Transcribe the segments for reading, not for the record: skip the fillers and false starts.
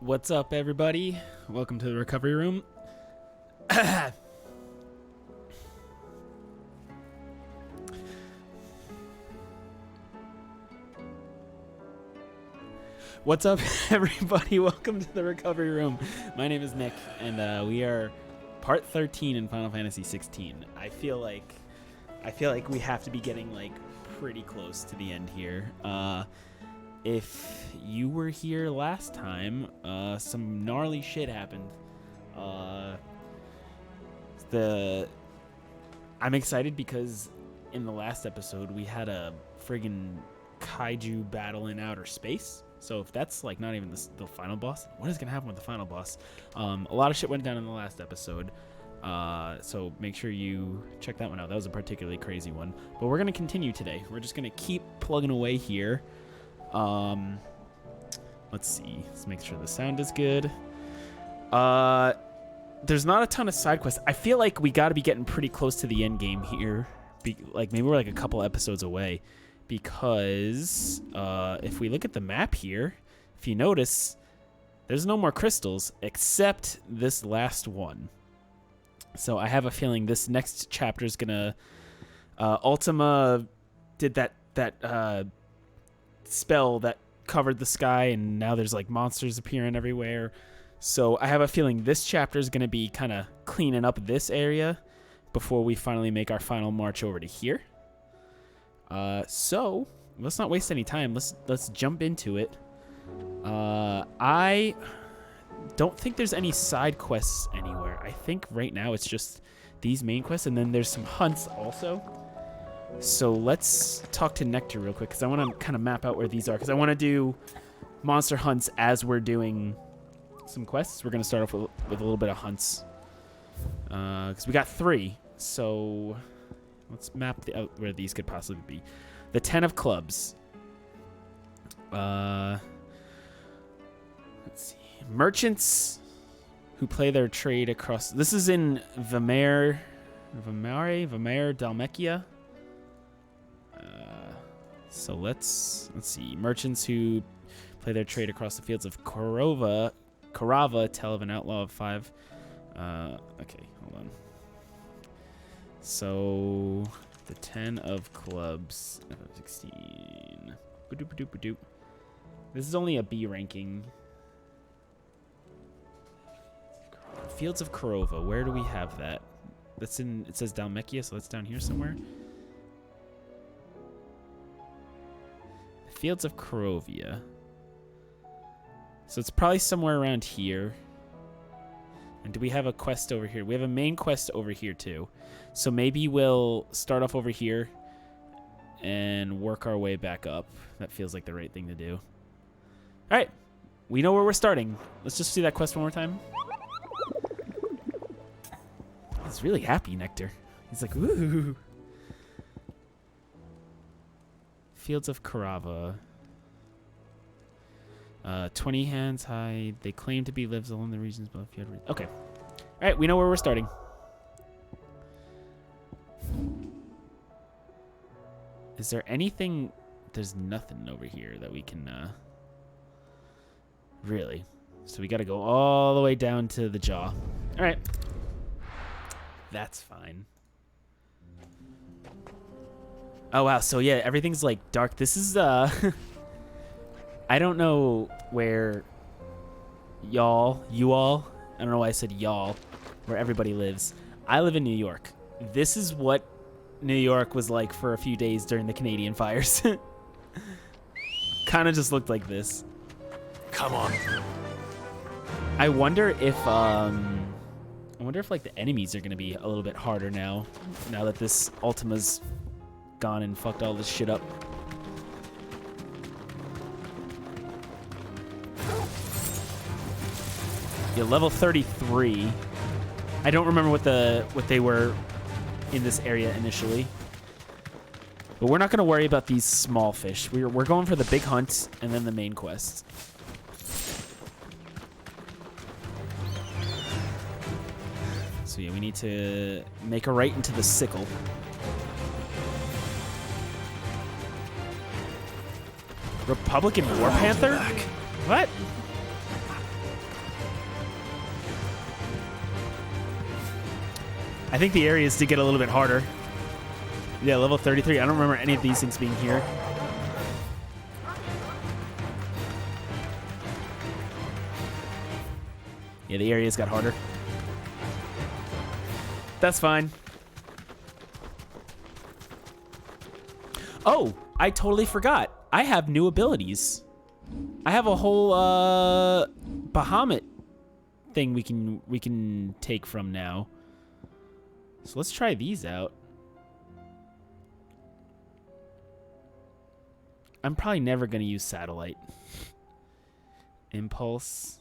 What's up, everybody? Welcome to the recovery room. What's up, everybody? Welcome to the recovery room. My name is Nick, and we are part 13 in Final Fantasy 16. I feel like we have to be getting like pretty close to the end here. If you were here last time, some gnarly shit happened. I'm excited because in the last episode we had a friggin' kaiju battle in outer space. So if that's like not even the final boss, what is gonna happen with the final boss? A lot of shit went down in the last episode. So make sure you check that one out. That was a particularly crazy one. But we're gonna continue today. We're just gonna keep plugging away here. Let's see. Let's make sure the sound is good. There's not a ton of side quests. I feel like we got to be getting pretty close to the end game here. Like maybe we're like a couple episodes away, because if we look at the map here, if you notice, there's no more crystals except this last one. So I have a feeling this next chapter is gonna. Ultima did that spell that covered the sky, and now there's like monsters appearing everywhere. So I have a feeling this chapter is going to be kind of cleaning up this area before we finally make our final march over to here. So let's not waste any time. Let's jump into it. I don't think there's any side quests anywhere. I think right now it's just these main quests, and then there's some hunts also. So let's talk to Nectar real quick, because I want to kind of map out where these are, because I want to do monster hunts as we're doing some quests. We're going to start off with a little bit of hunts, because we got 3. So let's map out where these could possibly be. The 10 of Clubs. Let's see. Merchants who play their trade across. This is in Vamare, Dalmekia. So let's see. Merchants who play their trade across the fields of Karava, tell of an outlaw of 5. Okay, hold on. So the 10 of Clubs, 16. This is only a B ranking. Fields of Karova. Where do we have that? That's in. It says Dalmekia, so that's down here somewhere. Fields of Karovia. So it's probably somewhere around here. And do we have a quest over here? We have a main quest over here too. So maybe we'll start off over here and work our way back up. That feels like the right thing to do. All right. We know where we're starting. Let's just see that quest one more time. He's really happy, Nectar. He's like, woo. Fields of Karava. 20 hands high. They claim to be lives along the regions above. Okay. All right, we know where we're starting. Is there anything? There's nothing over here that we can really. So we got to go all the way down to the jaw. All right. That's fine. Oh, wow. So, yeah, everything's, like, dark. This is, I don't know where you all, I don't know why I said y'all, where everybody lives. I live in New York. This is what New York was like for a few days during the Canadian fires. Kind of just looked like this. Come on. I wonder if, like, the enemies are going to be a little bit harder now that this Ultima's gone and fucked all this shit up. Yeah, level 33. I don't remember what they were in this area initially. But we're not going to worry about these small fish. We're going for the big hunt and then the main quest. So yeah, we need to make a right into the sickle. Republican War Panther? What? I think the areas did get a little bit harder. Yeah, level 33. I don't remember any of these things being here. Yeah, the areas got harder. That's fine. Oh, I totally forgot. I have new abilities. I have a whole Bahamut thing we can take from now. So let's try these out. I'm probably never going to use Satellite. Impulse.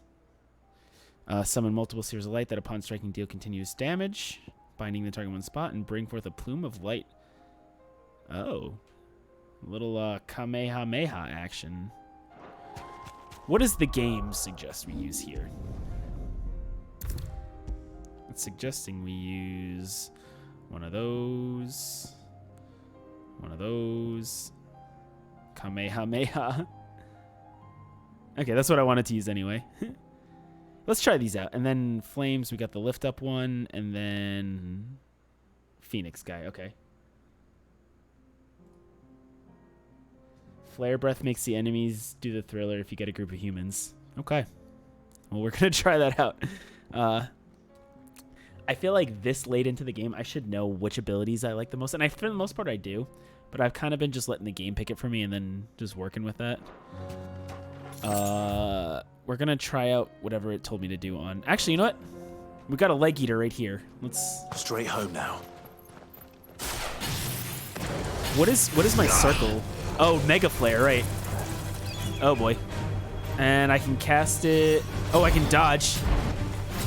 Summon multiple spheres of light that upon striking deal continuous damage, binding the target in one spot, and bring forth a plume of light. Oh. A little Kamehameha action. What does the game suggest we use here? It's suggesting we use one of those. One of those. Kamehameha. Okay, that's what I wanted to use anyway. Let's try these out. And then flames, we got the lift up one, and then Phoenix guy. Okay. Flare breath makes the enemies do the thriller if you get a group of humans. Okay. Well, we're gonna try that out. I feel like this late into the game, I should know which abilities I like the most, and for the most part, I do. But I've kind of been just letting the game pick it for me and then just working with that. We're gonna try out whatever it told me to do on. Actually, you know what? We got a leg eater right here. Let's straight home now. What is my circle? Oh, Mega Flare, right? Oh boy. And I can cast it. Oh, I can dodge.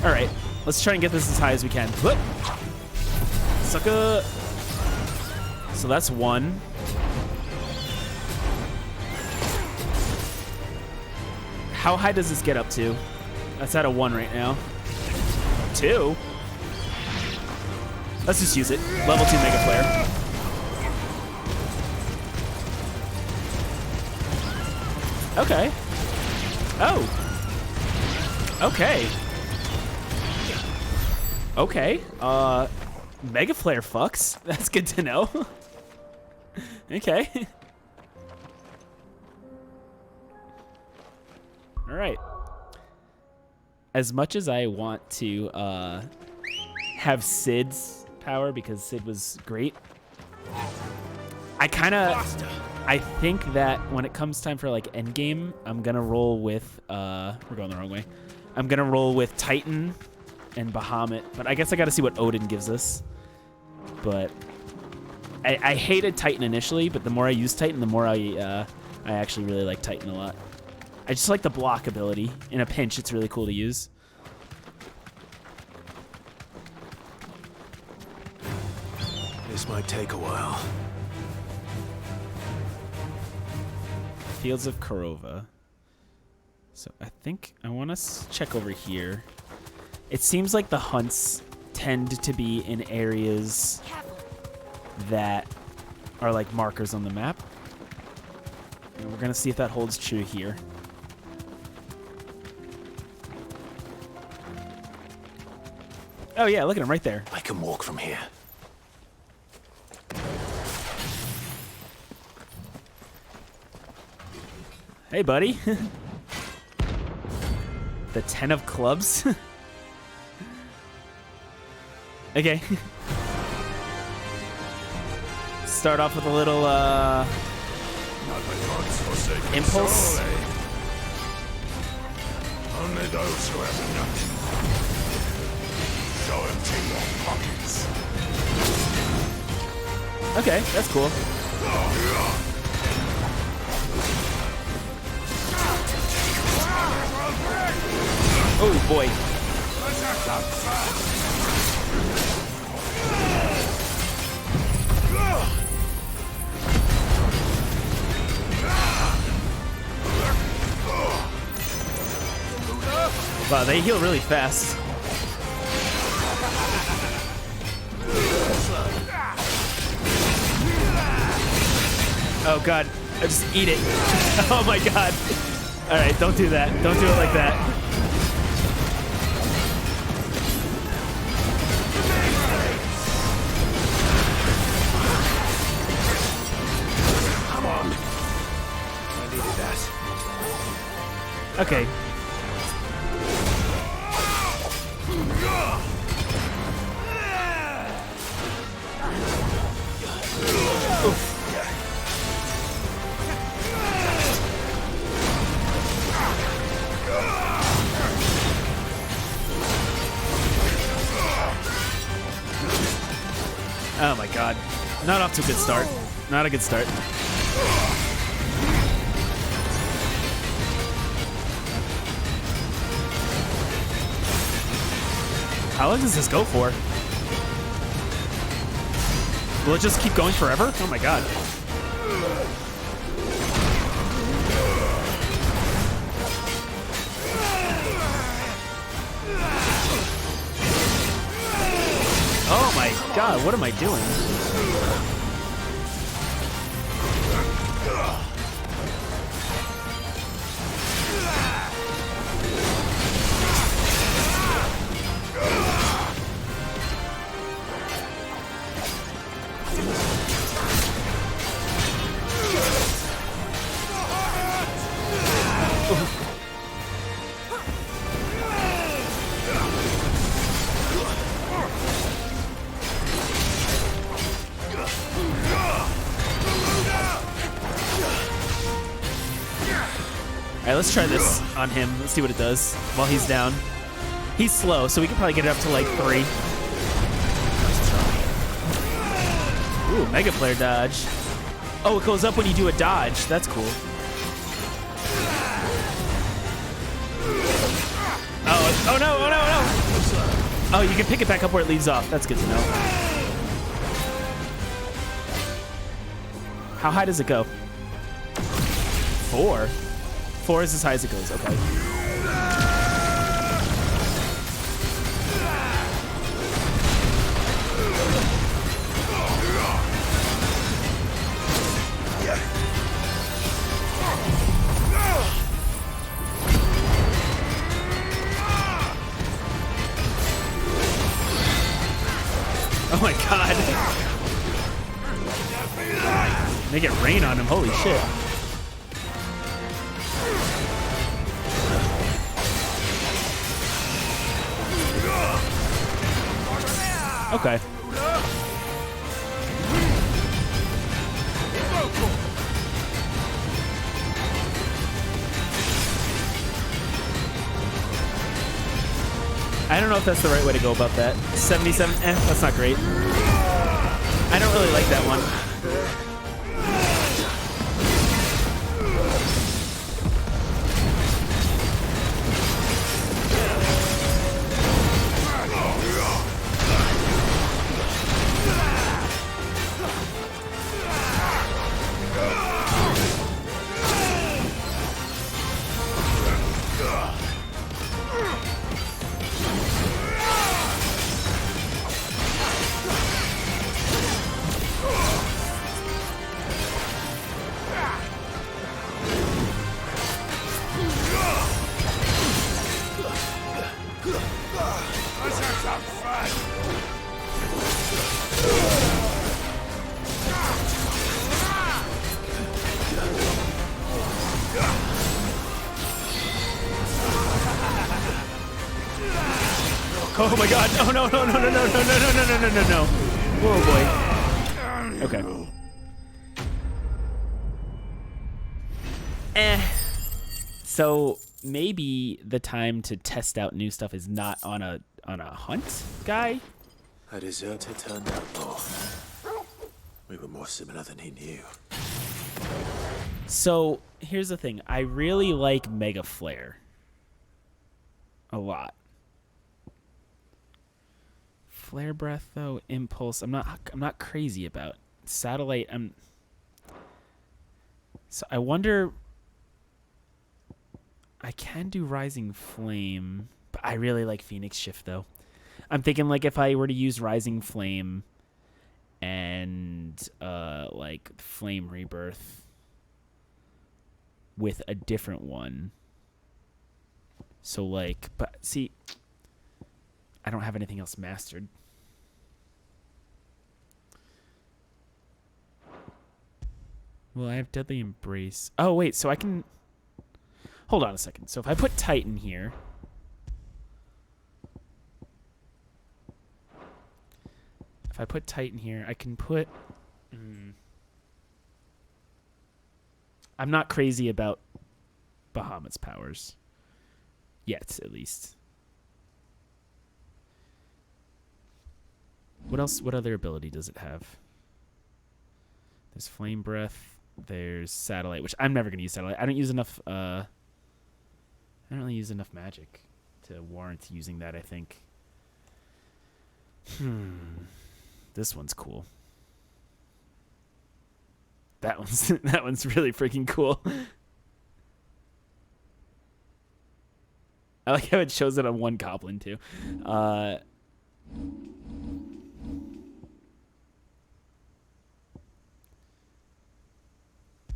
All right, let's try and get this as high as we can. Whoop. Sucker. So that's one. How high does this get up to? That's at a 1 right now. 2? Let's just use it. Level 2 Mega Flare. Okay. Oh. Okay. Okay. Mega Flare fucks. That's good to know. Okay. All right. As much as I want to have Sid's power because Sid was great, I think that when it comes time for like endgame, I'm gonna roll with we're going the wrong way. I'm gonna roll with Titan and Bahamut, but I guess I gotta see what Odin gives us. But I hated Titan initially, but the more I use Titan, the more I actually really like Titan a lot. I just like the block ability. In a pinch, it's really cool to use. This might take a while. Fields of Korova. So I think I want to check over here. It seems like the hunts tend to be in areas that are like markers on the map. And we're going to see if that holds true here. Oh yeah, look at him right there. I can walk from here. Hey, buddy. The 10 of clubs. Okay. Start off with a little impulse. Only those who have nothing. Show empty your pockets. Okay, that's cool. Oh boy. Wow, they heal really fast. Oh god, I just eat it. Oh my god. Alright, don't do that. Don't do it like that. Okay. Oh my god. Not off to a good start. Not a good start. How long does this go for? Will it just keep going forever? Oh my god. Oh my god, what am I doing? Alright, let's try this on him. Let's see what it does while he's down. He's slow, so we can probably get it up to like 3. Ooh, Mega Flare dodge. Oh, it goes up when you do a dodge. That's cool. Oh no, oh no, oh no! Oh, you can pick it back up where it leaves off. That's good to know. How high does it go? 4? 4 is as high as it goes, okay. Oh my god. Make it rain on him, holy shit. Okay. I don't know if that's the right way to go about that. 77, that's not great. I don't really like that one. Oh my god, no, no, no, no, no, no, no, no, no, no, no, no, no, no. Oh boy. Okay. So maybe the time to test out new stuff is not on a hunt guy? A deserter turned outlaw. We were more similar than he knew. So here's the thing. I really like Mega Flare. A lot. Flare Breath though, Impulse. I'm not crazy about. Satellite. So I wonder. I can do Rising Flame, but I really like Phoenix Shift though. I'm thinking like if I were to use Rising Flame and like Flame Rebirth with a different one. So like, but see, I don't have anything else mastered. Well, I have Deadly Embrace. Oh wait, so I can. Hold on a second. So if I put Titan here. If I put Titan here, I can put... I'm not crazy about Bahamut's powers. Yet, at least. What else? What other ability does it have? There's Flame Breath. There's Satellite, which I'm never going to use Satellite. I don't use enough... I don't really use enough magic to warrant using that, I think. This one's cool. That one's really freaking cool. I like how it shows it on one goblin too.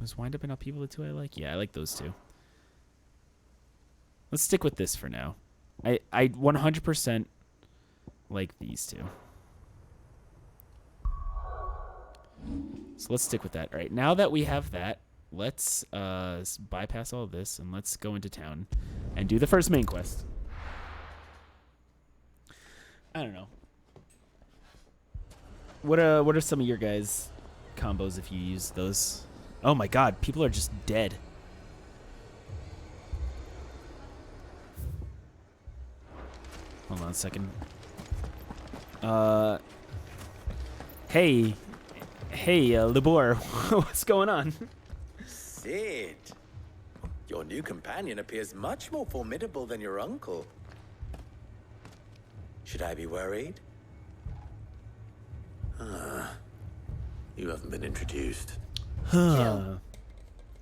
Was Wind Up and Upheaval the two I like? Yeah, I like those two. Let's stick with this for now. I 100% like these two. So let's stick with that. All right, now that we have that, let's bypass all of this and let's go into town and do the first main quest. I don't know. What are some of your guys' combos if you use those? Oh my god, people are just dead. Hold on a second. Hey, Libor, what's going on? Cid, your new companion appears much more formidable than your uncle. Should I be worried? You haven't been introduced. Jill,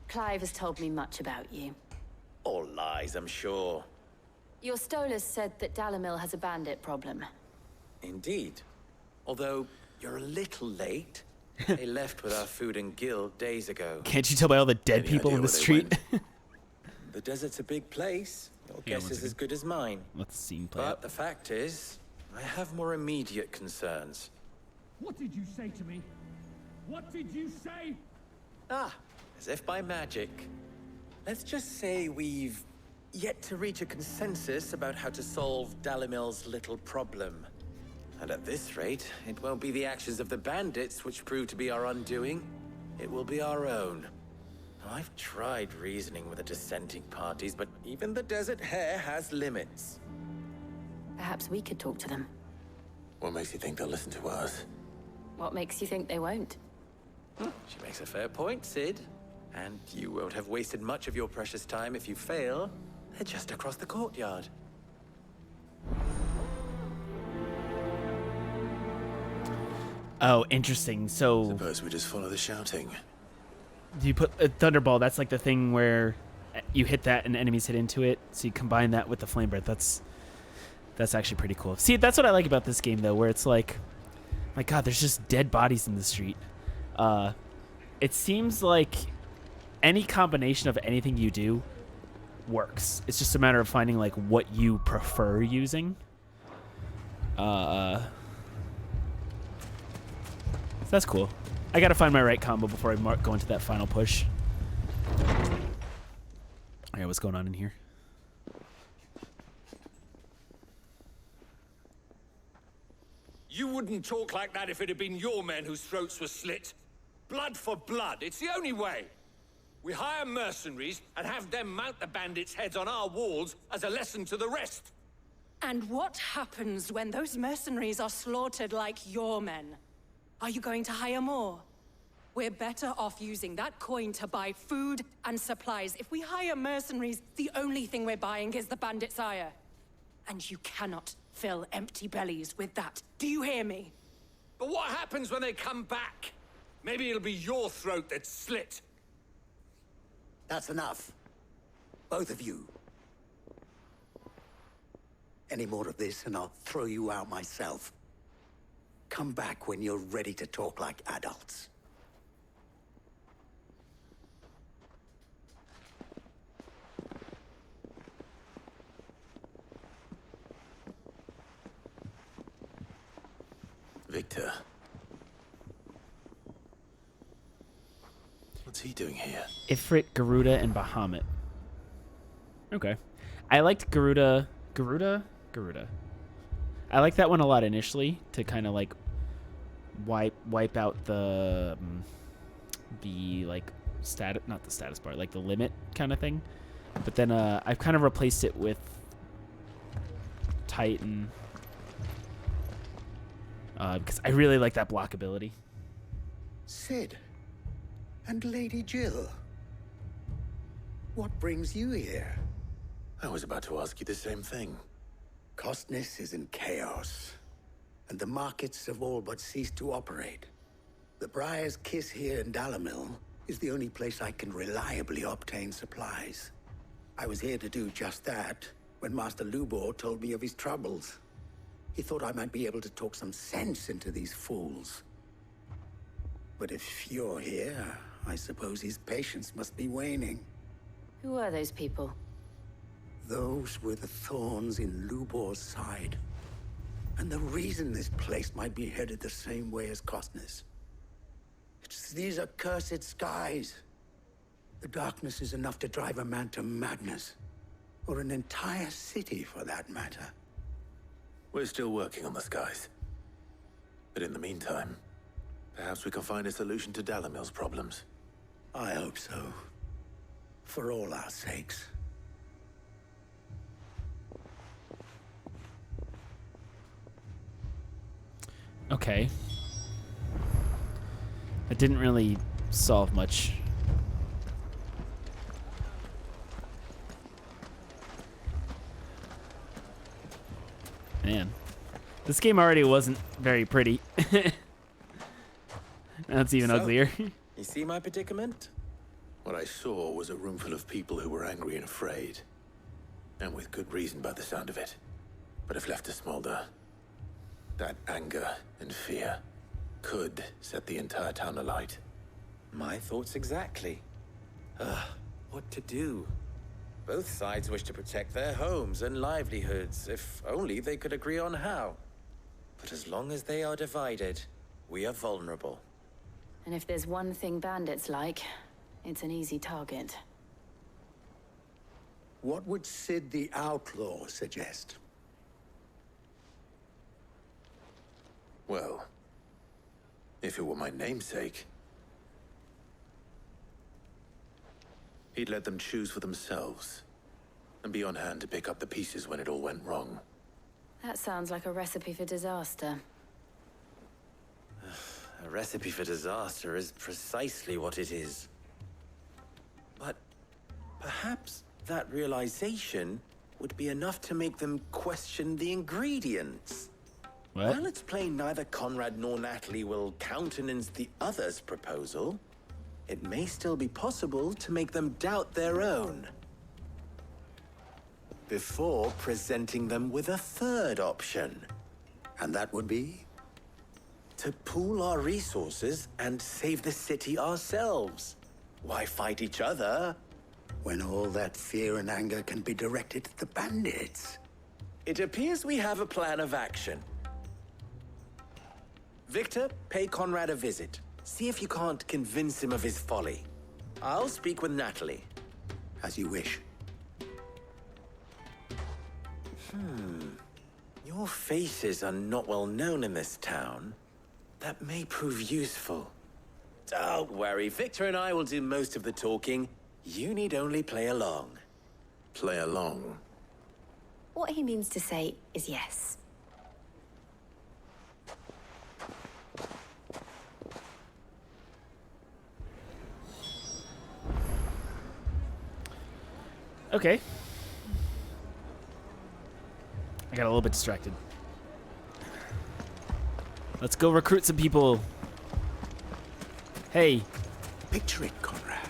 Clive has told me much about you. All lies, I'm sure. Your Stolas said that Dalimil has a bandit problem. Indeed. Although, you're a little late. They left with our food and guild days ago. Can't you tell by all the dead Any people idea in the where they street? went? The desert's a big place. Your Hang on guess one is second. as good as mine. Let the scene play But out. the fact is, I have more immediate concerns. What did you say to me? What did you say? Ah, as if by magic. Let's just say we've yet to reach a consensus about how to solve Dalimil's little problem. And at this rate, it won't be the actions of the bandits which prove to be our undoing. It will be our own. Now, I've tried reasoning with the dissenting parties, but even the Desert Hare has limits. Perhaps we could talk to them. What makes you think they'll listen to us? What makes you think they won't? She makes a fair point, Cid. And you won't have wasted much of your precious time if you fail. They're just across the courtyard. Oh, interesting. So Suppose we just follow the shouting. you put a Thunderball. That's like the thing where you hit that and enemies hit into it. So you combine that with the Flame Breath. That's actually pretty cool. See, that's what I like about this game, though, where it's like, my God, there's just dead bodies in the street. It seems like any combination of anything you do works. It's just a matter of finding like what you prefer using. So that's cool. I gotta find my right combo before I go into that final push. Alright, what's going on in here? You wouldn't talk like that if it had been your men whose throats were slit. Blood for blood, it's the only way. We hire mercenaries and have them mount the bandits' heads on our walls as a lesson to the rest. And what happens when those mercenaries are slaughtered like your men? Are you going to hire more? We're better off using that coin to buy food and supplies. If we hire mercenaries, the only thing we're buying is the bandits' ire. And you cannot fill empty bellies with that. Do you hear me? But what happens when they come back? Maybe it'll be your throat that's slit. That's enough. Both of you. Any more of this and I'll throw you out myself. Come back when you're ready to talk like adults. Victor. What's he doing here? Ifrit, Garuda, and Bahamut. Okay. I liked Garuda. I like that one a lot initially to kind of like wipe out the like not the status bar, like the limit kind of thing. But then I've kind of replaced it with Titan because I really like that block ability. Cid and Lady Jill. What brings you here? I was about to ask you the same thing. Costness is in chaos, and the markets have all but ceased to operate. The Briar's Kiss here in Dalimil is the only place I can reliably obtain supplies. I was here to do just that when Master Lubor told me of his troubles. He thought I might be able to talk some sense into these fools. But if you're here, I suppose his patience must be waning. Who are those people? Those were the thorns in Lubor's side. And the reason this place might be headed the same way as Costness. It's these accursed skies. The darkness is enough to drive a man to madness. Or an entire city, for that matter. We're still working on the skies. But in the meantime, perhaps we can find a solution to Dalimil's problems. I hope so. For all our sakes. Okay. It didn't really solve much. Man. This game already wasn't very pretty. Now it's even uglier. You see my predicament? What I saw was a room full of people who were angry and afraid. And with good reason by the sound of it. But if left to smolder, that anger and fear could set the entire town alight. My thoughts exactly. What to do? Both sides wish to protect their homes and livelihoods, if only they could agree on how. But as long as they are divided, we are vulnerable. And if there's one thing bandits like, it's an easy target. What would Cid the Outlaw suggest? Well, if it were my namesake, he'd let them choose for themselves and be on hand to pick up the pieces when it all went wrong. That sounds like a recipe for disaster. A recipe for disaster is precisely what it is. But perhaps that realization would be enough to make them question the ingredients. What? While it's plain neither Conrad nor Natalie will countenance the other's proposal, it may still be possible to make them doubt their own. Before presenting them with a third option. And that would be? To pool our resources and save the city ourselves. Why fight each other? When all that fear and anger can be directed at the bandits. It appears we have a plan of action. Victor, pay Conrad a visit. See if you can't convince him of his folly. I'll speak with Natalie. As you wish. Your faces are not well known in this town. That may prove useful. Don't worry, Victor and I will do most of the talking. You need only play along. Play along? What he means to say is yes. Okay. I got a little bit distracted. Let's go recruit some people. Hey, Picture it, Conrad.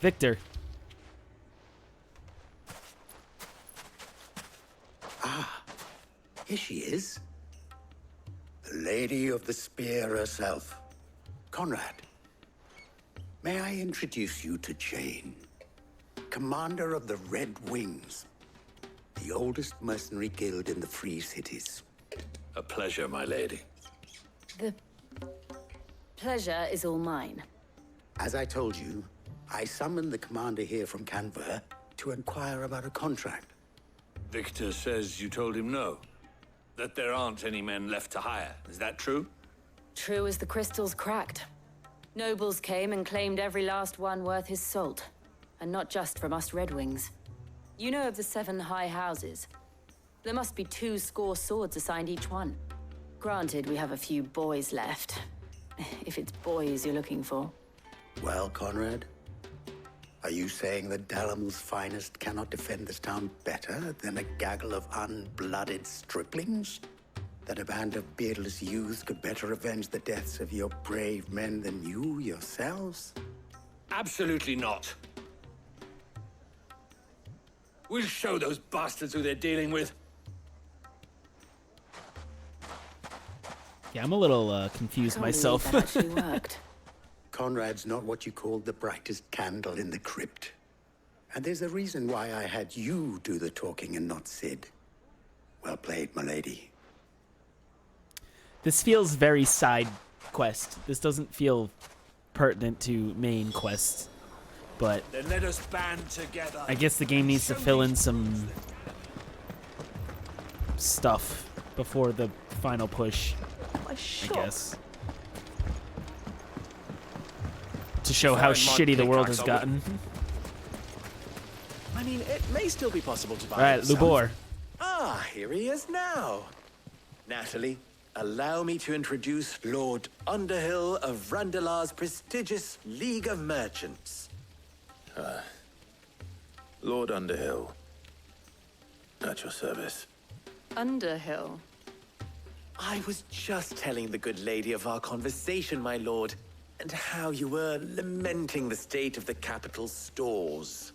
Victor. Here she is. The Lady of the Spear herself. Conrad, may I introduce you to Jane, commander of the Red Wings, the oldest mercenary guild in the Free Cities. A pleasure, my lady. The pleasure is all mine. As I told you, I summoned the commander here from Canver to inquire about a contract. Victor says you told him no. That there aren't any men left to hire. Is that true? True as the crystals cracked. Nobles came and claimed every last one worth his salt. And not just from us Red Wings. You know of the 7 high houses. There must be 2 swords assigned each one. Granted, we have a few boys left. If it's boys you're looking for. Well, Conrad, are you saying that Dalimil's finest cannot defend this town better than a gaggle of unblooded striplings? That a band of beardless youths could better avenge the deaths of your brave men than you yourselves? Absolutely not. We'll show those bastards who they're dealing with. Yeah, I'm a little confused Can't myself. believe that actually worked. Conrad's not what you called the brightest candle in the crypt. And there's a reason why I had you do the talking and not Sid. Well played, milady. This feels very side quest. This doesn't feel pertinent to main quest. But Then let us band together. I guess the game needs to fill in some stuff before the final push, I guess. To show how Find my shitty the world pickaxe, has I would- gotten. I mean, it may still be possible to buy Alright, it yourself. Lubor. Ah, here he is now. Natalie, allow me to introduce Lord Underhill of Randalar's prestigious League of Merchants. Lord Underhill. At your service. Underhill. I was just telling the good lady of our conversation, my lord, and how you were lamenting the state of the capital's stores.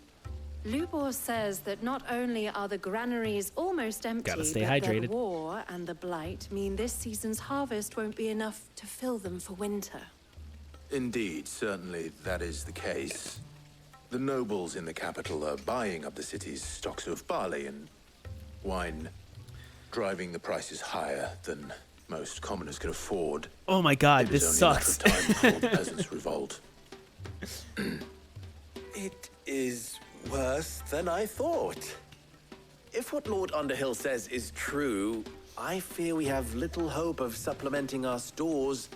Lubor says that not only are the granaries almost empty, Gotta stay but hydrated. the war and the blight mean this season's harvest won't be enough to fill them for winter. Indeed, certainly that is the case. The nobles in the capital are buying up the city's stocks of barley and wine, driving the prices higher than most commoners can afford. Oh my god, It is this only a sucks. matter of time before the peasants revolt. It is worse than I thought. If what Lord Underhill says is true, I fear we have little hope of supplementing our stores,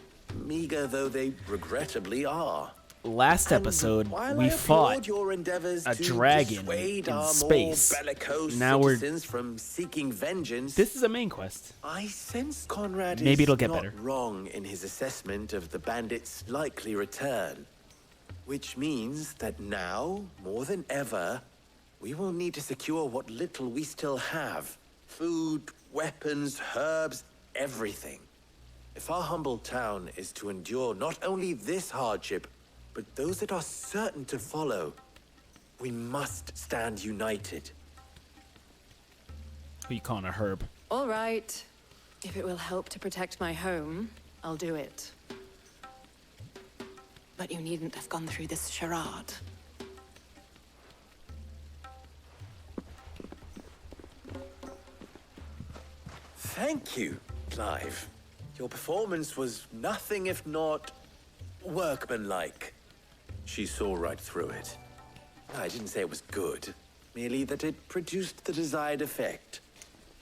meager though they regrettably are. Last And episode, while we I applaud fought your endeavors a to dragon dissuade in our space. more bellicose Now we're- citizens from seeking vengeance, This is a main quest. I sense Conrad Maybe is it'll get not better. wrong in his assessment of the bandits' likely return. Which means that now, more than ever, we will need to secure what little we still have. Food, weapons, herbs, everything. If our humble town is to endure not only this hardship, but those that are certain to follow, we must stand united. Who you calling a herb? All right. If it will help to protect my home, I'll do it. But you needn't have gone through this charade. Thank you, Clive. Your performance was nothing if not workmanlike. She saw right through it. I didn't say it was good, merely that it produced the desired effect.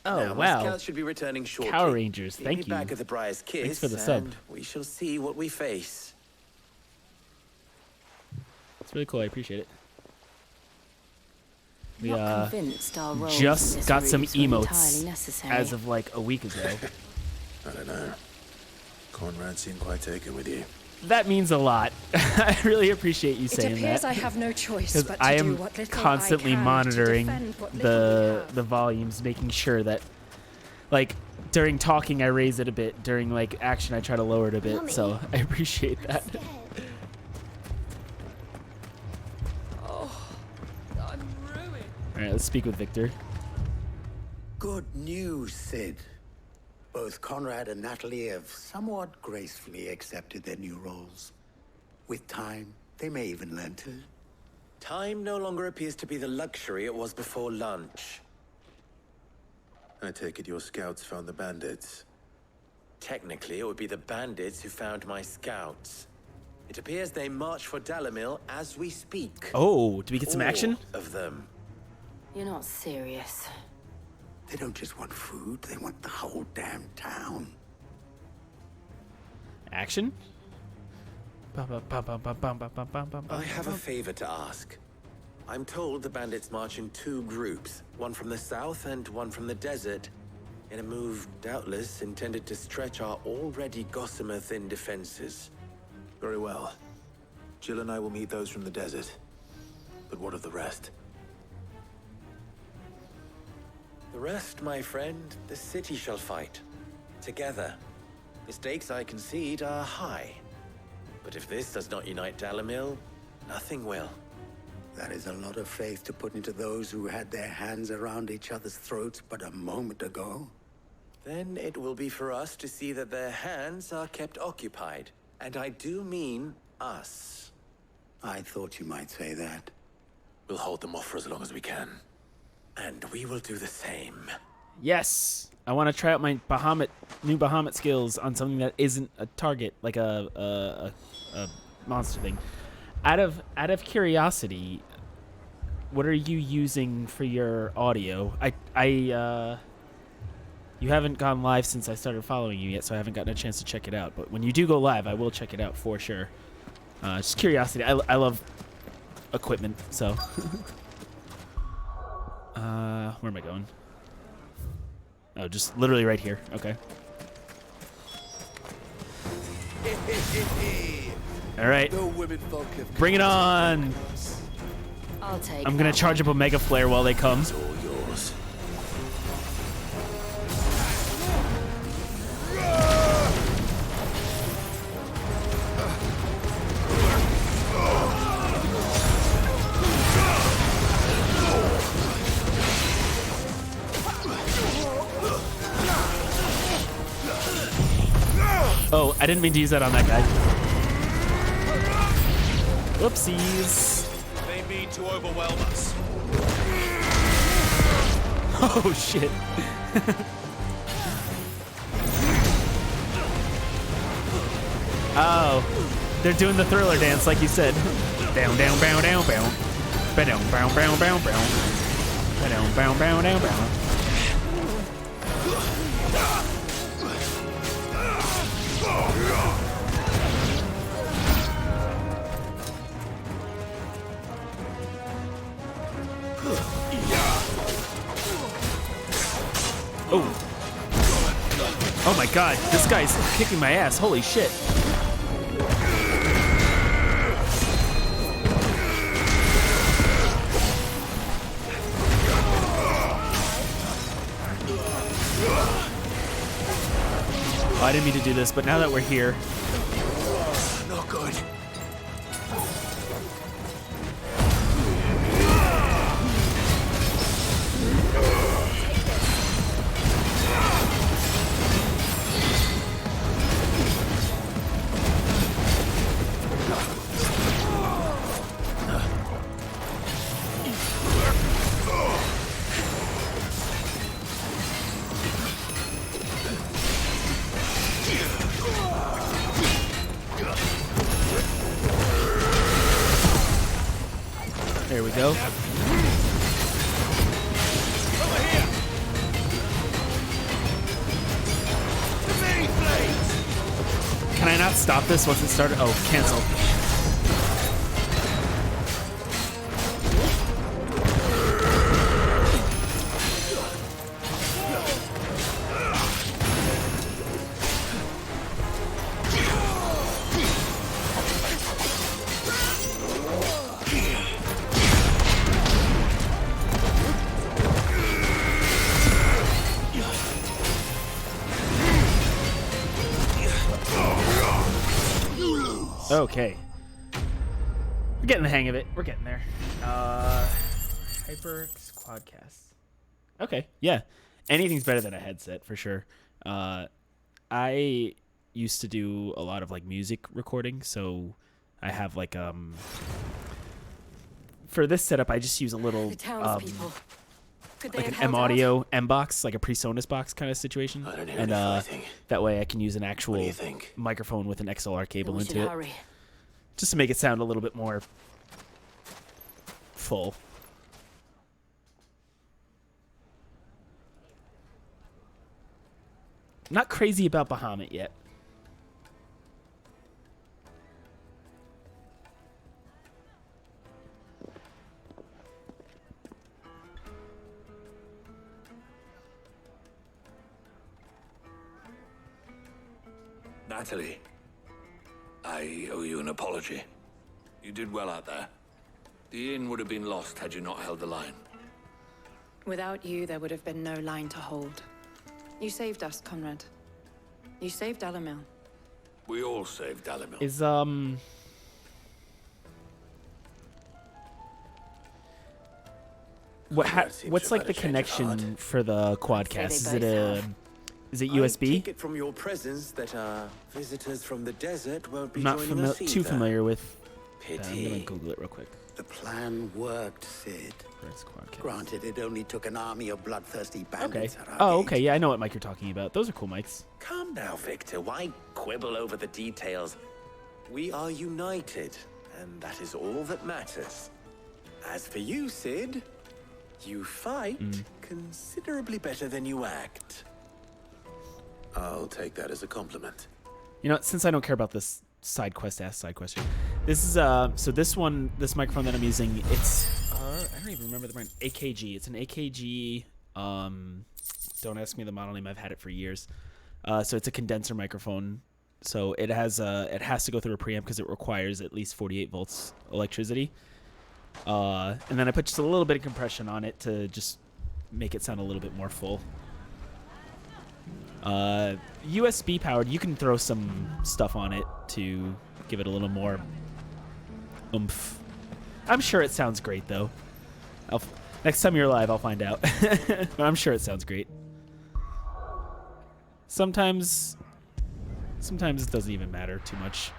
Oh, Now, my wow. scouts should be returning shortly. Power Rangers, Meet thank me you. back at the Briar's Kiss, Thanks for the sub. and we shall see what we face. It's really cool. I appreciate it. We Not convinced our roles in just this got some ruse were entirely emotes necessary. as of like a week ago. I don't know. Conrad seemed quite taken with you. That means a lot. I really appreciate you It saying appears that. I have no choice Because but to I do am what little constantly I can monitoring to defend what little we have. the volumes, making sure that, like, during talking I raise it a bit, during like action I try to lower it a bit. So I appreciate that. All right, let's speak with Victor. Good news, Sid. Both Conrad and Natalie have somewhat gracefully accepted their new roles. With time, they may even learn to. Time no longer appears to be the luxury it was before lunch. I take it your scouts found the bandits. Technically, it would be the bandits who found my scouts. It appears they march for Dalimil as we speak. Oh, do we get some action? All of them. You're not serious. They don't just want food, they want the whole damn town. Action? I have a favor to ask. I'm told the bandits march in 2 groups, one from the south and one from the desert, in a move doubtless intended to stretch our already gossamer-thin defenses. Very well. Jill and I will meet those from the desert. But what of the rest? The rest, my friend, the city shall fight. Together. The stakes, I concede, are high. But if this does not unite Dalimil, nothing will. That is a lot of faith to put into those who had their hands around each other's throats but a moment ago. Then it will be for us to see that their hands are kept occupied. And I do mean us. I thought you might say that. We'll hold them off for as long as we can. And we will do the same. Yes, I want to try out my new Bahamut skills on something that isn't a target, like a monster thing. Out of curiosity, what are you using for your audio? You haven't gone live since I started following you yet, so I haven't gotten a chance to check it out. But when you do go live, I will check it out for sure. Just curiosity. I love equipment, so. Where am I going? Oh, just literally right here. Okay. All right. Bring it on. I'll take I'm gonna that. charge up a Mega Flare while they come. It's all yours. Oh, I didn't mean to use that on that guy. Whoopsies. They mean to overwhelm us. Oh, shit. Oh, they're doing the Thriller dance like you said. Down, down, bow, down, bow. Ba-down, bow, bow, bow, bow. Ba-down, bow, bow, down, bow. Oh. Oh my god, this guy's kicking my ass. Holy shit. Oh, I didn't mean to do this, but now that we're here. Not good. There we go. Can I not stop this once it started? Oh, cancel. Okay. We're getting the hang of it. We're getting there. HyperX Quadcast. Okay, yeah. Anything's better than a headset for sure. I used to do a lot of like music recording, so I have like for this setup I just use a little The townspeople. Could they like have an held M out? Audio M box, like a PreSonus box kind of situation. I don't hear And any fighting. that way I can use an What do actual you think? microphone with an XLR cable We should into it, hurry. just to make it sound a little bit more full. Not crazy about Bahamut yet. Natalie, I owe you an apology. You did well out there. The inn would have been lost had you not held the line. Without you, there would have been no line to hold. You saved us, Conrad. You saved Dalimil. We all saved Dalimil. Is what's like the connection for the quadcast? Is it I USB? take it from your presence that our visitors from the desert won't be I'm not joining us too either. familiar with. I'm Pity. gonna Google it real quick. The plan worked, Sid. Where's quadcast? Granted, it only took an army of bloodthirsty Okay. bandits at our Oh, gate. okay. Yeah, I know what mic you're talking about. Those are cool mics. Come now, Victor. Why quibble over the details? We are united, and that is all that matters. As for you, Sid, you fight considerably better than you act. I'll take that as a compliment. You know, since I don't care about this side quest, this is so this microphone that I'm using, it's I don't even remember the brand. AKG. It's an AKG. Don't ask me the model name. I've had it for years. So it's a condenser microphone. So it has to go through a preamp because it requires at least 48 volts electricity. And then I put just a little bit of compression on it to just make it sound a little bit more full. USB powered. You can throw some stuff on it to give it a little more oomph. I'm sure it sounds great though. Next time you're live, I'll find out. But I'm sure it sounds great. Sometimes it doesn't even matter too much.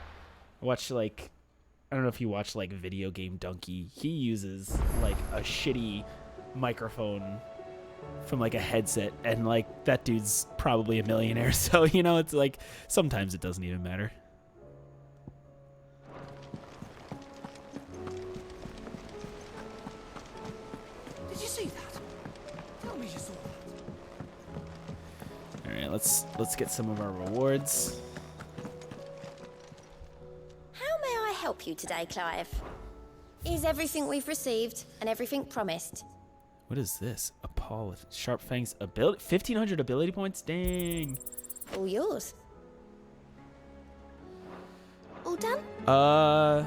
I don't know if you watch like Video Game Donkey. He uses like a shitty microphone from like a headset, and like that dude's probably a millionaire. So you know, it's like sometimes it doesn't even matter. Did you see that? Tell me you saw that. All right, let's get some of our rewards. How may I help you today, Clive? Is everything we've received and everything promised? What is this? A paw with sharp fangs. 1,500 ability points. Dang. All yours. All done? All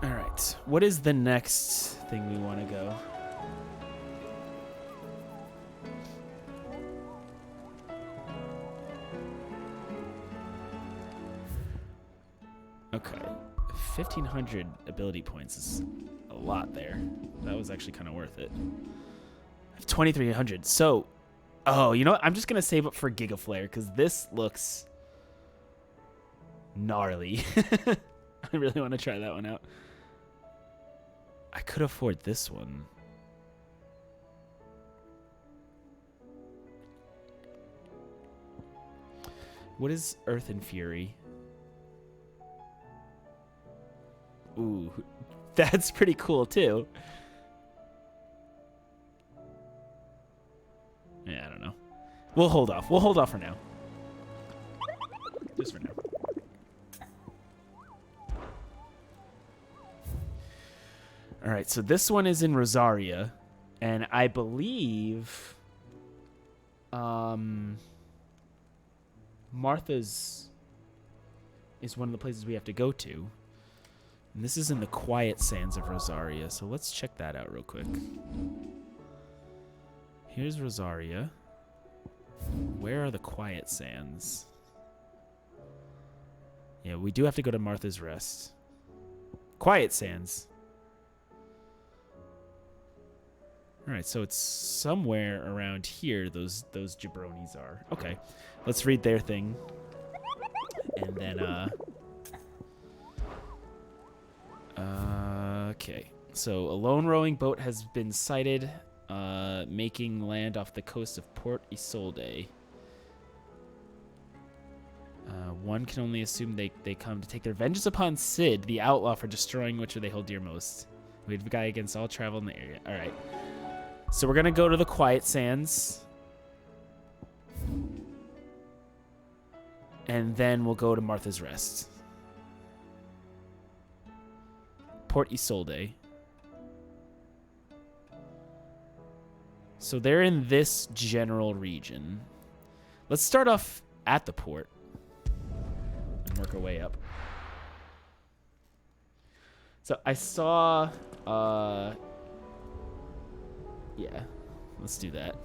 right. What is the next thing we want to go? Okay. 1,500 ability points is a lot there. That was actually kind of worth it. I have 2,300. So, oh, you know what? I'm just going to save up for Giga Flare because this looks gnarly. I really want to try that one out. I could afford this one. What is Earth and Fury? Ooh, that's pretty cool too. Yeah, I don't know. We'll hold off. We'll hold off for now. Just for now. All right, so this one is in Rosaria, and I believe Martha's is one of the places we have to go to. And this is in the quiet sands of Rosaria, so let's check that out real quick. Here's Rosaria. Where are the quiet sands? Yeah, we do have to go to Martha's Rest. Quiet sands. Alright, so it's somewhere around here those jabronis are. Okay, let's read their thing. And then, okay, so a lone rowing boat has been sighted, making land off the coast of Port Isolde. One can only assume they come to take their vengeance upon Sid, the outlaw, for destroying which they hold dear most. We have a guy against all travel in the area. All right. So we're going to go to the Quiet Sands. And then we'll go to Martha's Rest. Port Isolde. So they're in this general region. Let's start off at the port and work our way up. So I saw, yeah, let's do that.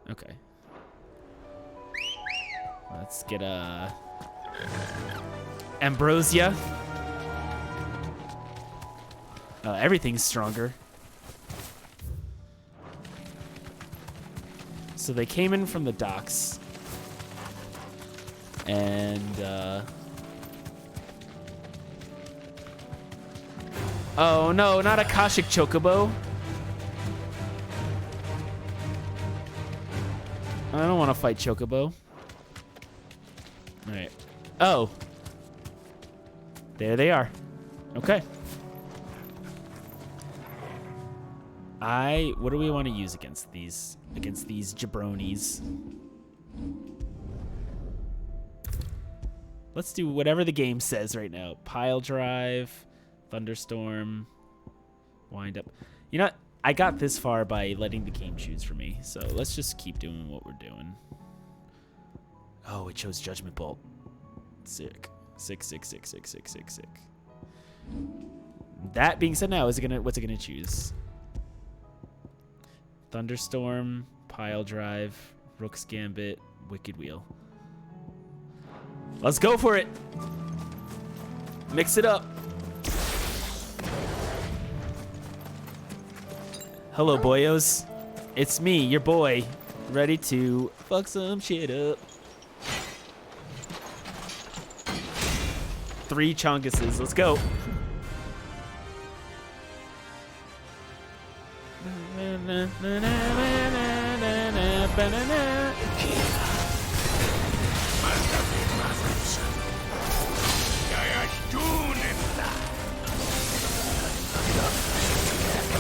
Okay. Let's get Ambrosia. Everything's stronger. So they came in from the docks. And, oh no, not Akashic Chocobo. I don't want to fight Chocobo. Alright. Oh. There they are. Okay. What do we want to use against these jabronis? Let's do whatever the game says right now. Pile drive, thunderstorm, wind up. You know what? I got this far by letting the game choose for me. So let's just keep doing what we're doing. Oh, it chose Judgment Bolt. Sick. Sick. That being said, now what's it gonna choose? Thunderstorm, Pile Drive, Rook's Gambit, Wicked Wheel. Let's go for it. Mix it up. Hello, boyos. It's me, your boy, ready to fuck some shit up. 3 Chonguses. Let's go.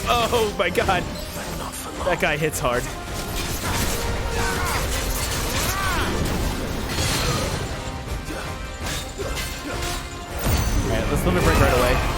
Oh my god. That guy hits hard. Alright, let's limit break right away.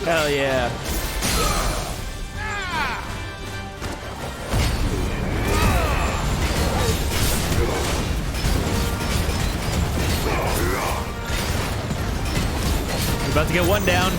Hell yeah. We're about to get one down.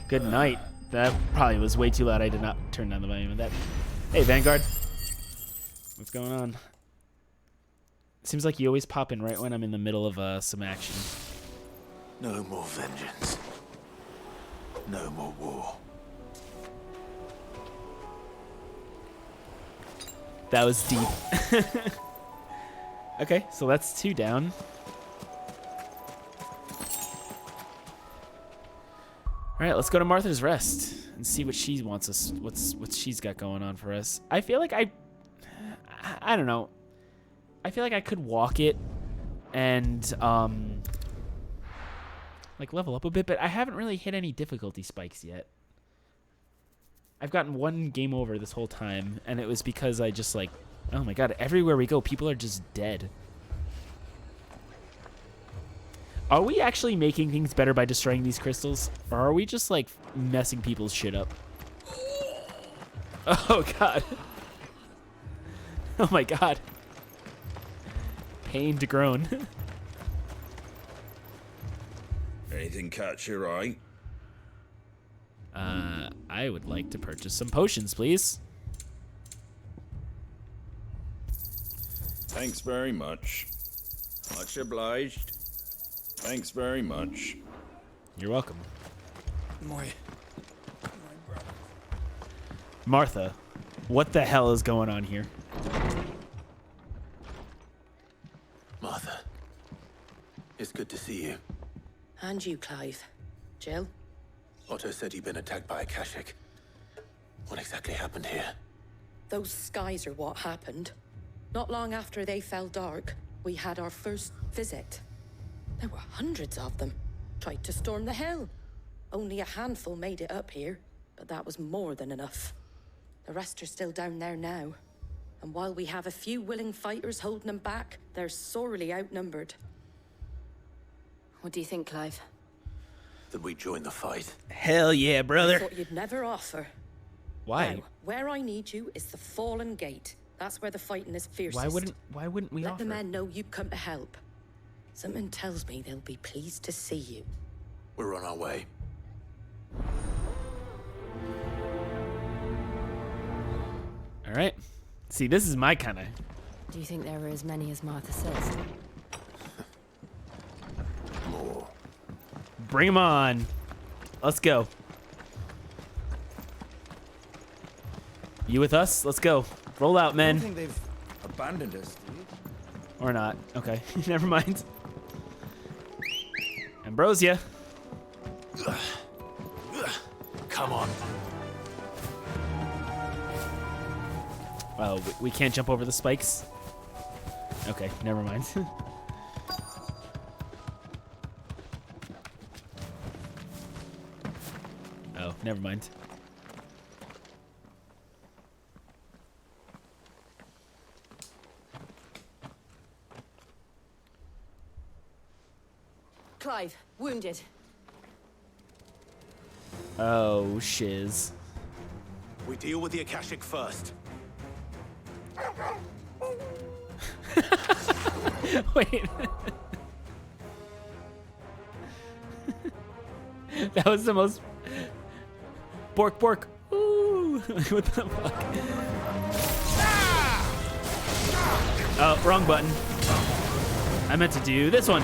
Good night. That probably was way too loud. I did not turn down the volume of that. Hey, Vanguard. What's going on? Seems like you always pop in right when I'm in the middle of some action. No more vengeance. No more war. That was deep. Okay, so that's 2 down. All right, let's go to Martha's Rest and see what she wants us. What she's got going on for us. I feel like I don't know. I feel like I could walk it and like level up a bit, but I haven't really hit any difficulty spikes yet. I've gotten 1 game over this whole time, and it was because I just like, oh my god, everywhere we go, people are just dead. Are we actually making things better by destroying these crystals? Or are we just, like, messing people's shit up? Oh, God. Oh, my God. Pain to groan. Anything catch your eye? I would like to purchase some potions, please. Thanks very much. Much obliged. Thanks very much. You're welcome. My brother. Martha, what the hell is going on here? Martha, it's good to see you. And you, Clive. Jill? Otto said you'd been attacked by a Kashik. What exactly happened here? Those skies are what happened. Not long after they fell dark, we had our first visit. There were hundreds of them. Tried to storm the hill. Only a handful made it up here, but that was more than enough. The rest are still down there now. And while we have a few willing fighters holding them back, they're sorely outnumbered. What do you think, Clive? That we join the fight. Hell yeah, I brother. thought you'd never offer. Why? Now, where I need you is the Fallen Gate. That's where the fighting is fiercest. Why wouldn't we Let offer? the men know you've come to help. Something tells me they'll be pleased to see you. We're on our way. All right. See, this is my kind of. Do you think there are as many as Martha says? More. Bring them on. Let's go. You with us? Let's go. Roll out, I men. don't think they've abandoned us, do you? Or not. Okay. Never mind. Ambrosia. Come on. Oh, we can't jump over the spikes? Okay, never mind. Oh, never mind. Clive, wounded. Oh, shiz. We deal with the Akashic first. Wait. That was the most... Bork, bork. Ooh. What the fuck? Oh, wrong button. I meant to do this one.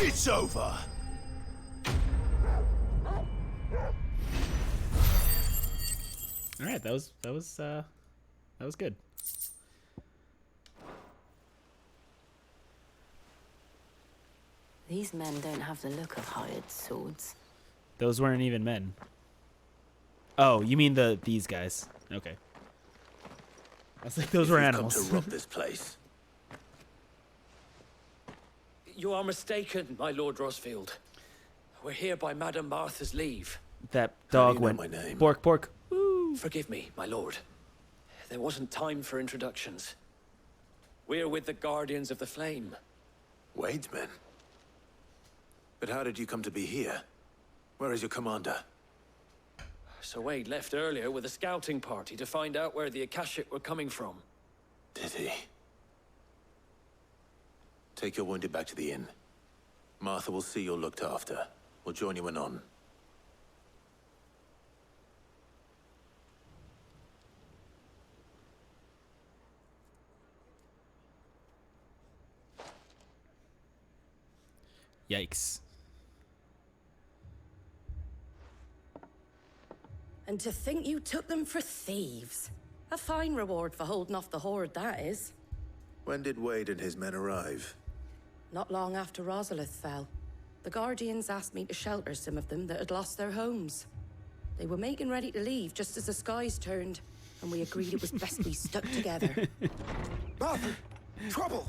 It's over. All right, that was good. These men don't have the look of hired swords. Those weren't even men. Oh, you mean these guys? Okay. I was like, those were If you've animals. come to rob this place, You are mistaken, my Lord Rosfield. We're here by Madame Martha's leave. That How dog do you know went my name? bork bork. Forgive me, my lord. There wasn't time for introductions. We're with the Guardians of the Flame. Wade's men? But how did you come to be here? Where is your commander? Sir Wade left earlier with a scouting party to find out where the Akashic were coming from. Did he? Take your wounded back to the inn. Martha will see you're looked after. We'll join you anon. Yikes. And to think you took them for thieves. A fine reward for holding off the horde, that is. When did Wade and his men arrive? Not long after Rosalith fell. The Guardians asked me to shelter some of them that had lost their homes. They were making ready to leave just as the skies turned, and we agreed it was best we stuck together. Martha! Trouble!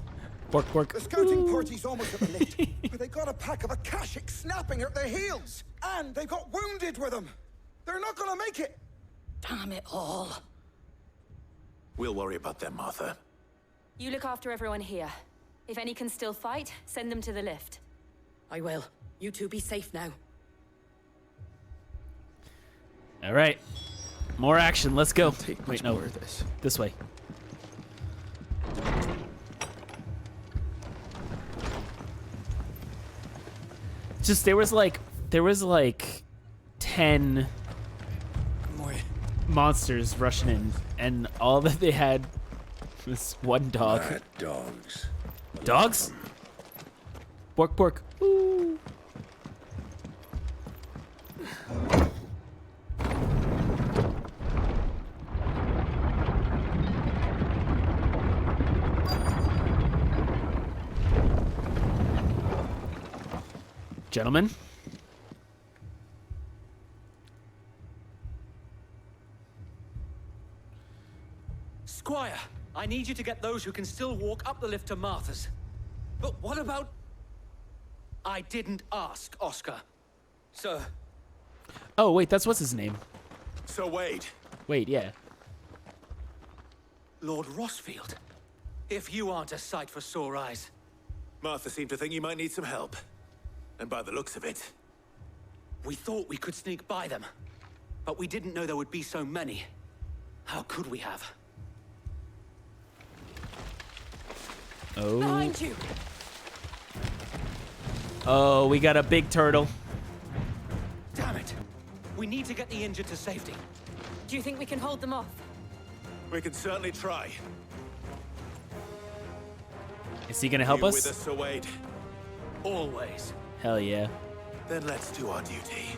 Bork bork. The scouting party's almost at the lift, but they got a pack of Akashic snapping at their heels! And they've got wounded with them! They're not gonna make it! Damn it all. We'll worry about them, Martha. You look after everyone here. If any can still fight, send them to the lift. I will. You two be safe now. All right. More action. Let's go. Wait, no. more of this. This way. Just there was like 10 monsters rushing in, and all that they had was one dog. Mad dogs. Dogs? Bork bork. Ooh. Gentlemen. Squire, I need you to get those who can still walk up the lift to Martha's. But what about... I didn't ask, Oscar. Sir. Oh, wait, that's what's his name. Sir Wade. Wait, yeah. Lord Rosfield. If you aren't a sight for sore eyes. Martha seemed to think you might need some help. And by the looks of it... We thought we could sneak by them. But we didn't know there would be so many. How could we have? Oh. Behind you! Oh, we got a big turtle. Damn it! We need to get the injured to safety. Do you think we can hold them off? We can certainly try. Is he gonna help You us? with us, Sir Wade? Always. Hell yeah. Then let's do our duty.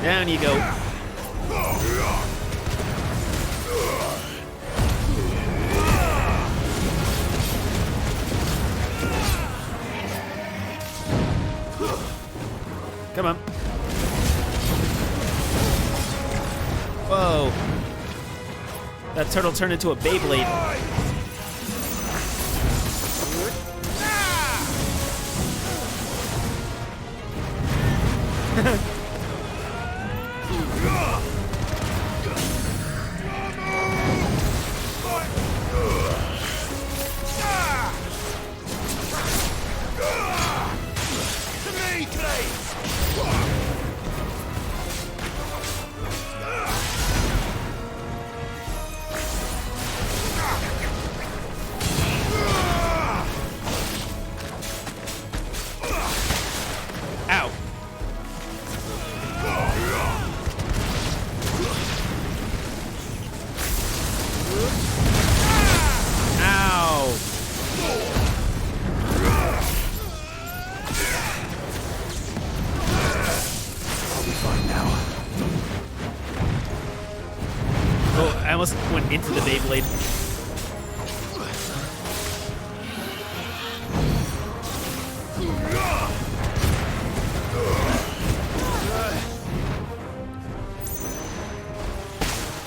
Down you go. Come on. Whoa. That turtle turned into a Beyblade. Ow. be fine now. Oh, I almost went into the Beyblade.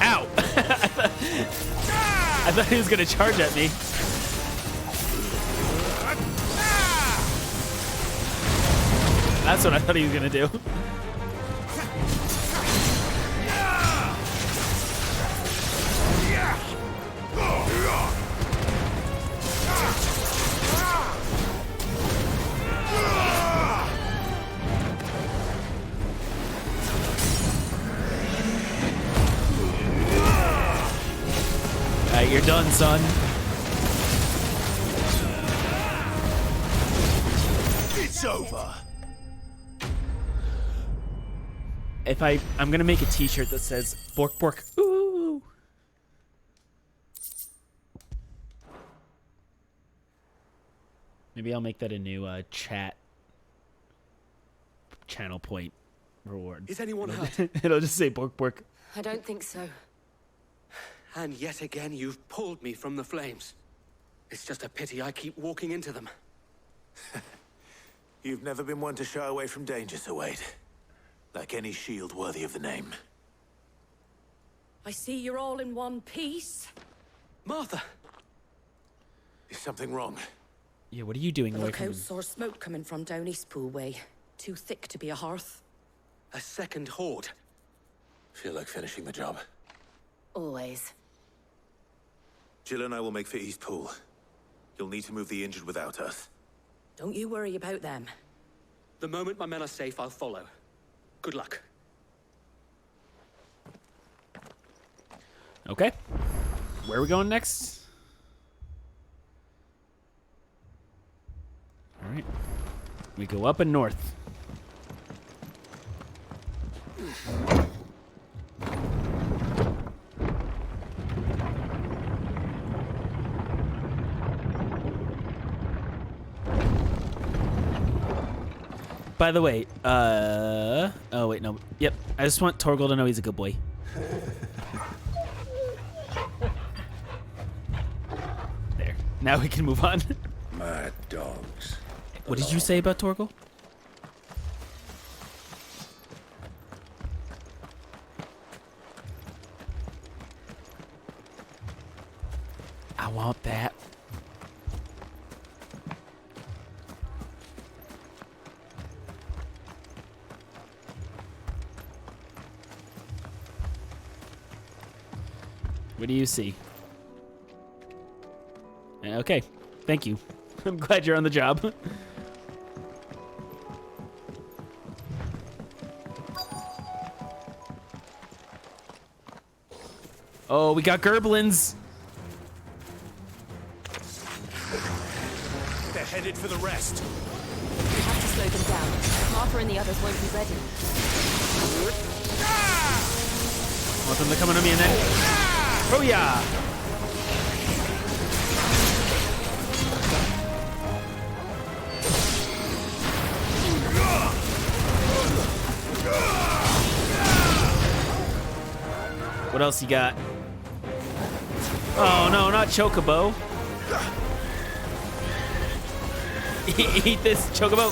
Ow! I thought he was gonna charge at me. That's what I thought he was gonna do. Alright, you're done, son. It's over. If I'm gonna make a T-shirt that says "Bork Bork." Ooh. Maybe I'll make that a new channel point reward. Is anyone hurt? It'll just say "Bork Bork." I don't think so. And yet again, you've pulled me from the flames. It's just a pity I keep walking into them. You've never been one to shy away from danger, Sir Wade. Like any shield worthy of the name. I see you're all in one piece. Martha! Is something wrong? Yeah, what are you doing The away from lookout saw smoke coming from down Eastpool way. Too thick to be a hearth. A second horde. Feel like finishing the job. Always. Jill and I will make for Eastpool. You'll need to move the injured without us. Don't you worry about them. The moment my men are safe, I'll follow. Good luck. Okay. Where are we going next? All right. We go up and north. By the way, oh wait, no. Yep, I just want Torgal to know he's a good boy. There. Now we can move on. Mad dogs. What did you say about Torgal? I want that. What do you see? Okay, thank you. I'm glad you're on the job. Oh, we got Gerblins. They're headed for the rest. We have to slow them down. Martha and the others won't be ready. Want them to come on me and then... Oh yeah! What else you got? Oh no, not Chocobo. Eat this, Chocobo.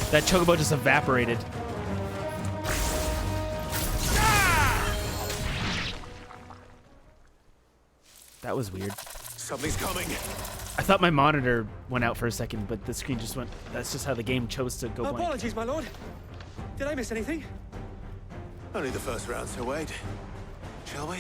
That Chocobo just evaporated. That was weird. Something's coming. I thought my monitor went out for a second, but the screen just went. That's just how the game chose to go blank. Apologies, my lord. Did I miss anything? Only the first round, Sir Wade. Shall we?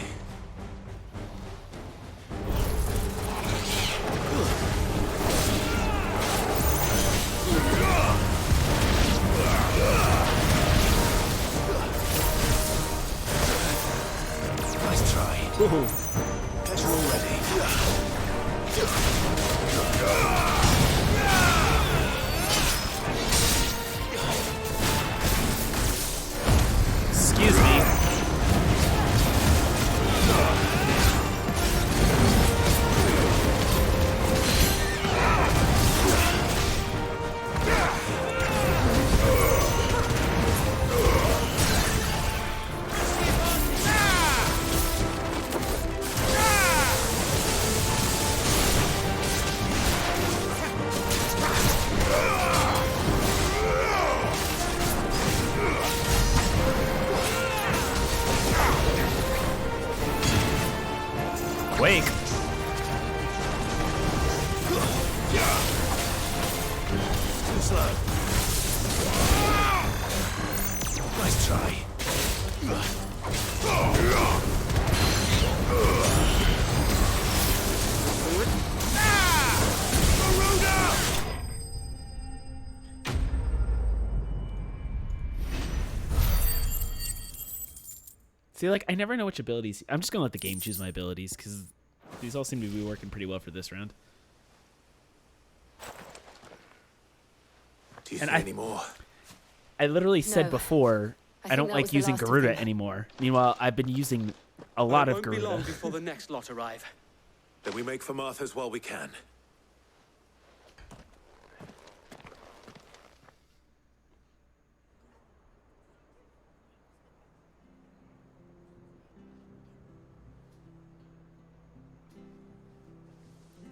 Nice try. Pleasure already. slow. Nice try. See, like, I never know which abilities. I'm just gonna let the game choose my abilities because these all seem to be working pretty well for this round. Do you see any more? I literally said No. before I I don't think that like was the using last of Garuda them. anymore. Meanwhile, I've been using a lot of Won't be long Garuda. before the next lot arrive. Then we make for Martha's while we can.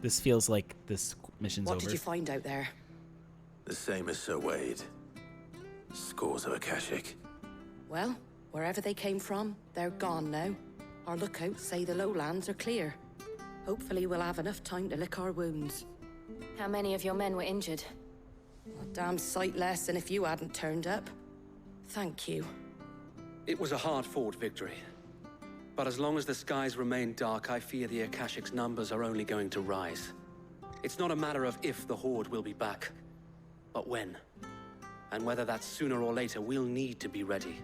This feels like this mission's What over. did you find out there? The same as Sir Wade. Scores of Akashic. Well, wherever they came from, they're gone now. Our lookouts say the lowlands are clear. Hopefully we'll have enough time to lick our wounds. How many of your men were injured? A damn sight less than if you hadn't turned up. Thank you. It was a hard-fought victory. But as long as the skies remain dark, I fear the Akashic's numbers are only going to rise. It's not a matter of if the Horde will be back, but when. And whether that's sooner or later, we'll need to be ready.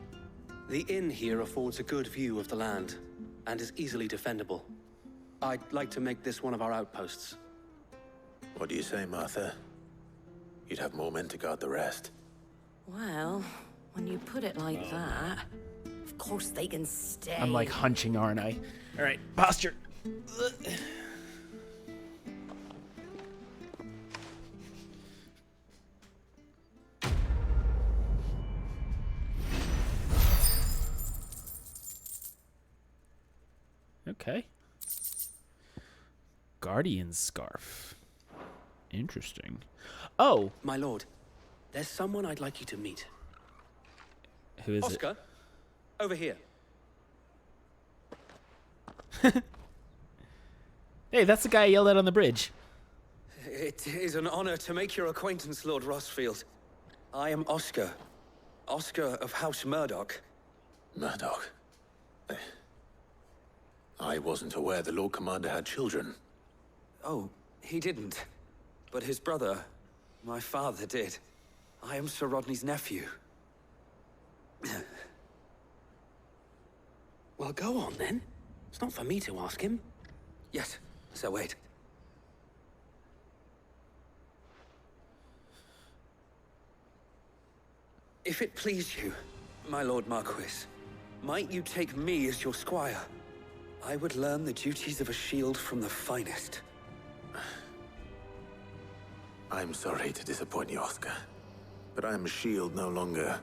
The inn here affords a good view of the land, and is easily defendable. I'd like to make this one of our outposts. What do you say, Martha? You'd have more men to guard the rest. Well, when you put it like that, of course they can stay. I'm like hunching, aren't I? All right, posture. Okay. Guardian scarf. Interesting. Oh, My lord, there's someone I'd like you to meet. who is Oscar, over here. it? Hey, that's the guy I yelled at on the bridge. It is an honor to make your acquaintance, Lord Rossfield. I am Oscar. Oscar of House Murdoch. Murdoch. I wasn't aware the Lord Commander had children. Oh, he didn't. But his brother, my father, did. I am Sir Rodney's nephew. Well, go on then. It's not for me to ask him. Yes, Sir Wade. If it please you, my Lord Marquis, might you take me as your squire? I would learn the duties of a shield from the finest. I'm sorry to disappoint you, Oscar. But I am a shield no longer.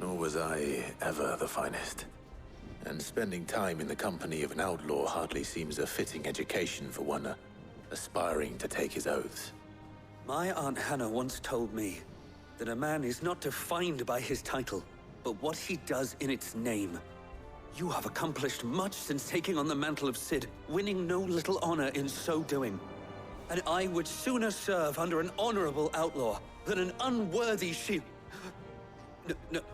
Nor was I ever the finest. And spending time in the company of an outlaw hardly seems a fitting education for one aspiring to take his oaths. My Aunt Hannah once told me that a man is not defined by his title, but what he does in its name. You have accomplished much since taking on the mantle of Cid, winning no little honor in so doing. And I would sooner serve under an honorable outlaw than an unworthy shield.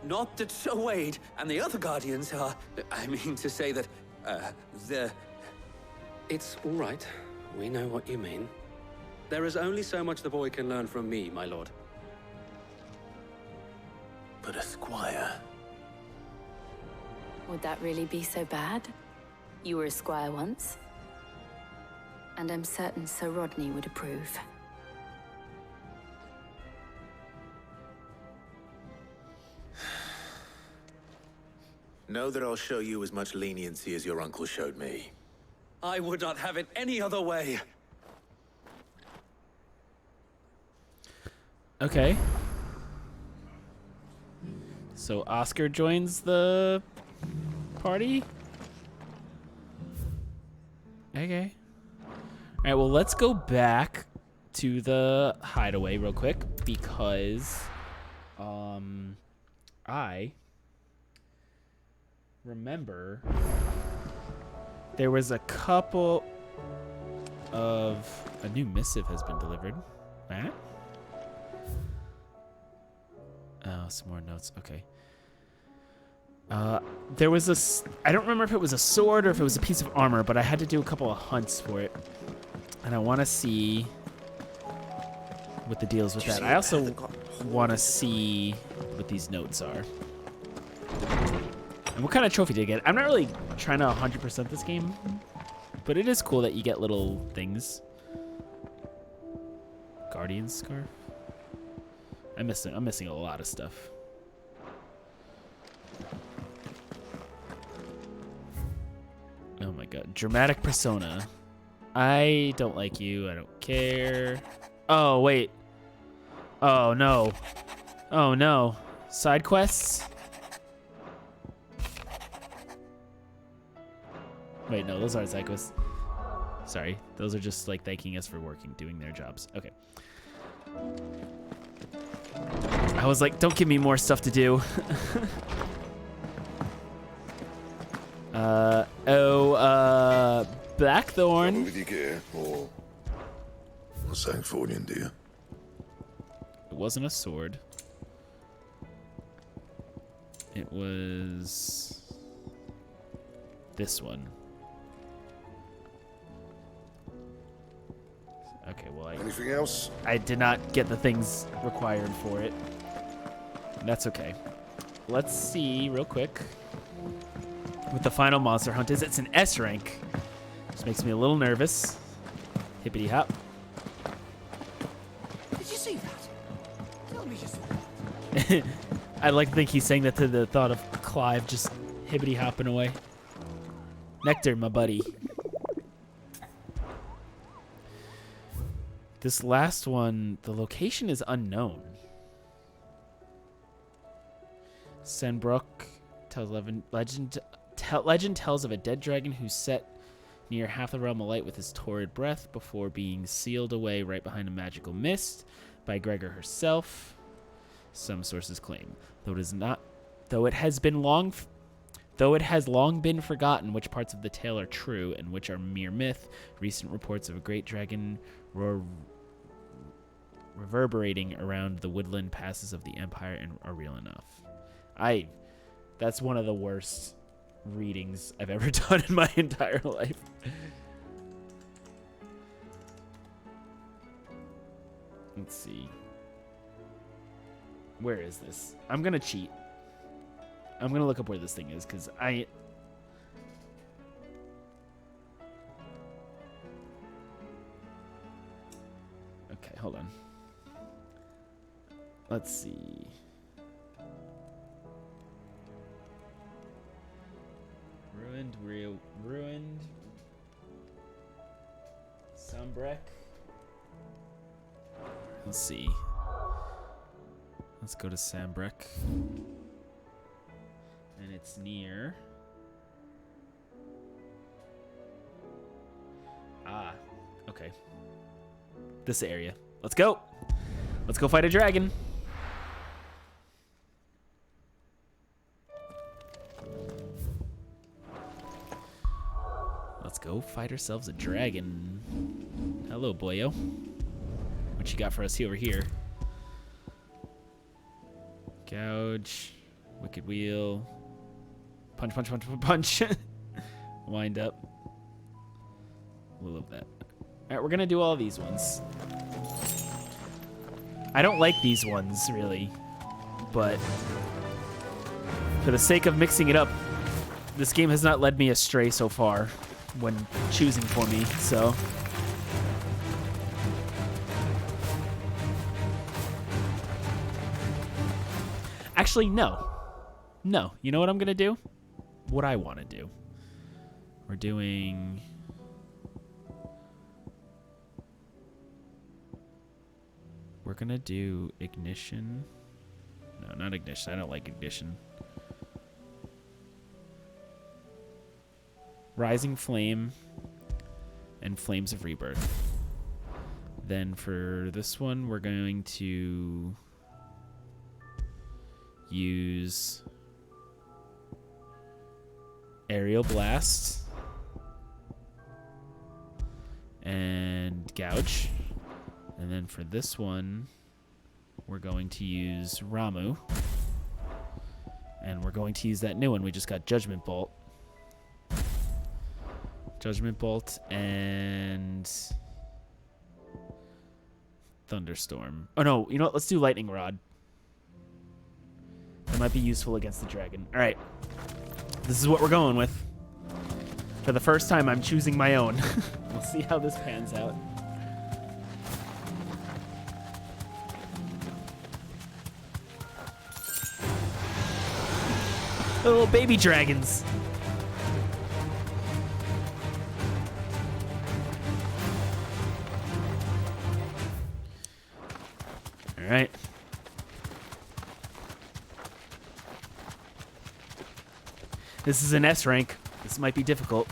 Not that Sir Wade and the other Guardians are... I mean to say that, they're... It's all right. We know what you mean. There is only so much the boy can learn from me, my lord. But a squire... Would that really be so bad? You were a squire once. And I'm certain Sir Rodney would approve. Know that I'll show you as much leniency as your uncle showed me. I would not have it any other way. Okay. So Oscar joins the party? Okay. All right, well, let's go back to the hideaway real quick because I remember there was a couple of... A new missive has been delivered. Matt? Oh, some more notes. Okay. There was I don't remember if it was a sword or if it was a piece of armor, but I had to do a couple of hunts for it. And I want to see what the deal is with that. I also want to see what these notes are. And what kind of trophy did I get? I'm not really trying to 100% this game, but it is cool that you get little things. Guardian scarf. I'm missing a lot of stuff. Oh my god. Dramatic persona. I don't like you. I don't care. Oh, wait. Oh, no. Oh, no. Side quests? Wait, no, those aren't side quests. Sorry. Those are just, like, thanking us for doing their jobs. Okay. I was like, don't give me more stuff to do. Blackthorn. With your gear, or a Sangfordian, do you? It wasn't a sword. It was this one. Okay, well, anything else? I did not get the things required for it. That's okay. Let's see real quick what the final monster hunt is. It's an S rank. This makes me a little nervous. Hippity hop. Did you see that? Tell me you saw that. I like to think he's saying that to the thought of Clive just hippity hopping away. Nectar, my buddy. This last one, the location is unknown. Senbrook tells legend tells of a dead dragon who set near half the realm alight with his torrid breath before being sealed away right behind a magical mist by Gregor herself. Some sources claim, though it has long been forgotten which parts of the tale are true and which are mere myth. Recent reports of a great dragon reverberating around the woodland passes of the Empire and are real enough. That's one of the worst readings I've ever done in my entire life. Let's see. Where is this? I'm gonna cheat. I'm gonna look up where this thing is, because okay, hold on. Let's see. Ruined. Sambrek. Let's see. Let's go to Sambrek. And it's near. Okay. This area. Let's go. Let's go fight a dragon. Let's go fight ourselves a dragon. Hello, boyo. What you got for us over here? Gouge. Wicked wheel. Punch, punch, punch, punch. Wind up. We love that. Alright, we're gonna do all these ones. I don't like these ones, really. But for the sake of mixing it up, this game has not led me astray so far when choosing for me, so. Actually, no. No. You know what I'm gonna do? What I want to do. We're doing... We're gonna do ignition. No, not ignition. I don't like ignition. Rising Flame and Flames of Rebirth. Then for this one, we're going to use Aerial Blast and Gouge. And then for this one, we're going to use Ramuh. And we're going to use that new one. We just got Judgment Bolt. Judgment Bolt and Thunderstorm. Oh no, you know what? Let's do Lightning Rod. That might be useful against the dragon. All right. This is what we're going with. For the first time, I'm choosing my own. We'll see how this pans out. Little baby dragons. All right. This is an S rank. This might be difficult.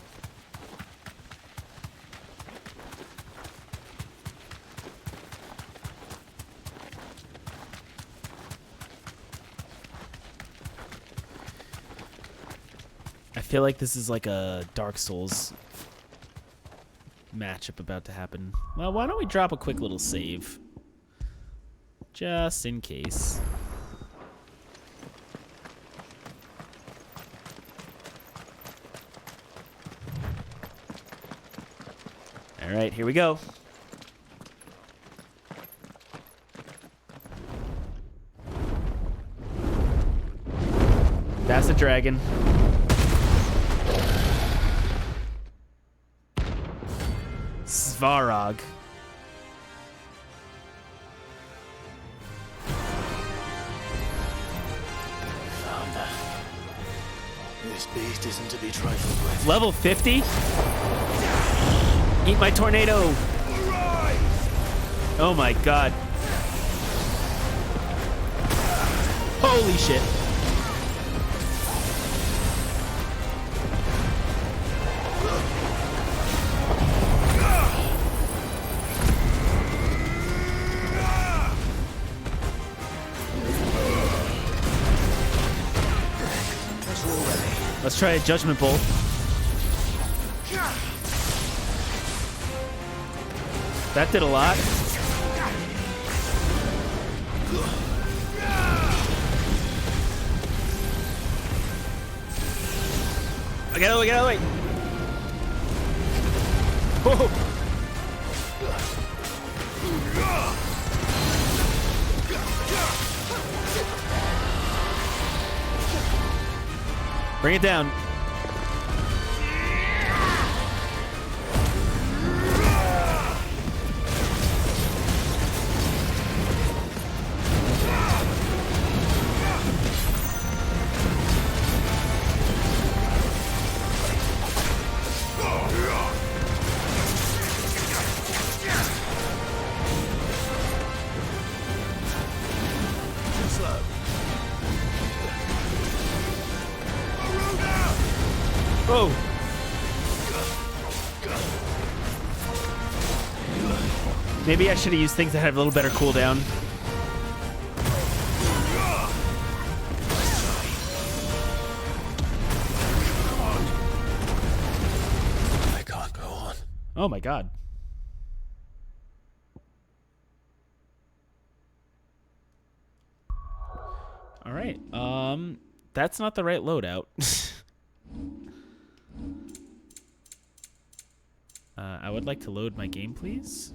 I feel like this is like a Dark Souls matchup about to happen. Well, why don't we drop a quick little save? Just in case. All right, here we go. That's a dragon. Svarog. This beast isn't to be trifled with. Level 50? Eat my tornado. Oh my god. Holy shit. Let's try a Judgment Bolt. That did a lot. Get out of the way. Whoa. Bring it down. Oh. Maybe I should have used things that have a little better cooldown. I can't go on. Oh my god. All right. That's not the right loadout. I would like to load my game, please.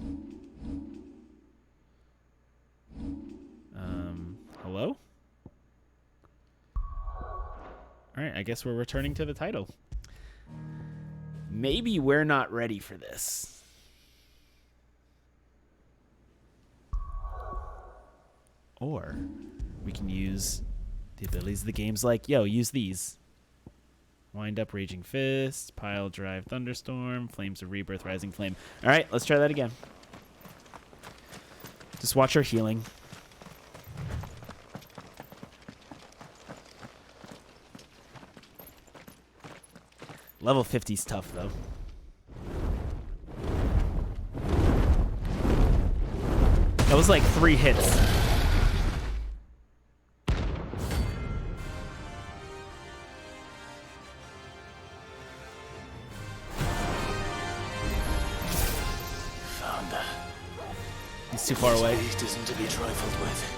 Hello? Alright, I guess we're returning to the title. Maybe we're not ready for this. Or we can use the abilities of the games like, yo, use these. Wind up, Raging Fist, Pile Drive, Thunderstorm, Flames of Rebirth, Rising Flame. All right, let's try that again. Just watch our healing. Level 50's tough, though. That was like 3 hits. He's too far away. This beast isn't to be trifled with.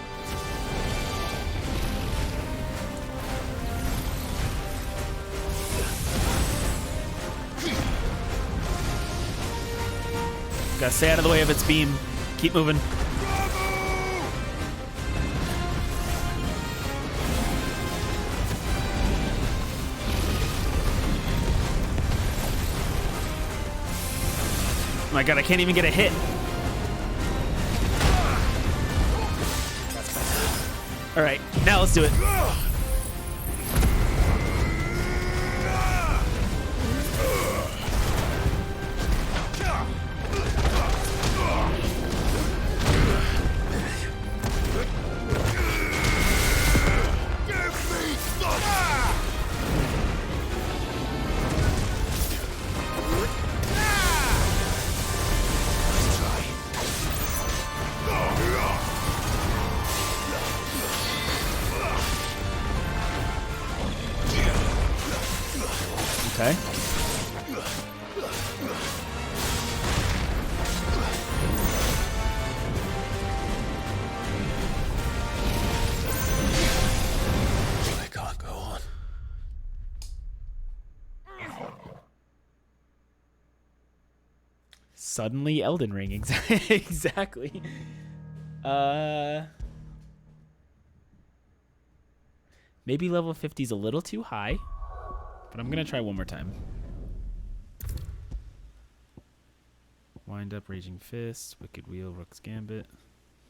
Gotta stay out of the way of its beam. Keep moving. Oh my god, I can't even get a hit. All right, now let's do it. Okay. I can't go on. Suddenly Elden Ring. Exactly. Maybe level 50 is a little too high, but I'm gonna try one more time. Wind Up, Raging Fist, Wicked Wheel, Rook's Gambit,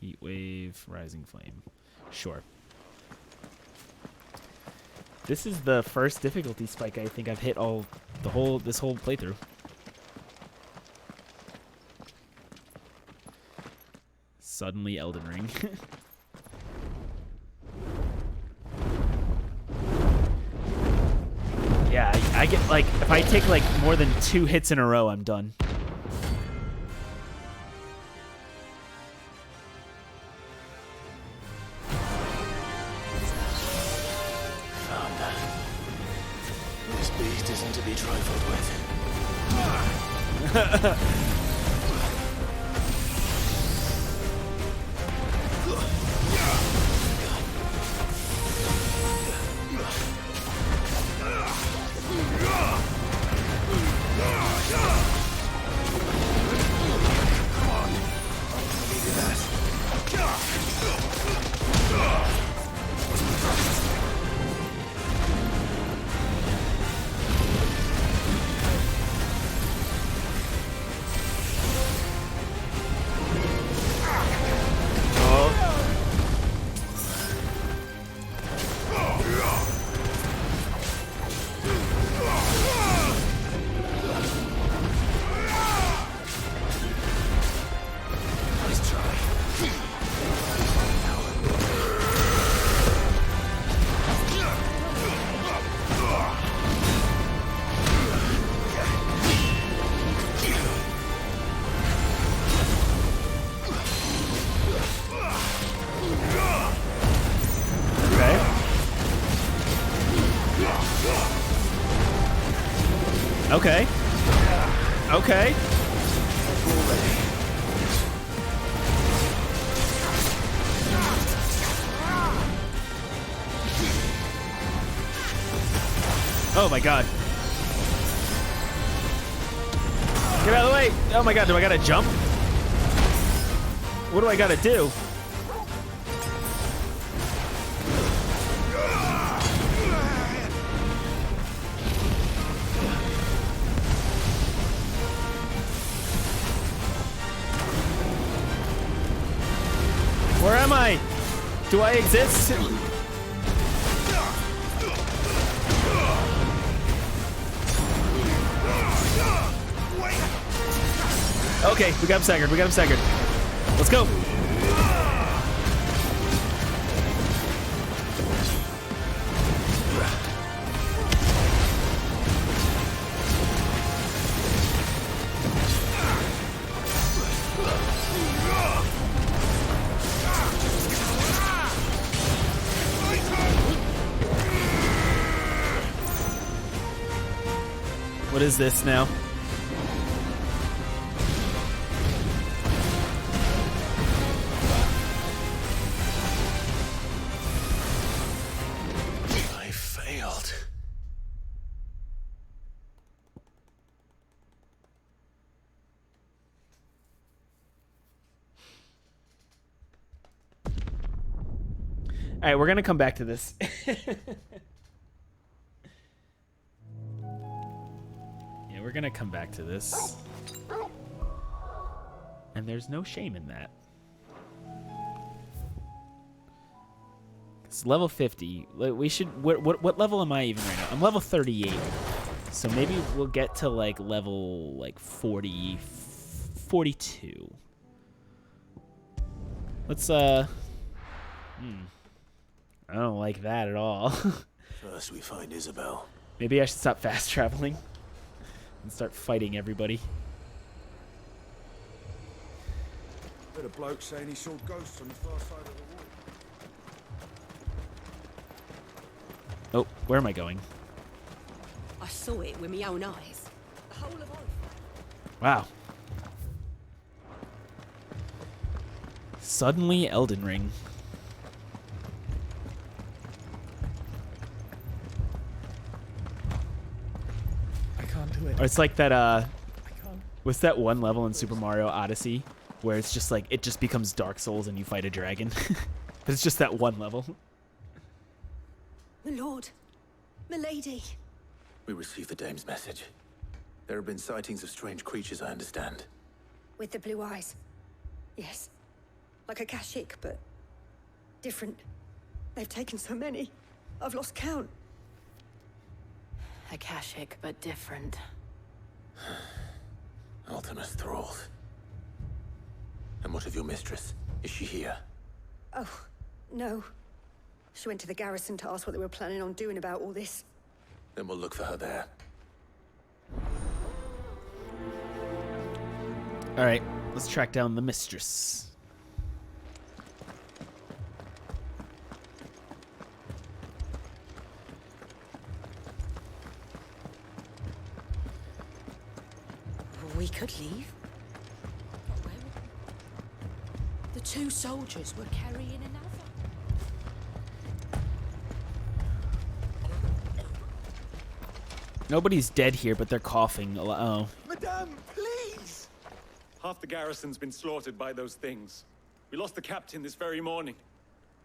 Heat Wave, Rising Flame. Sure. This is the first difficulty spike I think I've hit this whole playthrough. Suddenly Elden Ring. Yeah, I get like, if I take like more than 2 hits in a row, I'm done. Found that. This beast isn't to be trifled with. Okay. Okay. Oh my god. Get out of the way. Oh my god, do I gotta jump? What do I gotta do? Where am I? Do I exist? Okay, we got him staggered. We got him staggered. Let's go. What is this now? right, we're gonna come back to this. Yeah, we're gonna come back to this. And there's no shame in that. It's level 50. We should. What level am I even right now? I'm level 38. So maybe we'll get to like level like 42. Let's I don't like that at all. First we find Isabel. Maybe I should stop fast traveling and start fighting everybody. Bit of bloke saying he saw ghosts on the far side of the wall. Oh, where am I going? I saw it with my own eyes. The whole of Oath. Wow. Suddenly Elden Ring. I can't do it. Or it's like that what's that one level in Super Mario Odyssey where it's just like it just becomes Dark Souls and you fight a dragon. But it's just that one level. My lord. My lady. We received the dame's message. There have been sightings of strange creatures, I understand. With the blue eyes. Yes. Like a Kashyyyk, but different. They've taken so many. I've lost count. A Kashyyyk, but different. Ultimus thralls. And what of your mistress? Is she here? Oh, no. She went to the garrison to ask what they were planning on doing about all this. Then we'll look for her there. All right, let's track down the mistress. We could leave. The two soldiers were carrying another. Nobody's dead here, but they're coughing. Oh. Madame, please! Half the garrison's been slaughtered by those things. We lost the captain this very morning.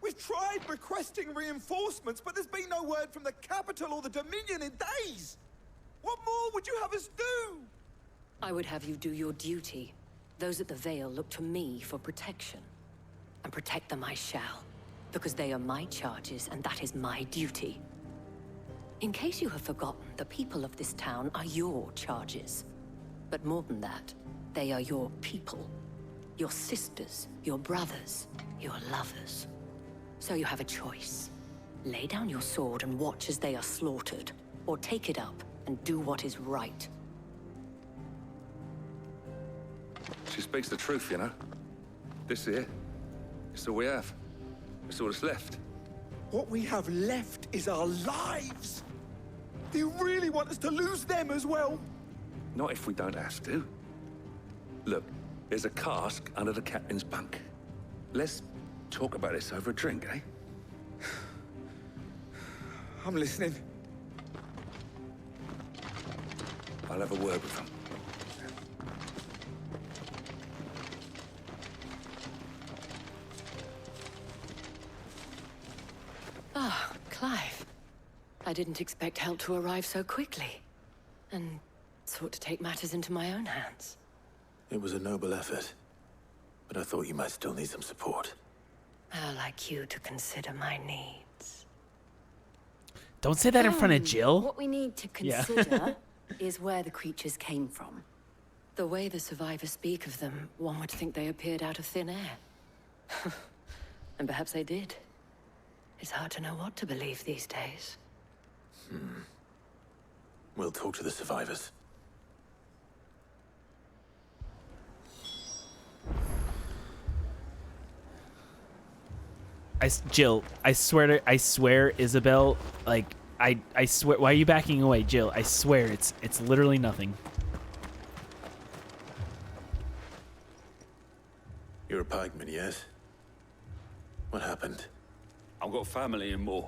We've tried requesting reinforcements, but there's been no word from the capital or the Dominion in days! What more would you have us do? I would have you do your duty. Those at the Vale look to me for protection. And protect them I shall. Because they are my charges, and that is my duty. In case you have forgotten, the people of this town are your charges. But more than that, they are your people. Your sisters, your brothers, your lovers. So you have a choice. Lay down your sword and watch as they are slaughtered, or take it up and do what is right. She speaks the truth, you know. This here, it's all we have. It's all that's left. What we have left is our lives! Do you really want us to lose them as well? Not if we don't have to. Look, there's a cask under the captain's bunk. Let's talk about this over a drink, eh? I'm listening. I'll have a word with them. Ah, Clive. I didn't expect help to arrive so quickly. And sought to take matters into my own hands. It was a noble effort. But I thought you might still need some support. I'd like you to consider my needs. Don't say that in front of Jill. What we need to Yeah. consider is where the creatures came from. The way the survivors speak of them, one would think they appeared out of thin air. And perhaps they did. It's hard to know what to believe these days. We'll talk to the survivors. Jill, I swear, Isabel, like, I swear, why are you backing away, Jill? I swear, it's literally nothing. You're a pikeman, yes? What happened? I've got family in Moor.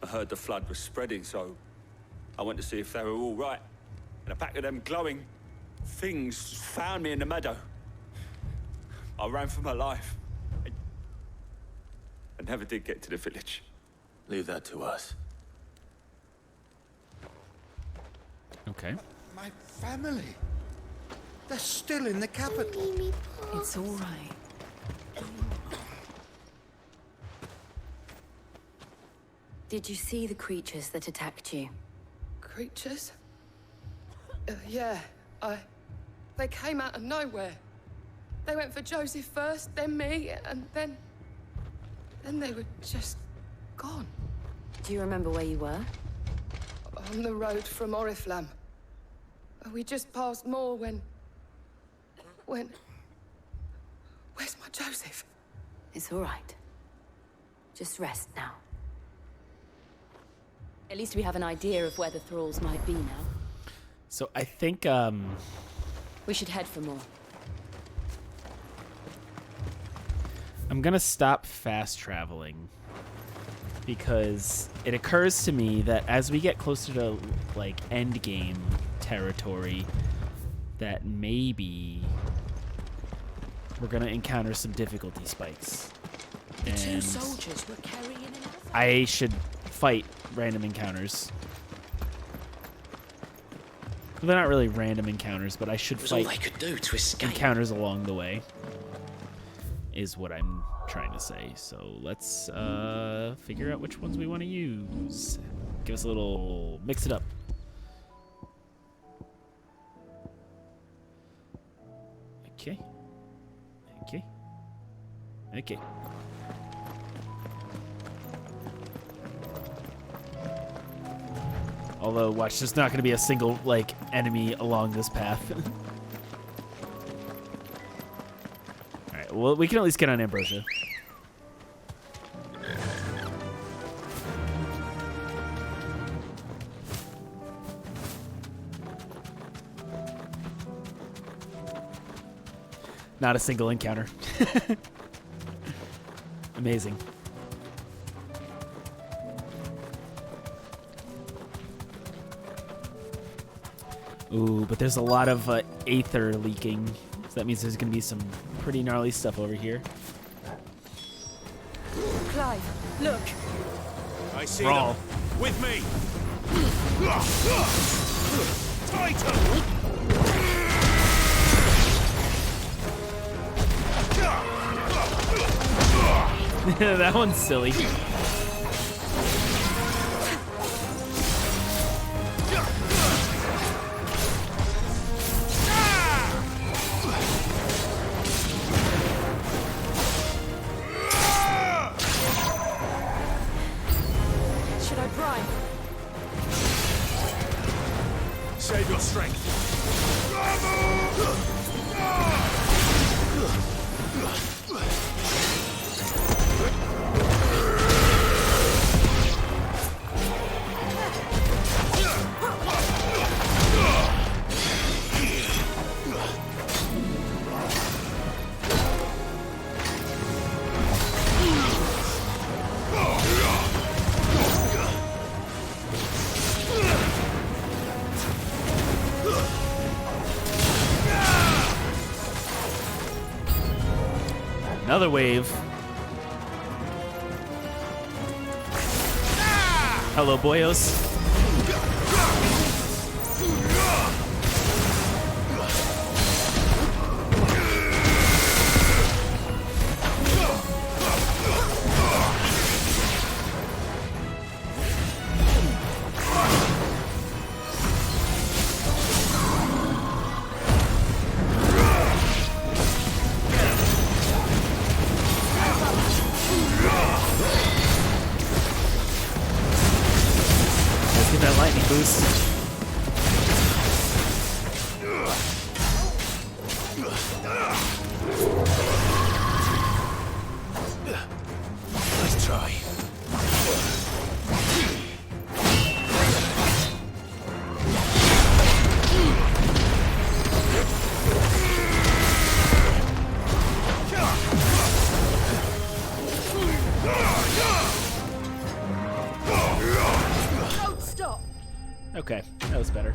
I heard the flood was spreading, so I went to see if they were all right. And a pack of them glowing things found me in the meadow. I ran for my life. I never did get to the village. Leave that to us. Okay. My family. They're still in the capital. It's all right. Did you see the creatures that attacked you? Creatures? Yeah, they came out of nowhere. They went for Joseph first, then me, and then they were just gone. Do you remember where you were? On the road from Oriflamme. We just passed Moor when... Where's my Joseph? It's all right. Just rest now. At least we have an idea of where the thralls might be now. So I think, We should head for Moor. I'm gonna stop fast traveling because it occurs to me that as we get closer to like end game territory, that maybe we're gonna encounter some difficulty spikes. The two And soldiers were carrying an I should fight random encounters. Well, they're not really random encounters, but I should It was all fight they could do to escape. encounters along the way, is what I'm trying to say. So let's figure out which ones we want to use. Give us a little... mix it up. Okay. Okay. Okay. Although, watch, there's not going to be a single, like, enemy along this path. Alright, well, we can at least get on Ambrosia. Not a single encounter. Amazing. Ooh, but there's a lot of aether leaking. So that means there's going to be some pretty gnarly stuff over here. Clive, look. I see Brawl. them. With me. Tighter. That one's silly. Should I prime? Save your strength. Another wave. Hello, boyos. Let's get that lightning boost. Let's try. Don't stop. Okay, that was better.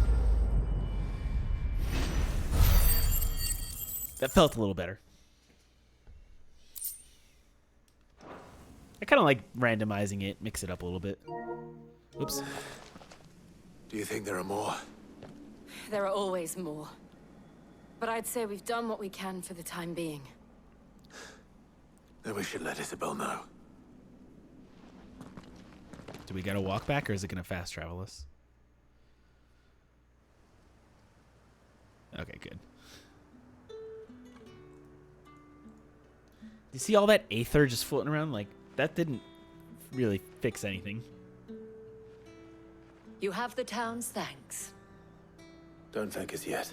That felt a little better. I kind of like randomizing it, mix it up a little bit. Oops. Do you think there are more? There are always more. But I'd say we've done what we can for the time being. Then we should let Isabel know. Do we gotta walk back, or is it gonna fast travel us? Okay, good. You see all that aether just floating around? Like, that didn't really fix anything. You have the town's thanks. Don't thank us yet.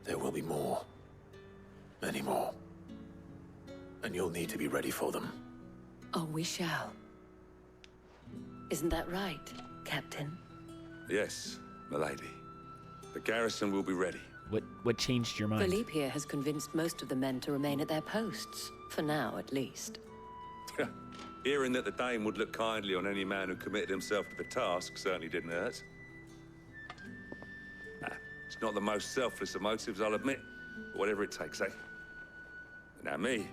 There will be more. Many more. And you'll need to be ready for them. Oh, we shall. Isn't that right, Captain? Yes, milady. The garrison will be ready. What changed your mind? Philippe here has convinced most of the men to remain at their posts. For now, at least. Hearing that the Dane would look kindly on any man who committed himself to the task certainly didn't hurt. It's not the most selfless of motives, I'll admit. But whatever it takes, eh? Now me,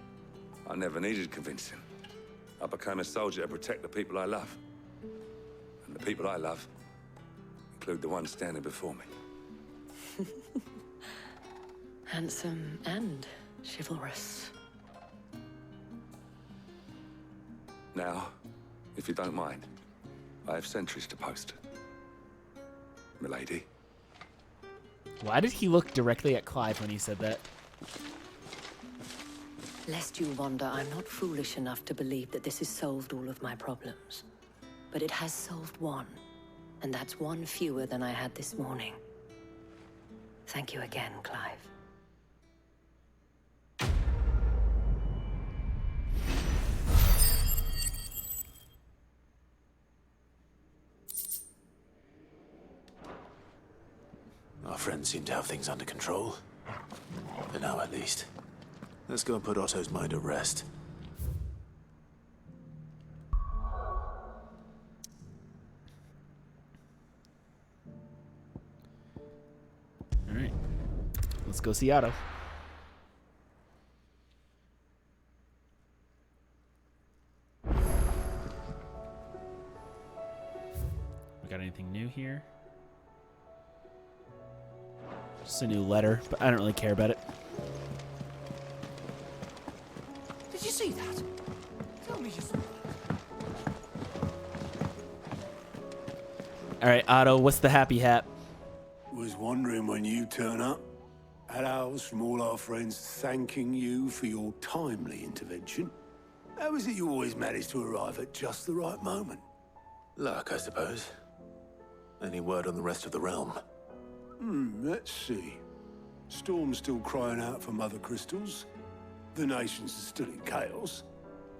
I never needed convincing. I became a soldier to protect the people I love. And the people I love include the one standing before me. Handsome and chivalrous. Now, if you don't mind, I have sentries to post. Milady. Why did he look directly at Clive when he said that? Lest you wonder, I'm not foolish enough to believe that this has solved all of my problems. But it has solved one, and that's one fewer than I had this morning. Thank you again, Clive. Our friends seem to have things under control. For now, at least. Let's go and put Otto's mind at rest. Alright. Let's go see Otto. We got anything new here? Just a new letter, but I don't really care about it. Did you see that? Tell me you saw that. Alright, Otto, what's the happy hat? Was wondering when you turn up. Had owls from all our friends thanking you for your timely intervention. How is it you always manage to arrive at just the right moment? Luck, I suppose. Any word on the rest of the realm? Let's see. Storm's still crying out for mother crystals. The nations are still in chaos.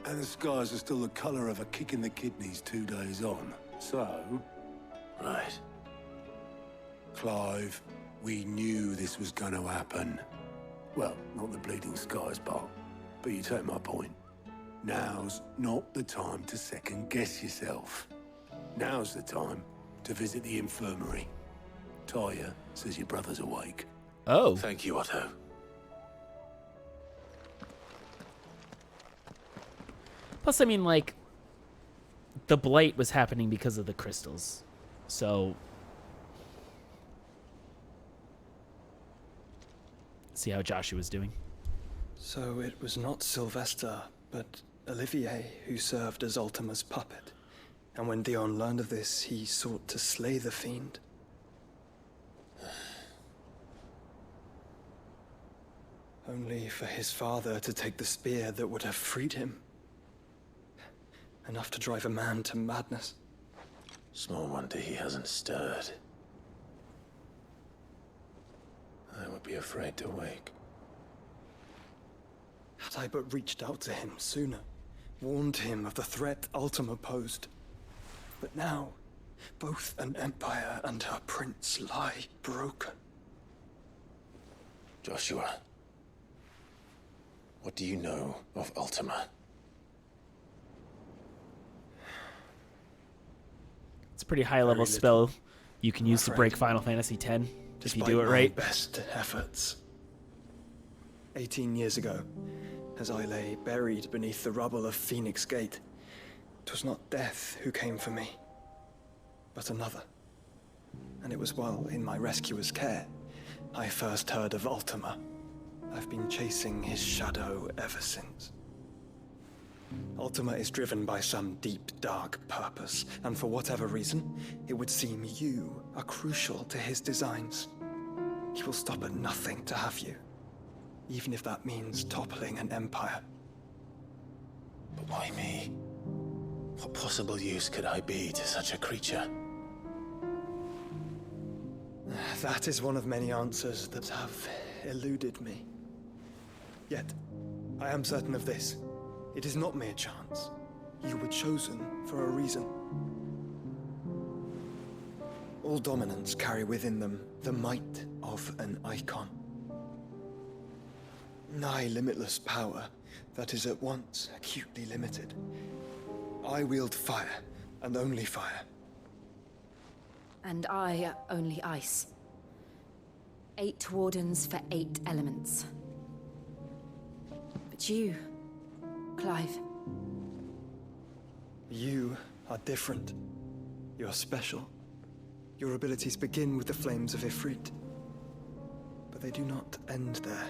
And the skies are still the color of a kick in the kidneys 2 days on. So... Right. Clive, we knew this was going to happen. Well, not the bleeding skies part, but you take my point. Now's not the time to second-guess yourself. Now's the time to visit the infirmary. Talia says your brother's awake. Oh. Thank you, Otto. Plus, I mean, like, the blight was happening because of the crystals. So... see how Joshua's doing. So it was not Sylvester, but Olivier who served as Ultima's puppet. And when Dion learned of this, he sought to slay the fiend. Only for his father to take the spear that would have freed him. Enough to drive a man to madness. Small wonder he hasn't stirred. I would be afraid to wake. Had I but reached out to him sooner, warned him of the threat Ultima posed. But now, both an empire and her prince lie broken. Joshua, what do you know of Ultima? It's a pretty high-level spell you can use to break Final Fantasy X if you do it right. Best efforts. 18 years ago, as I lay buried beneath the rubble of Phoenix Gate. 'Twas not death who came for me, but another. And it was while in my rescuer's care I first heard of Ultima. I've been chasing his shadow ever since. Ultima is driven by some deep, dark purpose, and for whatever reason, it would seem you are crucial to his designs. He will stop at nothing to have you, even if that means toppling an empire. But why me? What possible use could I be to such a creature? That is one of many answers that have eluded me. Yet, I am certain of this. It is not mere chance. You were chosen for a reason. All dominants carry within them the might of an icon. Nigh limitless power that is at once acutely limited. I wield fire, and only fire. And I only ice. 8 wardens for 8 elements. But you, Clive. You are different. You're special. Your abilities begin with the flames of Ifrit. But they do not end there.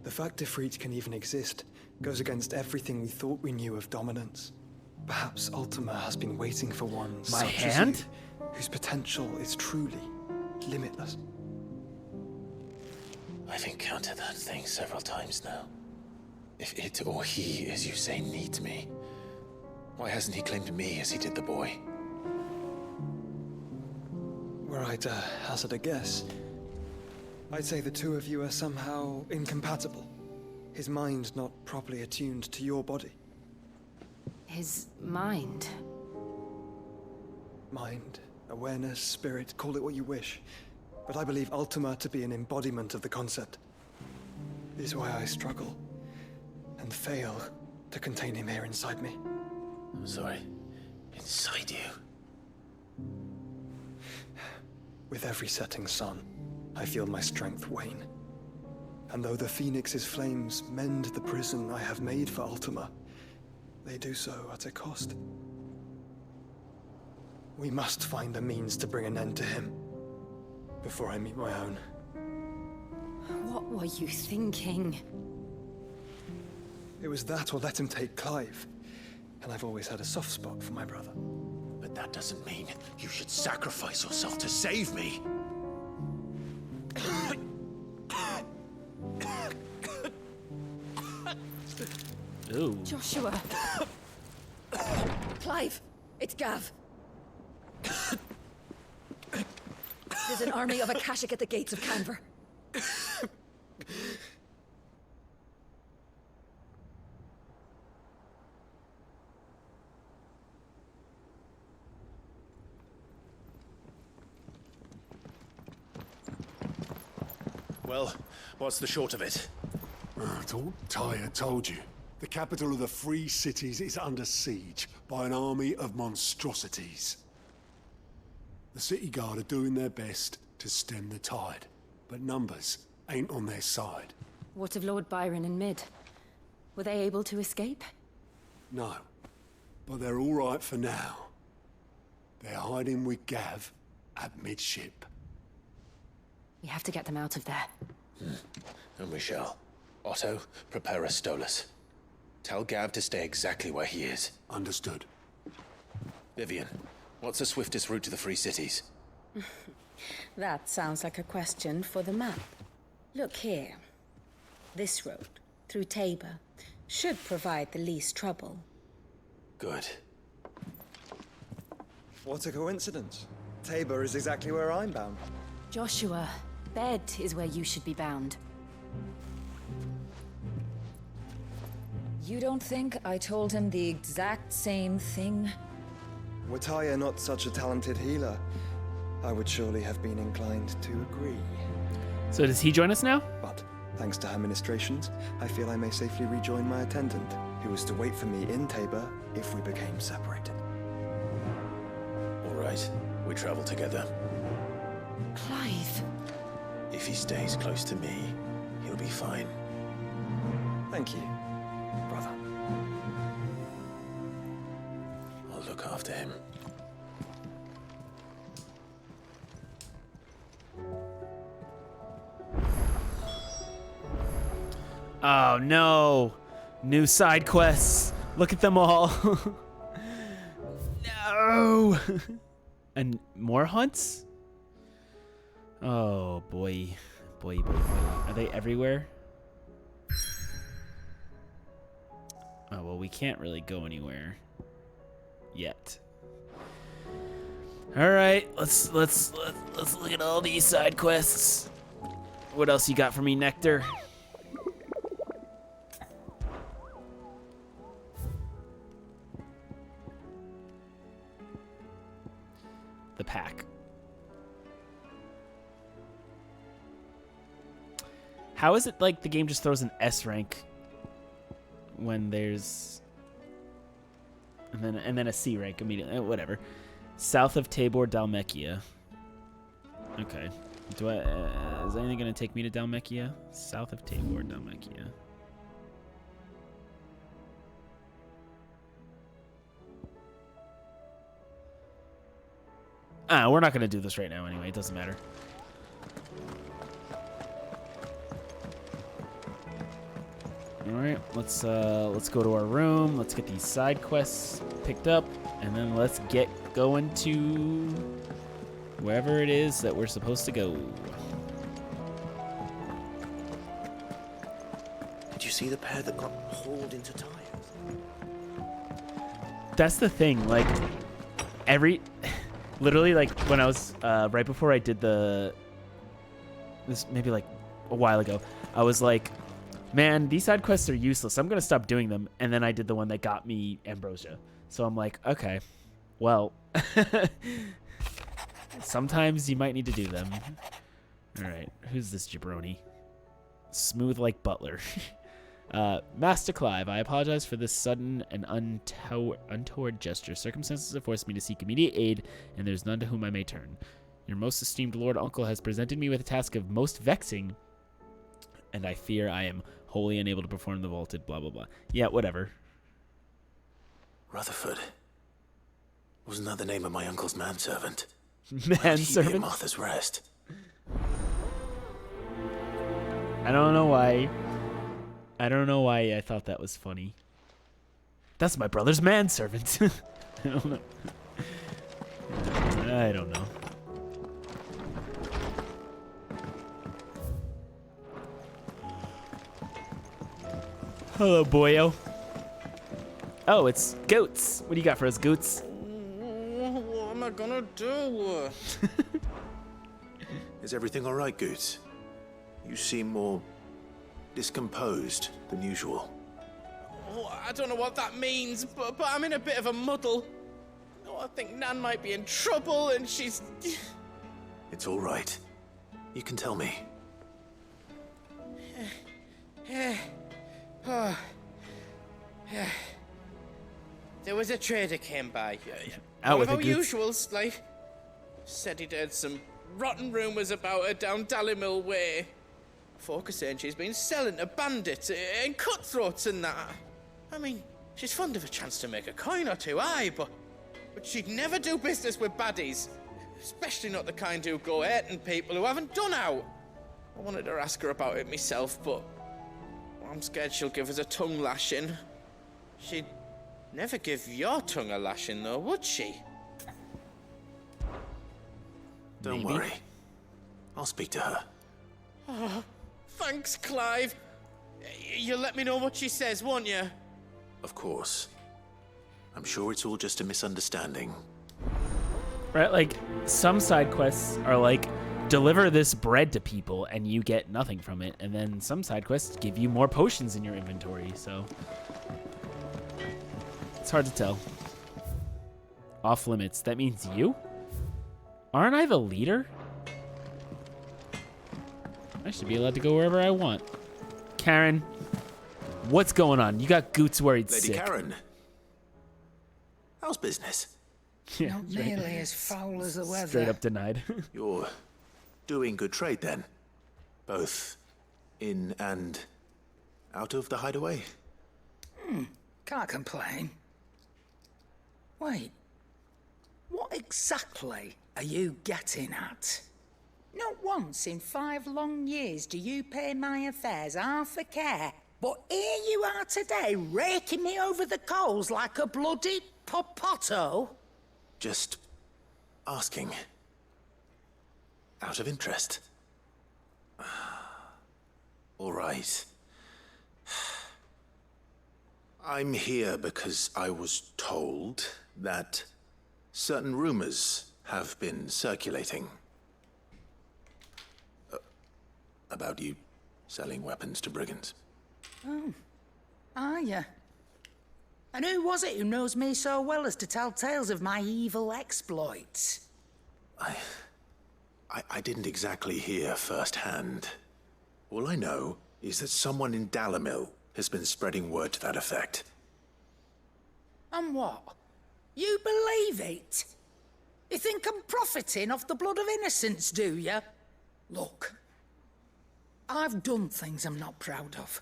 The fact Ifrit can even exist goes against everything we thought we knew of dominance. Perhaps Ultima has been waiting for one My such hand? as you, whose potential is truly limitless. I've encountered that thing several times now. If it or he, as you say, needs me, why hasn't he claimed me as he did the boy? Were I to hazard a guess, I'd say the two of you are somehow incompatible. His mind not properly attuned to your body. His mind. Mind, awareness, spirit, call it what you wish. But I believe Ultima to be an embodiment of the concept. It is why I struggle and fail to contain him here inside me. I'm sorry. Inside you? With every setting sun, I feel my strength wane. And though the Phoenix's flames mend the prison I have made for Ultima, they do so at a cost. We must find a means to bring an end to him before I meet my own. What were you thinking? It was that or let him take Clive. And I've always had a soft spot for my brother. But that doesn't mean you should sacrifice yourself to save me. Ooh. Joshua. Clive, it's Gav. There's an army of Akashic at the gates of Canver. Well, what's the short of it? I thought Tyr told you. The capital of the Free Cities is under siege by an army of monstrosities. The city guard are doing their best to stem the tide, but numbers ain't on their side. What of Lord Byron and Mid? Were they able to escape? No, but they're all right for now. They're hiding with Gav at midship. We have to get them out of there. And we shall. Otto, prepare a Stolas. Tell Gav to stay exactly where he is. Understood. Vivian, what's the swiftest route to the Free Cities? That sounds like a question for the map. Look here. This road, through Tabor, should provide the least trouble. Good. What a coincidence. Tabor is exactly where I'm bound. Joshua, bed is where you should be bound. You don't think I told him the exact same thing? Were Tyr not such a talented healer, I would surely have been inclined to agree. So does he join us now? But, thanks to her ministrations, I feel I may safely rejoin my attendant, who was to wait for me in Tabor if we became separated. All right, we travel together. Clive. If he stays close to me, he'll be fine. Thank you, brother. I'll look after him. Oh no! New side quests. Look at them all. No! And more hunts? Oh boy. Boy. Are they everywhere? Oh well, we can't really go anywhere yet. All right, let's look at all these side quests. What else you got for me, Nectar? The pack. How is it like the game just throws an S rank when there's and then a C rank immediately? Whatever. South of Tabor, Dalmekia. Okay. Is anything gonna take me to Dalmekia? South of Tabor, Dalmekia. We're not gonna do this right now anyway. It doesn't matter. All right, let's go to our room. Let's get these side quests picked up, and then let's get going to wherever it is that we're supposed to go. Did you see the pair that got hauled into tires? That's the thing. Like literally, like when I was right before I did this, maybe like a while ago, I was like, man, these side quests are useless. I'm gonna stop doing them. And then I did the one that got me Ambrosia. So I'm like, okay, well, sometimes you might need to do them. All right, who's this jabroni? Smooth like Butler. Master Clive, I apologize for this sudden and untoward gesture. Circumstances have forced me to seek immediate aid, and there's none to whom I may turn. Your most esteemed Lord Uncle has presented me with a task of most vexing, and I fear I am wholly unable to perform the vaulted blah blah blah. Yeah, whatever. Rutherford. Wasn't that the name of my uncle's manservant? Manservant? Martha's Rest. I don't know why I thought that was funny. That's my brother's manservant. I don't know. I don't know. Hello, boyo. Oh, it's Goats. What do you got for us, Goats? What am I gonna do? Is everything all right, Goots? You seem more discomposed than usual. Oh, I don't know what that means, but I'm in a bit of a muddle. Oh, I think Nan might be in trouble, and she's... It's all right. You can tell me. There was a trader came by. Out One with of the our goods. usuals, like, said he'd heard some rotten rumours about her down Dallimil Way. Folk are saying she's been selling to bandits and cutthroats and that. I mean, she's fond of a chance to make a coin or two, aye, but she'd never do business with baddies. Especially not the kind who go hurting people who haven't done out. I wanted to ask her about it myself, but I'm scared she'll give us a tongue lashing. She'd never give your tongue a lashing, though, would she? Don't worry. I'll speak to her. Oh, thanks, Clive. You'll let me know what she says, won't you? Of course. I'm sure it's all just a misunderstanding. Right, like some side quests are like deliver this bread to people and you get nothing from it, and then some side quests give you more potions in your inventory, so it's hard to tell. Off limits, that means you? Aren't I the leader? I should be allowed to go wherever I want. Karen, what's going on? You got Goots worried Lady sick. Karen, how's business? Yeah, Not nearly as foul as the weather. Straight up denied. You're doing good trade then, both in and out of the hideaway. Can't complain. Wait. What exactly are you getting at? Not once in 5 long years do you pay my affairs half a care. But here you are today, raking me over the coals like a bloody popoto. Just asking. Out of interest. All right. I'm here because I was told that certain rumors have been circulating. About you selling weapons to brigands. Oh. Are ya? And who was it who knows me so well as to tell tales of my evil exploits? I didn't exactly hear firsthand. All I know is that someone in Dalimil has been spreading word to that effect. And what? You believe it? You think I'm profiting off the blood of innocents, do you? Look, I've done things I'm not proud of.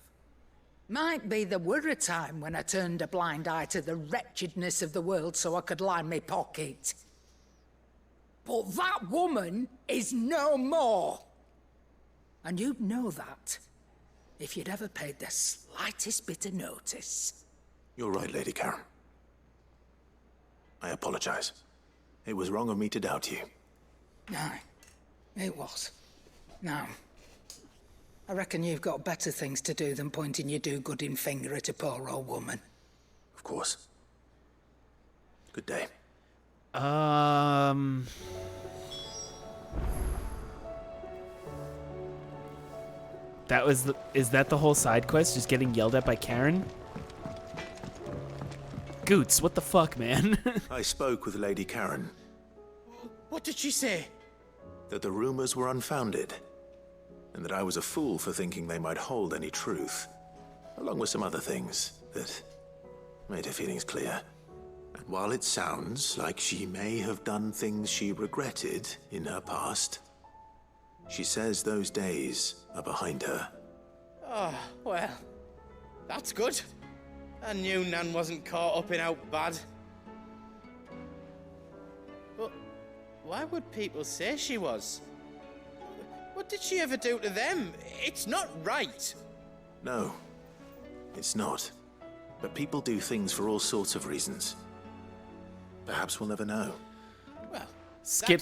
Might be there were a time when I turned a blind eye to the wretchedness of the world so I could line my pocket. But that woman is no more. And you'd know that if you'd ever paid the slightest bit of notice. You're right, Lady Karen. I apologize. It was wrong of me to doubt you. No, it was. Now, I reckon you've got better things to do than pointing your do-gooding finger at a poor old woman. Of course. Good day. That was the. Is that the whole side quest? Just getting yelled at by Karen? Goots, what the fuck, man? I spoke with Lady Karen. What did she say? That the rumors were unfounded, and that I was a fool for thinking they might hold any truth, along with some other things that made her feelings clear. And while it sounds like she may have done things she regretted in her past, she says those days are behind her. Oh, well, that's good. I knew Nan wasn't caught up in out bad. But why would people say she was? What did she ever do to them? It's not right. No, it's not. But people do things for all sorts of reasons. Perhaps we'll never know. Well, skip.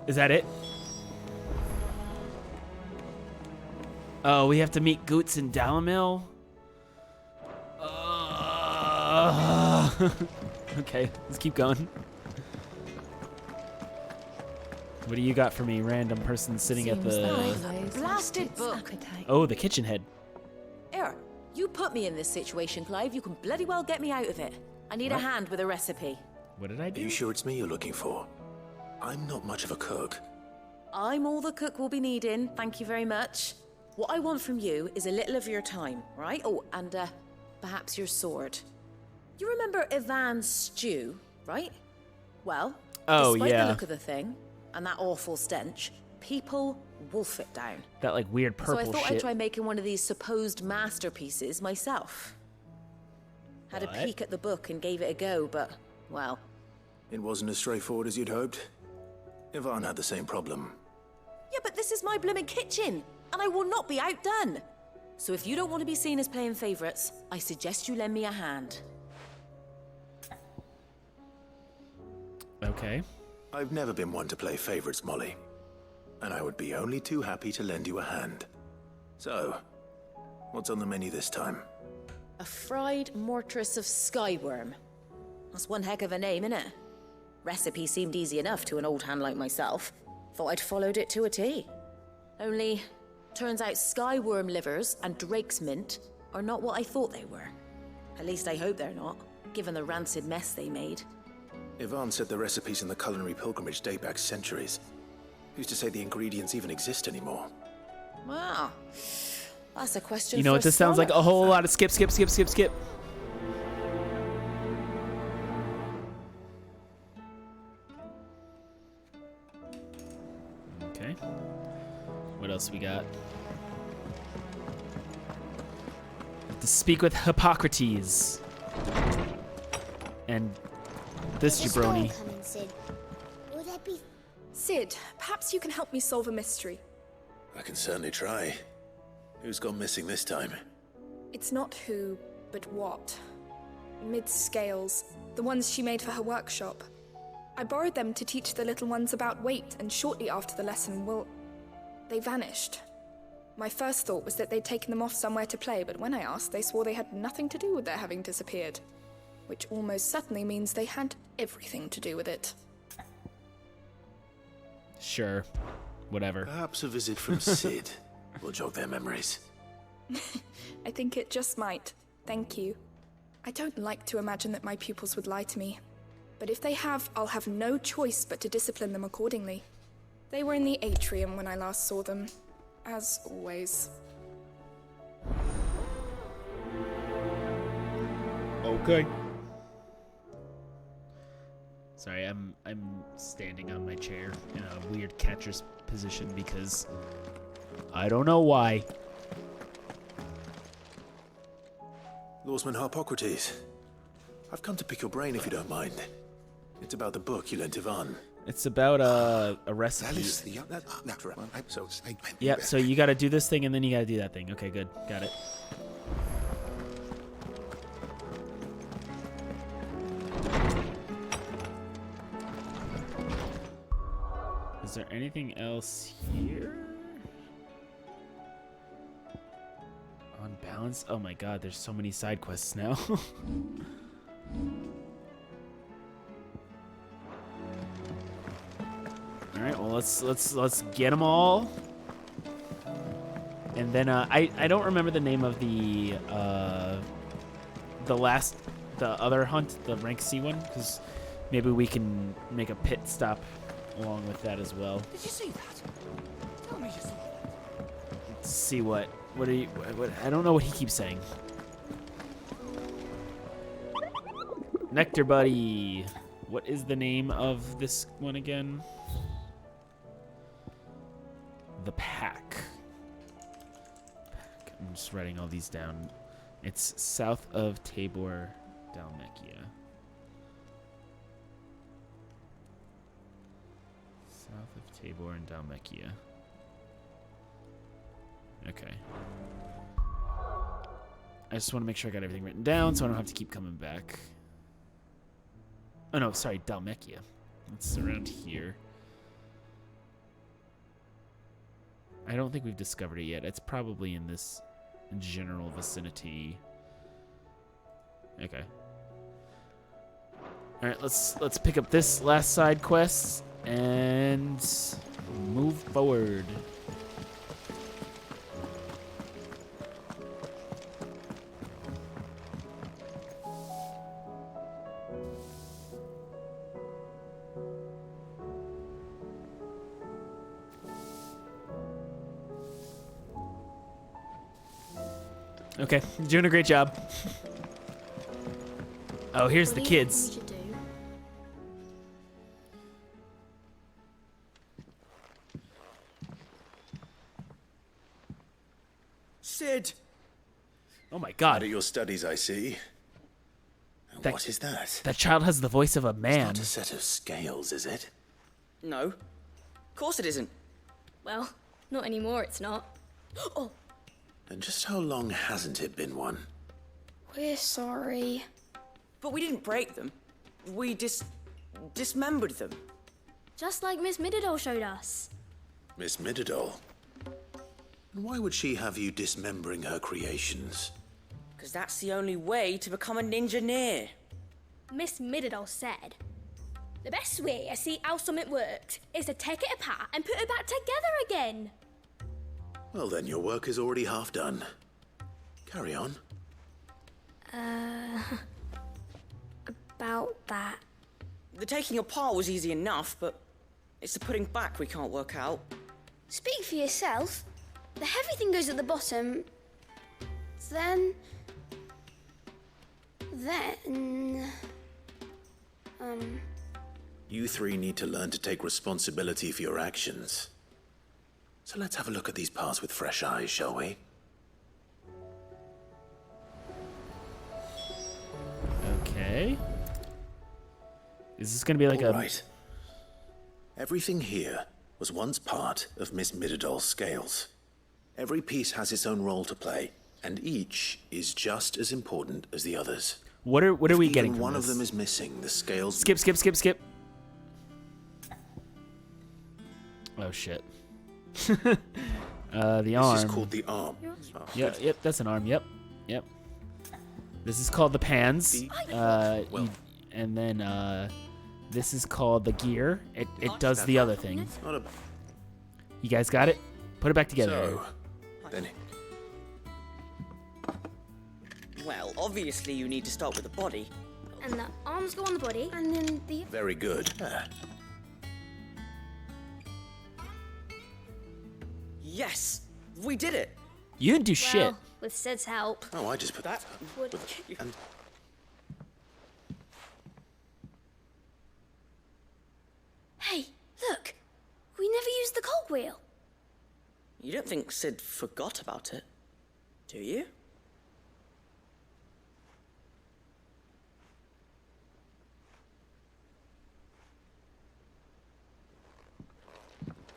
Is that it? Oh, we have to meet Goots in Dalimil? Okay, let's keep going. What do you got for me, random person sitting at the... Blasted book. Oh, the kitchen head. Here, you put me in this situation, Clive. You can bloody well get me out of it. I need a hand with a recipe. What did I do? Are you sure it's me you're looking for? I'm not much of a cook. I'm all the cook will be needing, thank you very much. What I want from you is a little of your time, right? Oh, and perhaps your sword. You remember Ivan's stew, right? Well, despite the look of the thing, and that awful stench, people wolf it down. That like weird purple shit. So I thought I'd try making one of these supposed masterpieces myself. Had a peek at the book and gave it a go, but, well... It wasn't as straightforward as you'd hoped. Ivan had the same problem. Yeah, but this is my blimmin' kitchen, and I will not be outdone. So if you don't want to be seen as playing favourites, I suggest you lend me a hand. Okay. I've never been one to play favorites, Molly. And I would be only too happy to lend you a hand. So, what's on the menu this time? A fried mortress of skyworm. That's one heck of a name, innit? Recipe seemed easy enough to an old hand like myself. Thought I'd followed it to a T. Only, turns out skyworm livers and drake's mint are not what I thought they were. At least I hope they're not, given the rancid mess they made. Ivan said the recipes in the culinary pilgrimage date back centuries. Who's to say the ingredients even exist anymore? Wow. That's a question. You know what this sounds like? A whole lot of skip. Okay. What else we got? to speak with Hippocrates. And this jabroni. Sid, perhaps you can help me solve a mystery. I can certainly try. Who's gone missing this time? It's not who, but what. Mid's scales, the ones she made for her workshop. I borrowed them to teach the little ones about weight, and shortly after the lesson, well, they vanished. My first thought was that they'd taken them off somewhere to play, but when I asked, they swore they had nothing to do with their having disappeared. Which almost certainly means they had everything to do with it. Sure. Whatever. Perhaps a visit from Sid will jog their memories. I think it just might. Thank you. I don't like to imagine that my pupils would lie to me. But if they have, I'll have no choice but to discipline them accordingly. They were in the atrium when I last saw them. As always. Okay. Sorry, I'm standing on my chair in a weird catcher's position because I don't know why. Lawsman Hippocrates. I've come to pick your brain if you don't mind. It's about the book you lent Ivan. It's about a recipe. Yep, so you gotta do this thing and then you gotta do that thing. Okay, good. Got it. Is there anything else here? On balance? Oh my god, there's so many side quests now. All right, well let's get them all. And then I don't remember the name of the other hunt, the rank C one, because maybe we can make a pit stop along with that as well. Did you see that? Tell me you saw that. Let's see what are you? What I don't know what he keeps saying. Nectar Buddy. What is the name of this one again? The Pack. I'm just writing all these down. It's south of Tabor, Dalmekia. South of Tabor and Dalmekia. Okay. I just want to make sure I got everything written down so I don't have to keep coming back. Oh no, sorry, Dalmekia. It's around here. I don't think we've discovered it yet. It's probably in this general vicinity. Okay. All right, let's pick up this last side quest and move forward. Okay, you're doing a great job. Oh, here's the kids. Sid! Oh my god. Out of your studies, I see. And what is that? That child has the voice of a man. It's not a set of scales, is it? No. Of course it isn't. Well, not anymore, it's not. Oh! And just how long hasn't it been one? We're sorry. But we didn't break them. We dismembered them. Just like Miss Mididol showed us. Miss Mididol? And why would she have you dismembering her creations? Because that's the only way to become a ninja-neer. Miss Mididol said, the best way to see how something works is to take it apart and put it back together again. Well then, your work is already half done. Carry on. About that. The taking apart was easy enough, but it's the putting back we can't work out. Speak for yourself. The heavy thing goes at the bottom. Then... You three need to learn to take responsibility for your actions. So let's have a look at these parts with fresh eyes, shall we? Is this gonna be like All a... right. Everything here was once part of Miss Midadol's scales. Every piece has its own role to play, and each is just as important as the others. What are we getting If from one this? of them is missing, the scales... Skip. Oh, shit. The arm. This is called the arm. Yep, that's an arm. Yep. This is called the pans. And then this is called the gear. It does the other thing. You guys got it? Put it back together. So, then... Well, obviously you need to start with the body. And the arms go on the body, and then the... Very good. Yes! We did it! You didn't do shit. Well, with Sid's help. Oh, I just put that... Would... And Hey, look! We never used the cogwheel. You don't think Sid forgot about it, do you?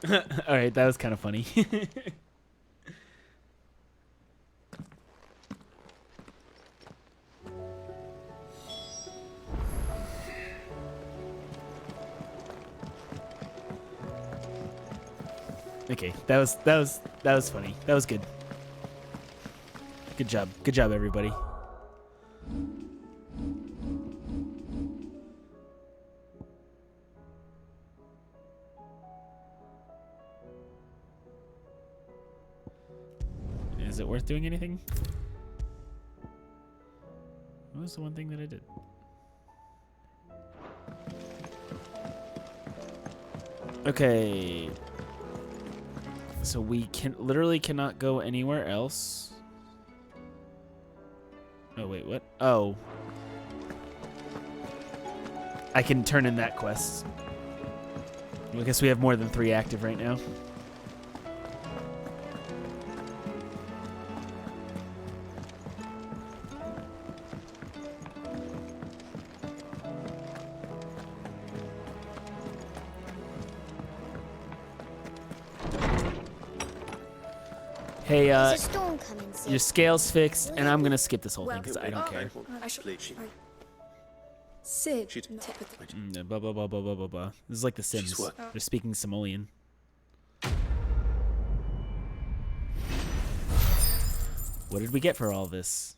All right, that was kind of funny. Okay, that was funny. That was good. Good job, everybody. Is it worth doing anything? What was the one thing that I did? Okay. So we literally cannot go anywhere else. Oh, wait, what? Oh. I can turn in that quest. I guess we have more than 3 active right now. Hey, There's a storm coming, Sid. your scale's fixed, and I'm gonna skip this whole thing because I don't care. Sid. Blah, blah, blah, blah, blah, blah, blah. This is like The Sims. They're speaking Simoleon. What did we get for all this?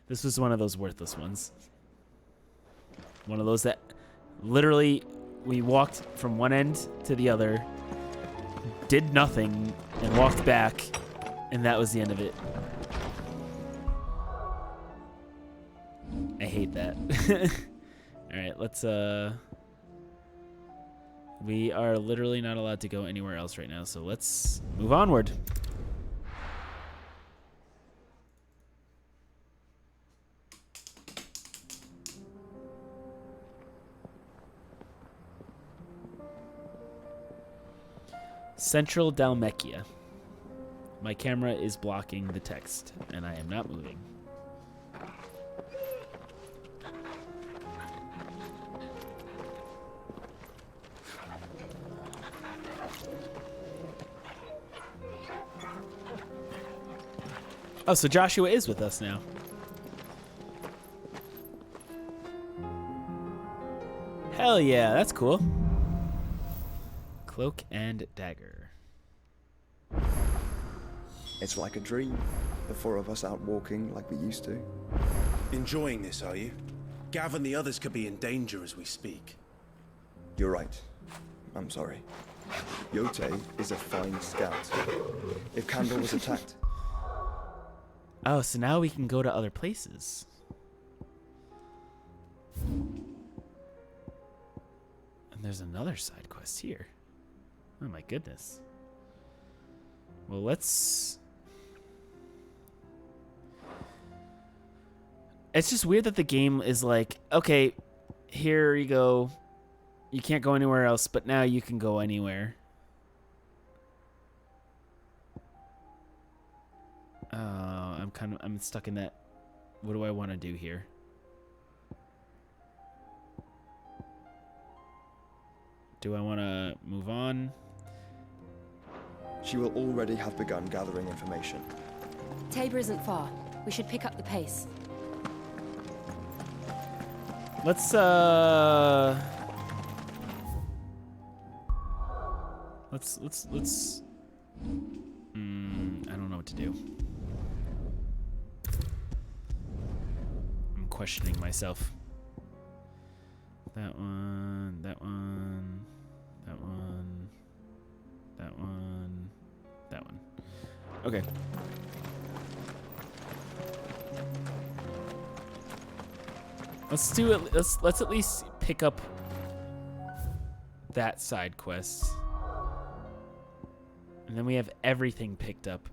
This was one of those worthless ones. One of those that literally we walked from one end to the other, did nothing, and walked back, and that was the end of it. I hate that. Alright, let's we are literally not allowed to go anywhere else right now, so let's move onward. Central Dalmekia. My camera is blocking the text, and I am not moving. Oh, so Joshua is with us now. Hell yeah, that's cool. Cloak and dagger. It's like a dream. The 4 of us out walking like we used to. Enjoying this, are you? Gav and the others could be in danger as we speak. You're right. I'm sorry. Yote is a fine scout. If Kandor was attacked... Oh, so now we can go to other places. And there's another side quest here. Oh my goodness. Well, let's... It's just weird that the game is like, okay, here you go. You can't go anywhere else, but now you can go anywhere. I'm stuck in that. What do I want to do here? Do I want to move on? She will already have begun gathering information. Tabor isn't far. We should pick up the pace. Let's I don't know what to do. I'm questioning myself. That one, that one, that one, that one, that one. Okay. Let's do it. Let's at least pick up that side quest. And then we have everything picked up.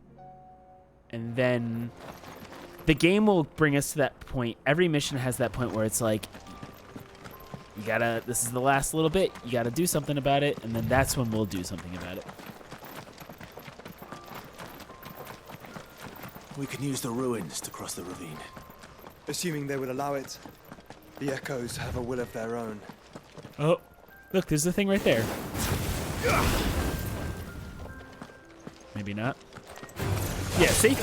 And then the game will bring us to that point. Every mission has that point where it's like, you gotta, this is the last little bit, you gotta do something about it, and then that's when we'll do something about it. We can use the ruins to cross the ravine. Assuming they would allow it. The Echoes have a will of their own. Oh, look, there's the thing right there. Maybe not. Yeah, see?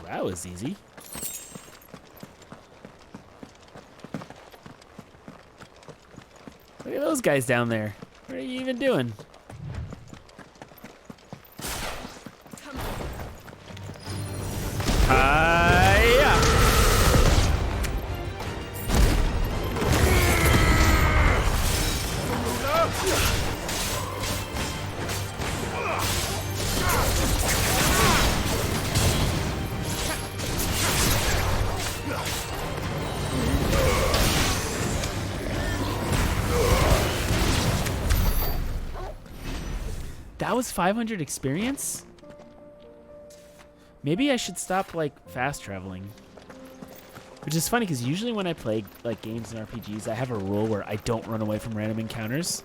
That was easy. Look at those guys down there. What are you even doing? Hiya! That was 500 experience? Maybe I should stop, like, fast traveling. Which is funny, because usually when I play, like, games and RPGs, I have a rule where I don't run away from random encounters.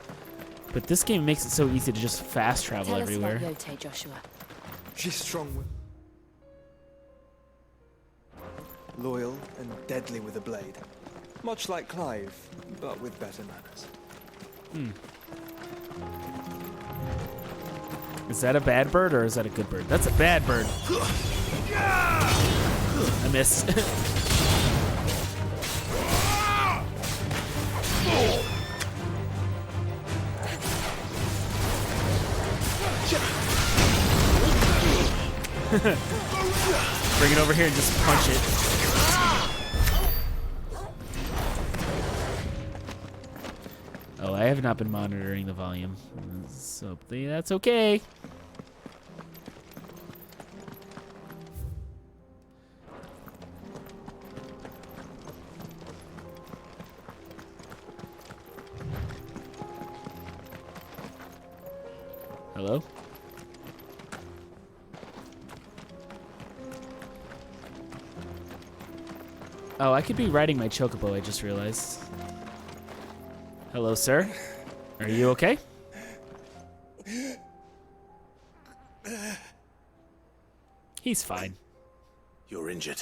But this game makes it so easy to just fast travel everywhere. Tell us about Yote, Joshua. She's strong, loyal and deadly with a blade. Much like Clive, but with better manners. Is that a bad bird or is that a good bird? That's a bad bird. I missed. Bring it over here and just punch it. Oh, I have not been monitoring the volume, so that's okay. Hello? Oh, I could be riding my chocobo, I just realized. Hello, sir. Are you okay? He's fine. You're injured.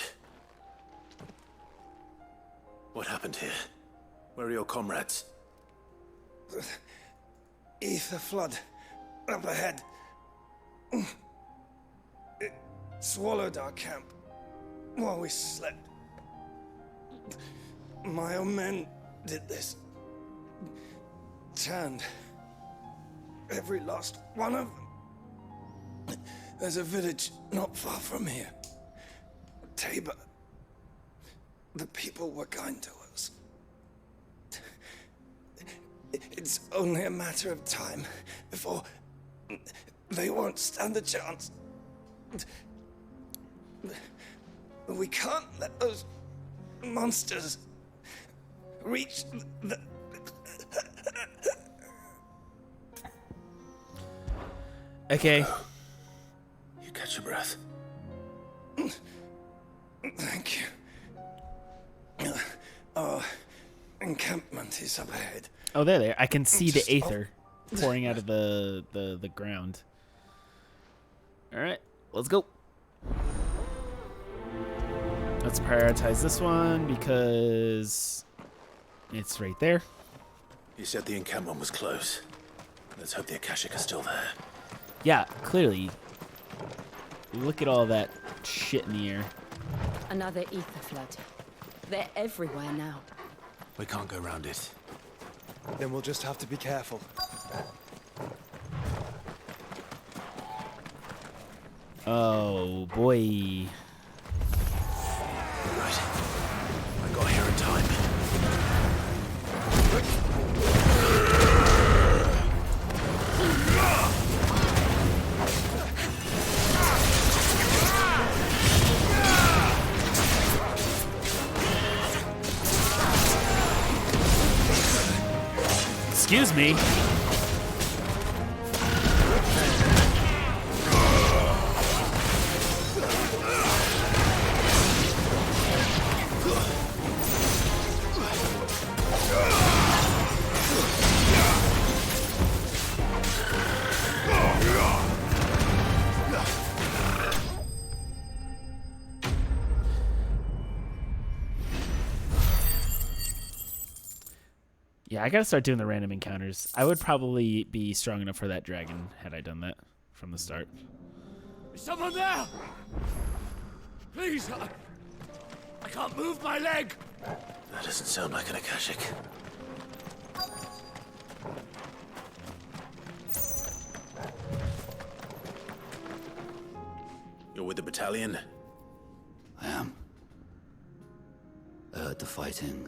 What happened here? Where are your comrades? Ether flood up ahead. It swallowed our camp while we slept. My own men did this. Turned every last one of them. There's a village not far from here. Tabor. The people were kind to us. It's only a matter of time before they won't stand a chance. We can't let those monsters reach the... Okay. You catch your breath. Thank you. Our encampment is up ahead. Oh, there. I can see the Just- aether pouring out of the ground. All right, let's go. Let's prioritize this one because it's right there. You said the encampment was close. Let's hope the Akashic are still there. Yeah, clearly. Look at all that shit in the air. Another ether flood. They're everywhere now. We can't go around it. Then we'll just have to be careful. Oh boy. Right. I got here in time. Excuse me. Yeah, I gotta start doing the random encounters. I would probably be strong enough for that dragon had I done that from the start. Is someone there? Please, I can't move my leg. That doesn't sound like an Akashic. You're with the battalion? I am. I heard the fighting.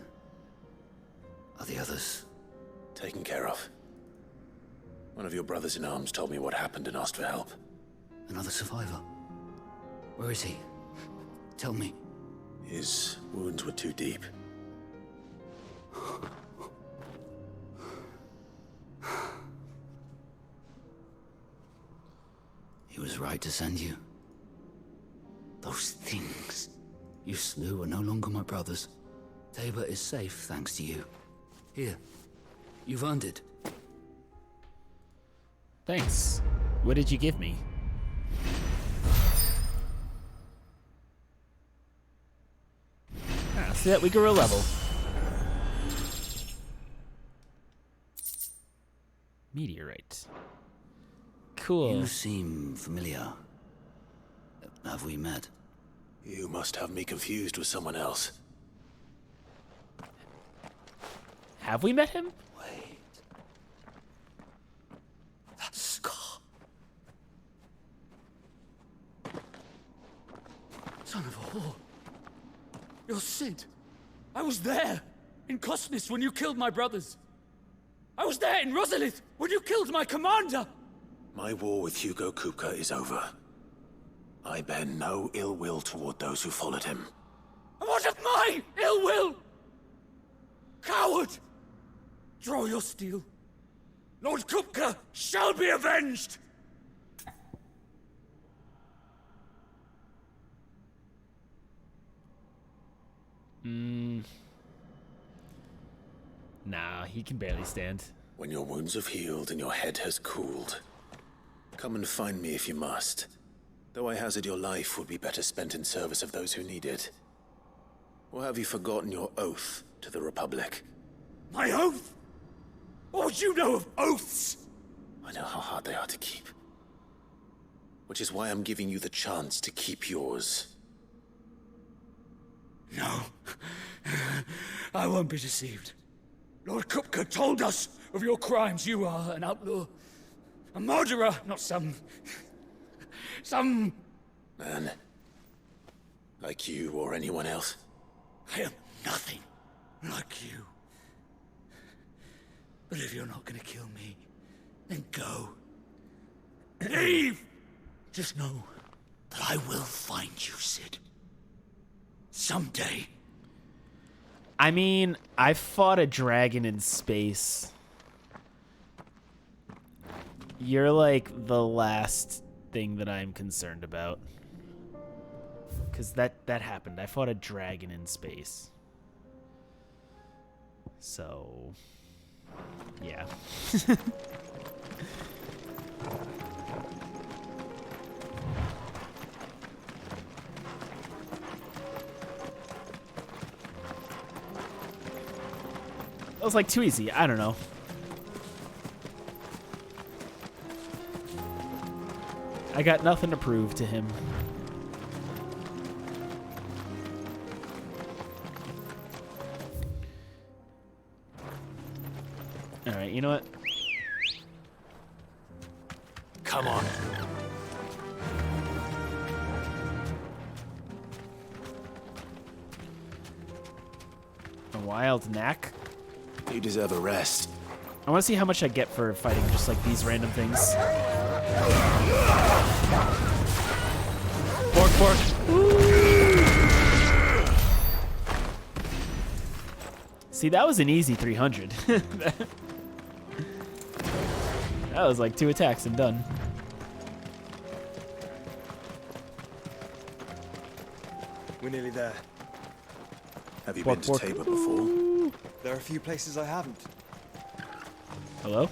Are the others? Taken care of. One of your brothers in arms told me what happened and asked for help. Another survivor? Where is he? Tell me. His wounds were too deep. He was right to send you. Those things you slew are no longer my brothers. Tabor is safe thanks to you. Here, you've earned it. Thanks. What did you give me? Ah, see that? We grew a level. Meteorite. Cool. You seem familiar. Have we met? You must have me confused with someone else. Have we met him? That scar. Son of a whore. You're Sid. I was there in Cosnis when you killed my brothers. I was there in Rosalith when you killed my commander. My war with Hugo Kupka is over. I bear no ill will toward those who followed him. And what of my ill will? Coward! Draw your steel. Lord Kupka shall be avenged! Nah, he can barely stand. When your wounds have healed and your head has cooled, come and find me if you must. Though I hazard your life would be better spent in service of those who need it. Or have you forgotten your oath to the Republic? My oath? What would you know of oaths? I know how hard they are to keep. Which is why I'm giving you the chance to keep yours. No. I won't be deceived. Lord Kupka told us of your crimes. You are an outlaw. A murderer, not some man. Like you or anyone else. I am nothing like you. But if you're not gonna kill me, then go. Leave! Just know that I will find you, Sid. Someday. I mean, I fought a dragon in space. You're like the last thing that I'm concerned about. Because that happened. I fought a dragon in space. So, yeah. That was like too easy. I don't know. I got nothing to prove to him. All right, you know what? Come on. A wild knack. You deserve a rest. I want to see how much I get for fighting just like these random things. Bork, bork. See, that was an easy 300. That was like 2 attacks and done. We're nearly there. Have you Bork, been to bork. Tabor before? There are a few places I haven't. Hello?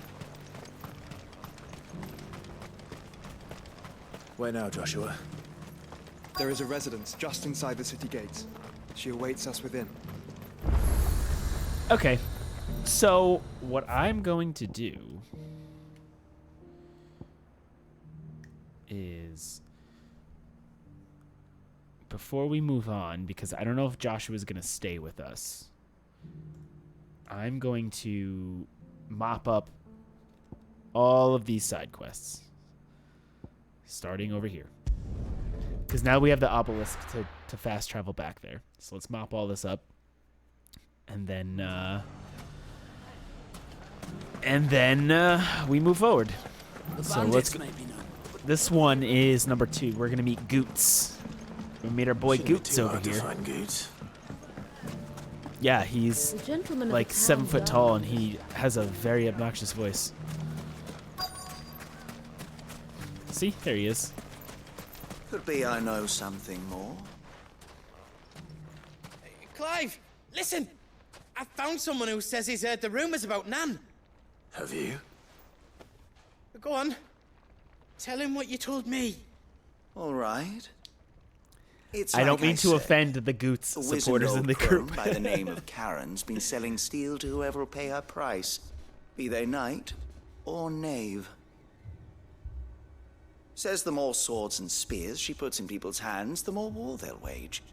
Where now, Joshua? There is a residence just inside the city gates. She awaits us within. Okay. So, what I'm going to do is, before we move on, because I don't know if Joshua's going to stay with us, I'm going to mop up all of these side quests, starting over here. Because now we have the obelisk to fast travel back there. So let's mop all this up. And then we move forward. So let's go. This one is number 2. We're gonna meet Goots. We meet our boy Goots over here. Find Goots. Yeah, he's The gentleman of like the 7 town foot guard. tall, and he has a very obnoxious voice. See, there he is. Could be I know something more. Clive, listen! I found someone who says he's heard the rumours about Nan. Have you? Go on. Tell him what you told me. All right. It's I don't like mean to said. offend the Goots A wizened supporters in old the crone group. by the name of Karen's been selling steel to whoever will pay her price, be they knight or knave. Says the more swords and spears she puts in people's hands, the more war they'll wage.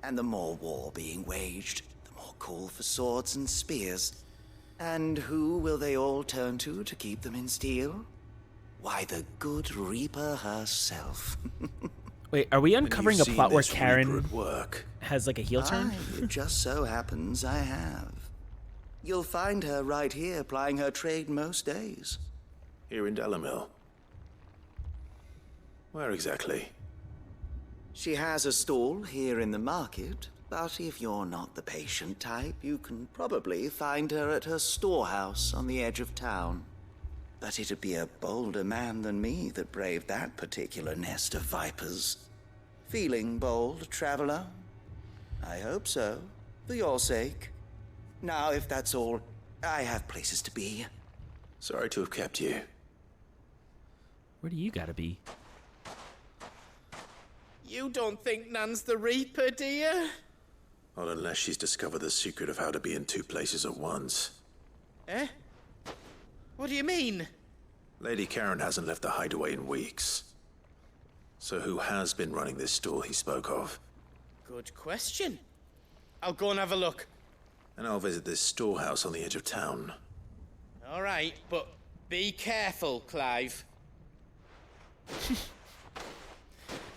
And the more war being waged, the more call for swords and spears. And who will they all turn to keep them in steel? Why, the good Reaper herself. Wait, are we uncovering a you've plot seen where this Karen Reaper at work. has like a heel turn? Aye, it just so happens I have. You'll find her right here plying her trade most days. Here in Dalimil. Where exactly? She has a stall here in the market, but if you're not the patient type, you can probably find her at her storehouse on the edge of town. But it'd be a bolder man than me that braved that particular nest of vipers. Feeling bold, traveler? I hope so, for your sake. Now, if that's all, I have places to be. Sorry to have kept you. Where do you gotta be? You don't think Nan's the Reaper, do you? Not unless she's discovered the secret of how to be in 2 places at once. Eh? What do you mean? Lady Karen hasn't left the hideaway in weeks. So who has been running this stall he spoke of? Good question. I'll go and have a look. And I'll visit this storehouse on the edge of town. All right, but be careful, Clive.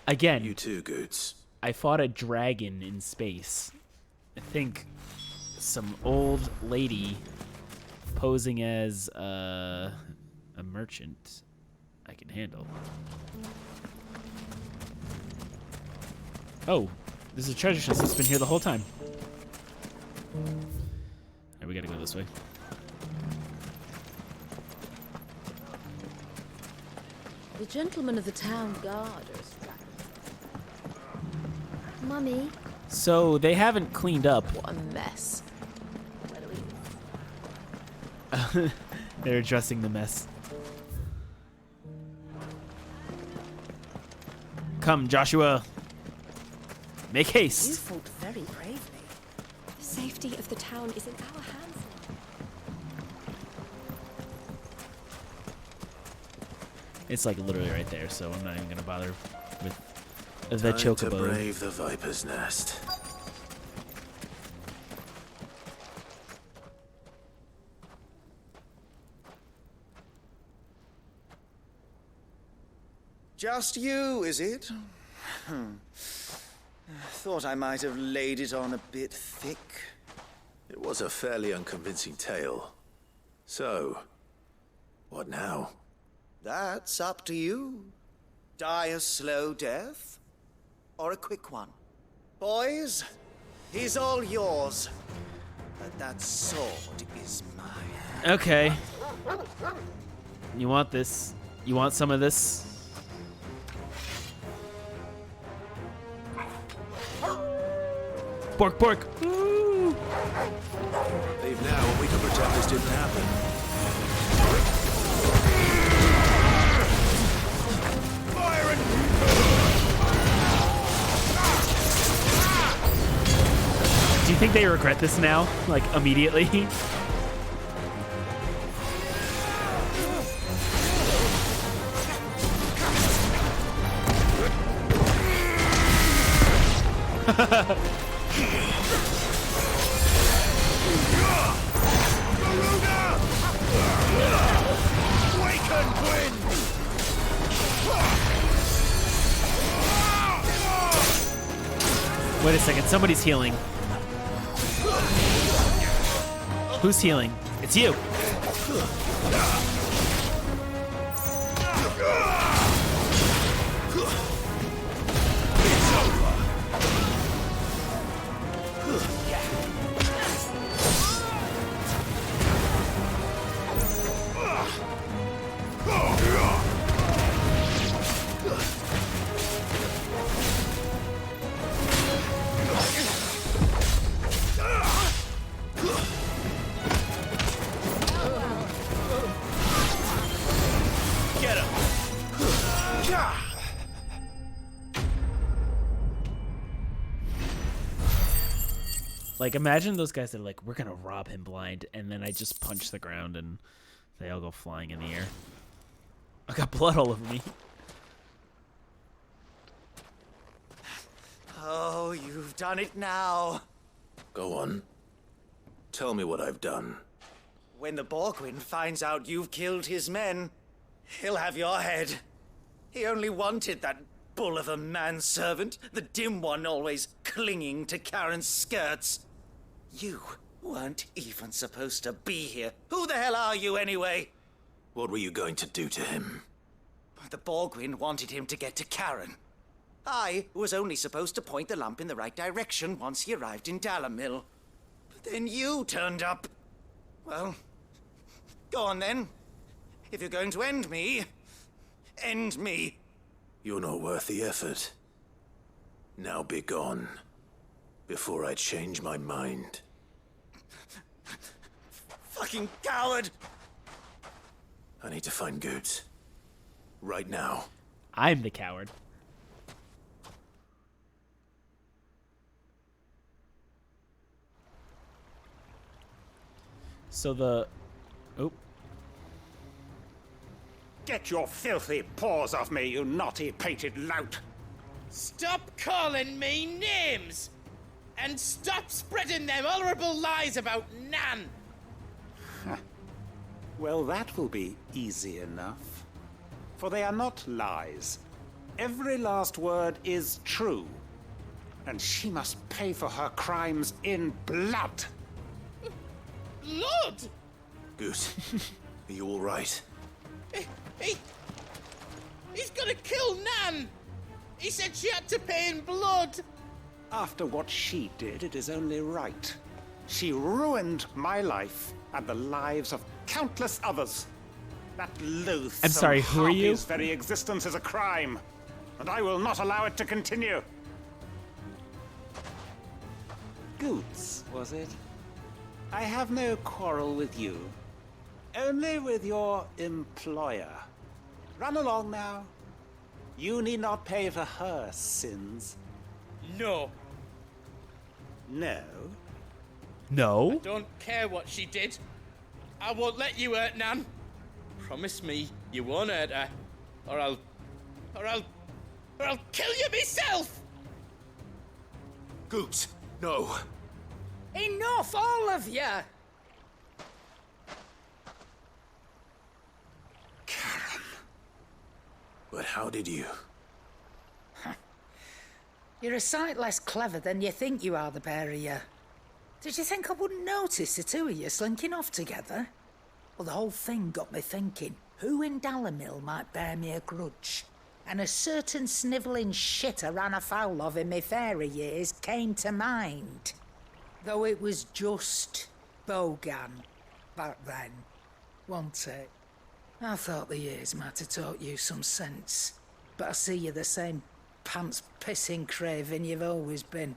Again, You too, Goots. I fought a dragon in space. I think some old lady posing as a merchant I can handle. Oh, this is a treasure chest that's been here the whole time. Alright, we gotta go this way. The gentlemen of the town guard are strapped. Mummy. So they haven't cleaned up. What a mess. They're addressing the mess. Come, Joshua. Make haste. You fought very bravely. The safety of the town is in our hands. It's like literally right there, so I'm not even gonna bother with the Time to chocobo. brave the Viper's Nest. Just you, is it? Thought I might have laid it on a bit thick. It was a fairly unconvincing tale. So, what now? That's up to you. Die a slow death, or a quick one. Boys, he's all yours. But that sword is mine. Okay. You want this? You want some of this? Bork, bork. Leave now and we can pretend this didn't happen. Do you think they regret this now? Like, immediately? Wait a second, somebody's healing. Who's healing? It's you. Like, imagine those guys that are like, we're gonna rob him blind, and then I just punch the ground and they all go flying in the air. I got blood all over me. Oh, you've done it now. Go on. Tell me what I've done. When the Borgwyn finds out you've killed his men, he'll have your head. He only wanted that bull of a manservant, the dim one always clinging to Karen's skirts. You weren't even supposed to be here. Who the hell are you anyway? What were you going to do to him? The Borgwyn wanted him to get to Karen. I was only supposed to point the lamp in the right direction once he arrived in Dalimil. But then you turned up. Well, go on then. If you're going to end me, end me. You're not worth the effort. Now be gone, before I change my mind. Fucking coward! I need to find Goetz. Right now. I'm the coward. So the... Oh. Get your filthy paws off me, you naughty-pated lout! Stop calling me names! And stop spreading them horrible lies about Nan! Well, that will be easy enough. For they are not lies. Every last word is true. And she must pay for her crimes in blood. Blood? Goose, are you all right? He's gonna kill Nan! He said she had to pay in blood! After what she did, it is only right. She ruined my life and the lives of countless others. That loathsome I'm sorry, who are you? harpy's very existence is a crime, and I will not allow it to continue. Goots, was it? I have no quarrel with you. Only with your employer. Run along now. You need not pay for her sins. No. No? No? I don't care what she did. I won't let you hurt Nan. Promise me you won't hurt her. Or I'll kill you myself! Goots, no. Enough, all of you! But how did you? You're a sight less clever than you think you are, the pair of you. Did you think I wouldn't notice the two of you slinking off together? Well, the whole thing got me thinking, who in Dalimil might bear me a grudge? And a certain snivelling shit I ran afoul of in my fairy years came to mind. Though it was just Bogan back then, wasn't it? I thought the years might have taught you some sense, but I see you're the same pants-pissing craven you've always been.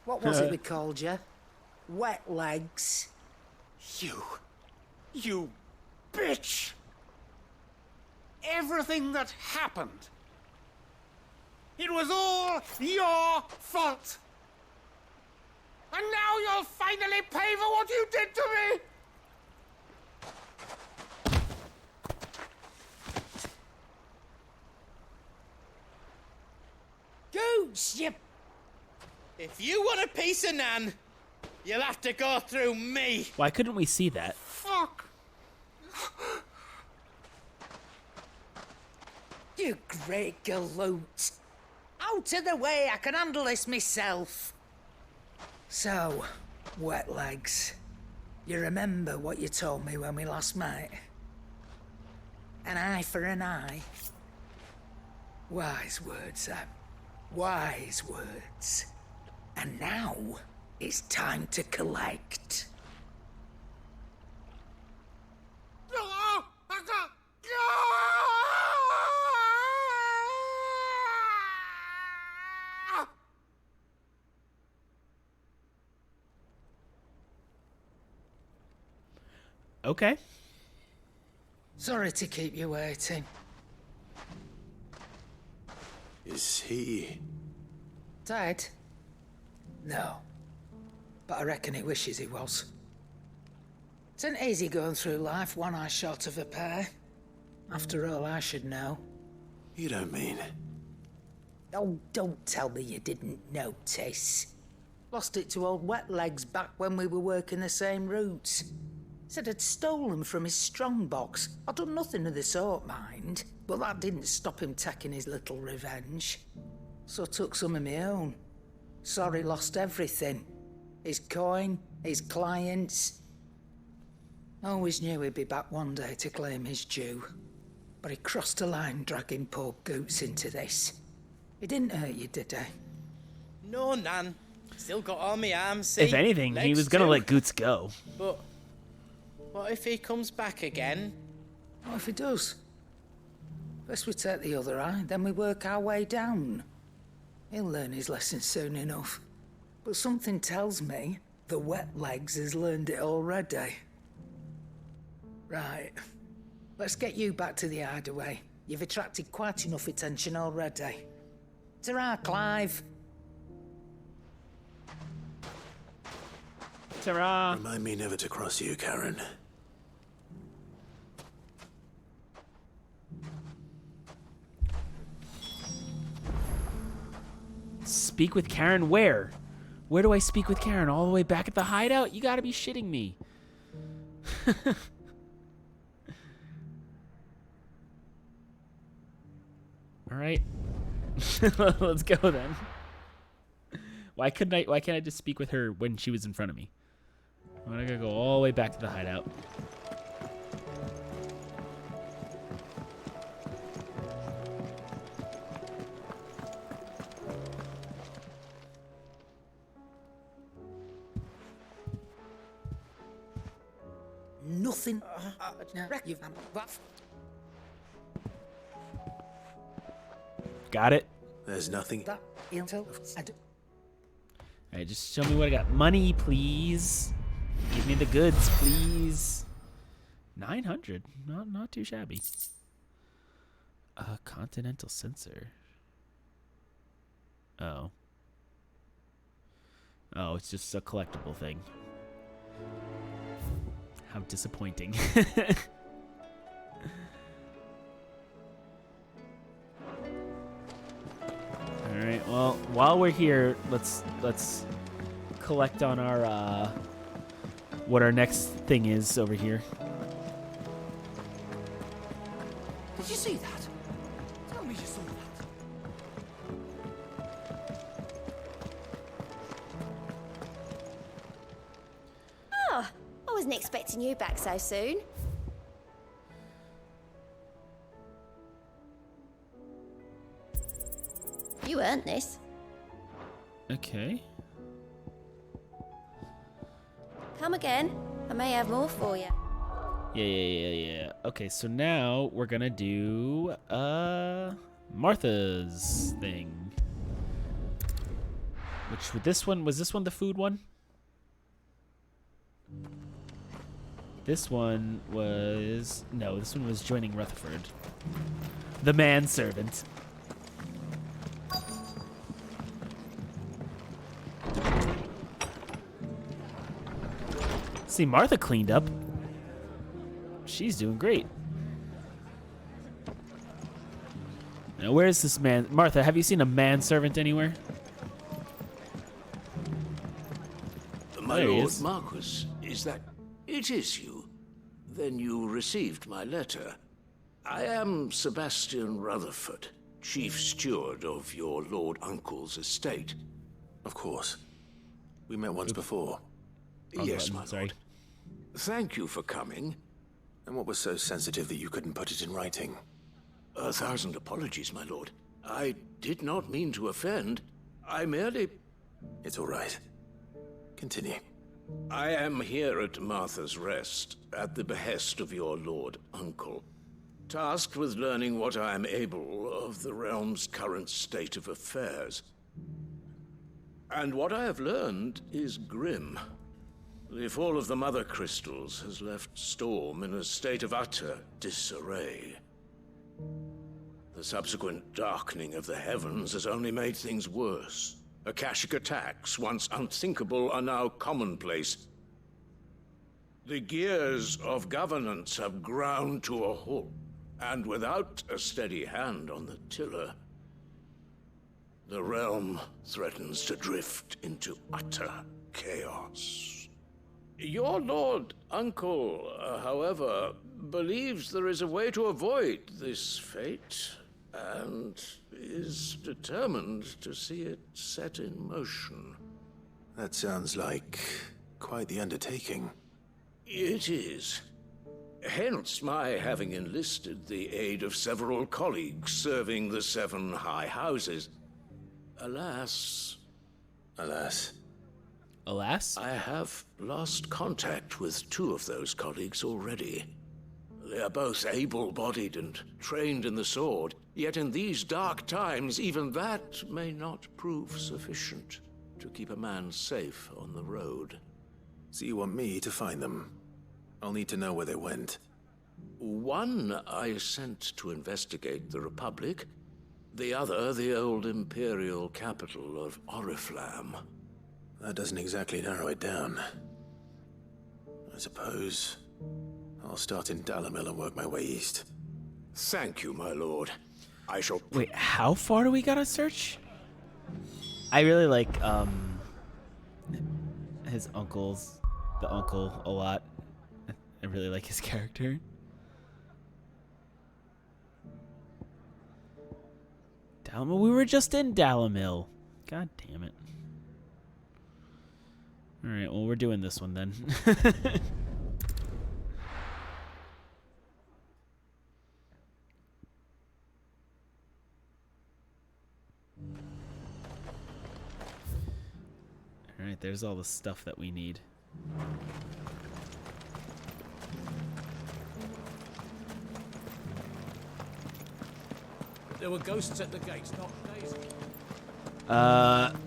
What was it we called you? Wet legs. You bitch! Everything that happened, it was all your fault! And now you'll finally pay for what you did to me! Goots, you... If you want a piece of Nan, you'll have to go through me. Why couldn't we see that? Fuck! You great galoot. Out of the way, I can handle this myself. So, wet legs, you remember what you told me when we last met? An eye for an eye. Wise words, Sam. Wise words. And now, it's time to collect. Okay. Sorry to keep you waiting. Is he... Dead? No. But I reckon he wishes he was. It's an easy going through life, one eye short of a pair. After all, I should know. You don't mean... Oh, don't tell me you didn't notice. Lost it to old Wet Legs back when we were working the same routes. Said I'd stolen from his strongbox. I'd done nothing of the sort, mind. But that didn't stop him taking his little revenge. So I took some of my own. Sorry, lost everything. His coin, his clients. Always knew he'd be back one day to claim his due. But he crossed a line dragging poor Goots into this. He didn't hurt you, did he? No, Nan. Still got all my arms, see? If anything, he Legs was gonna too. let Goots go. But what if he comes back again? What if he does? First we take the other eye, then we work our way down. He'll learn his lesson soon enough. But something tells me the Wet Legs has learned it already. Right. Let's get you back to the hideaway. You've attracted quite enough attention already. Ta-ra, Clive. Ta-ra. Remind me never to cross you, Karen. Speak with Karen where? Where do I speak with Karen? All the way back at the hideout? You gotta be shitting me. Alright. Let's go then. Why can't I just speak with her when she was in front of me? I'm gonna go all the way back to the hideout. Nothing. Got it? There's nothing... That intel. Alright, just show me what I got. Money, please. Give me the goods, please. 900. Not too shabby. A continental sensor. Oh. Oh, it's just a collectible thing. How disappointing. Alright, well, while we're here, let's collect on our what our next thing is over here. Did you see that? Tell me you saw that. Oh, I wasn't expecting you back so soon. You earned this. Okay. Come again. I may have more for you. Yeah. Okay, so now we're gonna do Martha's thing. Which with this one was this one the food one? This one was no, this one was joining Rutherford. The manservant. See, Martha cleaned up. She's doing great. Now, where is this man? Martha, have you seen a manservant anywhere? My There he lord is. Marquis, is that... It is you. Then you received my letter. I am Sebastian Rutherford, chief steward of your lord uncle's estate. Of course. We met once before. Yes, my lord. Thank you for coming. And what was so sensitive that you couldn't put it in writing? 1,000 apologies, my lord. I did not mean to offend. I merely... It's all right. Continue. I am here at Martha's Rest, at the behest of your lord uncle, tasked with learning what I am able of the realm's current state of affairs. And what I have learned is grim. The fall of the Mother Crystals has left Storm in a state of utter disarray. The subsequent darkening of the heavens has only made things worse. Akashic attacks, once unthinkable, are now commonplace. The gears of governance have ground to a halt, and without a steady hand on the tiller, the realm threatens to drift into utter chaos. Your lord uncle, however, believes there is a way to avoid this fate, and is determined to see it set in motion. That sounds like quite the undertaking. It is. Hence my having enlisted the aid of several colleagues serving the 7 high houses. Alas... Alas? Alas? I have lost contact with 2 of those colleagues already. They are both able-bodied and trained in the sword, yet in these dark times, even that may not prove sufficient to keep a man safe on the road. So you want me to find them? I'll need to know where they went. One I sent to investigate the Republic, the other the old Imperial capital of Oriflamme. That doesn't exactly narrow it down. I suppose I'll start in Dalimil and work my way east. Thank you, my lord. I shall... Wait, how far do we gotta search? I really like, his the uncle, a lot. I really like his character. Dalimil? We were just in Dalimil. God damn it. Alright, well, we're doing this one then. Alright, there's all the stuff that we need. There were ghosts at the gates, not days.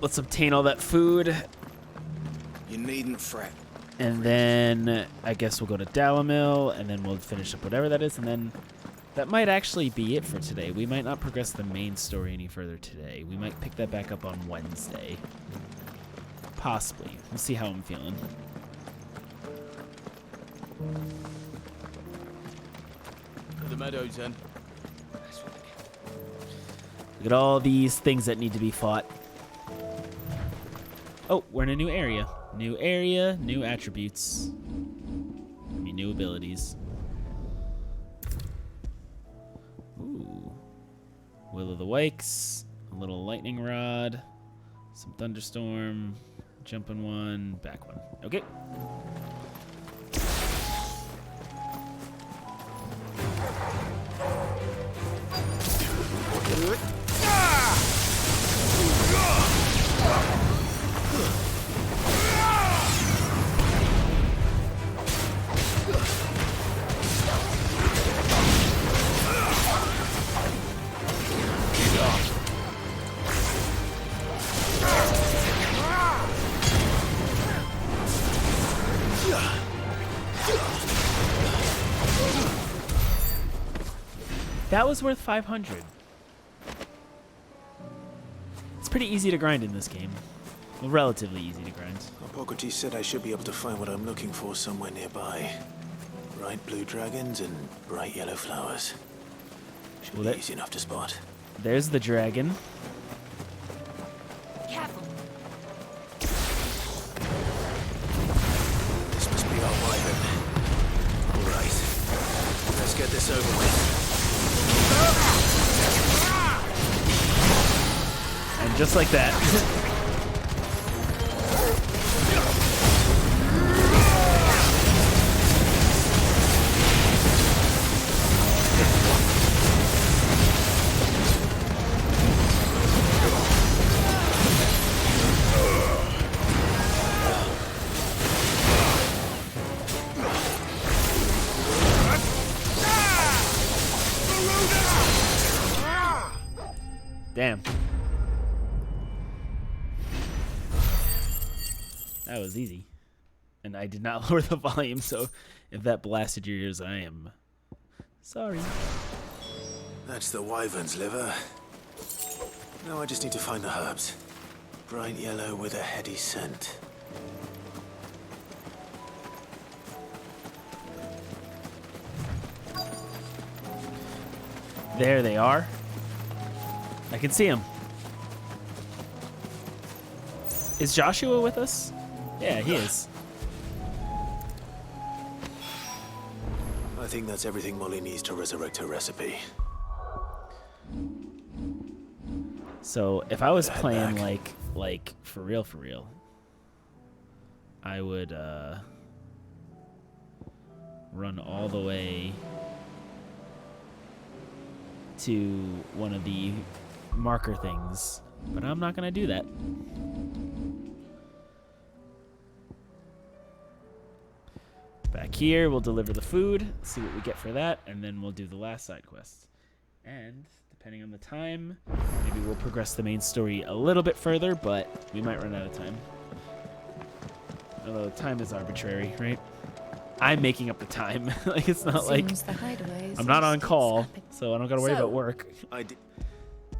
Let's obtain all that food. You needn't fret. And then I guess we'll go to Dalimil, and then we'll finish up whatever that is, and then that might actually be it for today. We might not progress the main story any further today. We might pick that back up on Wednesday. Possibly. We'll see how I'm feeling. To the meadows, then. Look at all these things that need to be fought. Oh, we're in a new area. New area, new attributes. I mean, new abilities. Ooh. Will of the Wakes, a little lightning rod, some thunderstorm, jumping one, back one. Okay. That was worth 500. It's pretty easy to grind in this game. Well, relatively easy to grind. Hippocrates said I should be able to find what I'm looking for somewhere nearby. Bright blue dragons and bright yellow flowers. Should be easy enough to spot. There's the dragon. Careful. This must be our wyvern. All right. Let's get this over with. And just like that. Damn. That was easy. And I did not lower the volume, so if that blasted your ears, I am sorry. That's the wyvern's liver. Now I just need to find the herbs. Bright yellow with a heady scent. There they are. I can see him. Is Joshua with us? Yeah, he is. I think that's everything Molly needs to resurrect her recipe. So if I was playing like for real, I would run all the way to one of the marker things, but I'm not gonna do that. Back here, we'll deliver the food, see what we get for that, and then we'll do the last side quest. And depending on the time, maybe we'll progress the main story a little bit further, but we might run out of time. Although time is arbitrary, right? I'm making up the time. Like, it's not like I'm not on call, so I don't gotta worry about work.